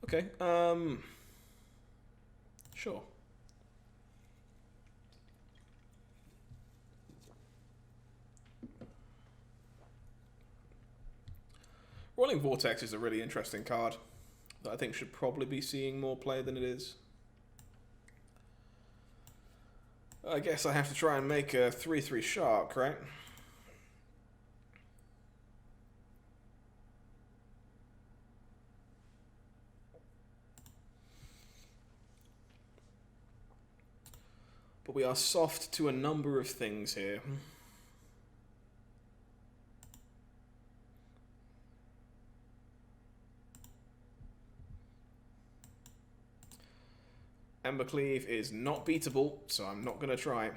Okay, sure. Rolling Vortex is a really interesting card that I think should probably be seeing more play than it is. I guess I have to try and make a 3/3 shark, right? But we are soft to a number of things here. Embercleave is not beatable, so I'm not going to try.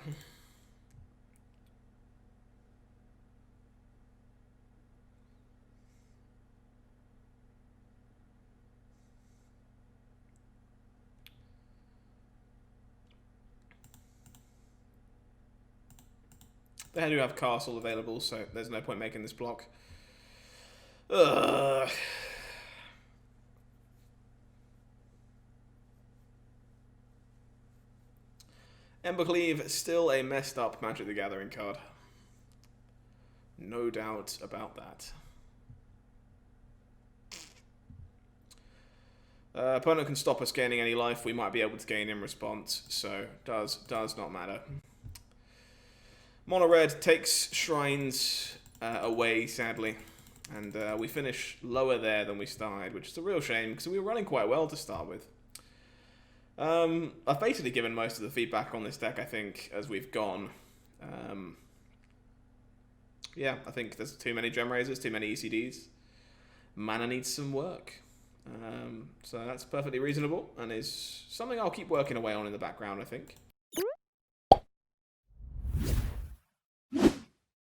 They do have castle available, so there's no point making this block. Ugh. Embercleave, still a messed up Magic the Gathering card. No doubt about that. Opponent can stop us gaining any life we might be able to gain in response, so does not matter. Mono red takes shrines away, sadly, and we finish lower there than we started, which is a real shame because we were running quite well to start with. I've basically given most of the feedback on this deck, I think, as we've gone. Yeah, I think there's too many Gem Raisers, too many ECDs. Mana needs some work. So that's perfectly reasonable and is something I'll keep working away on in the background, I think.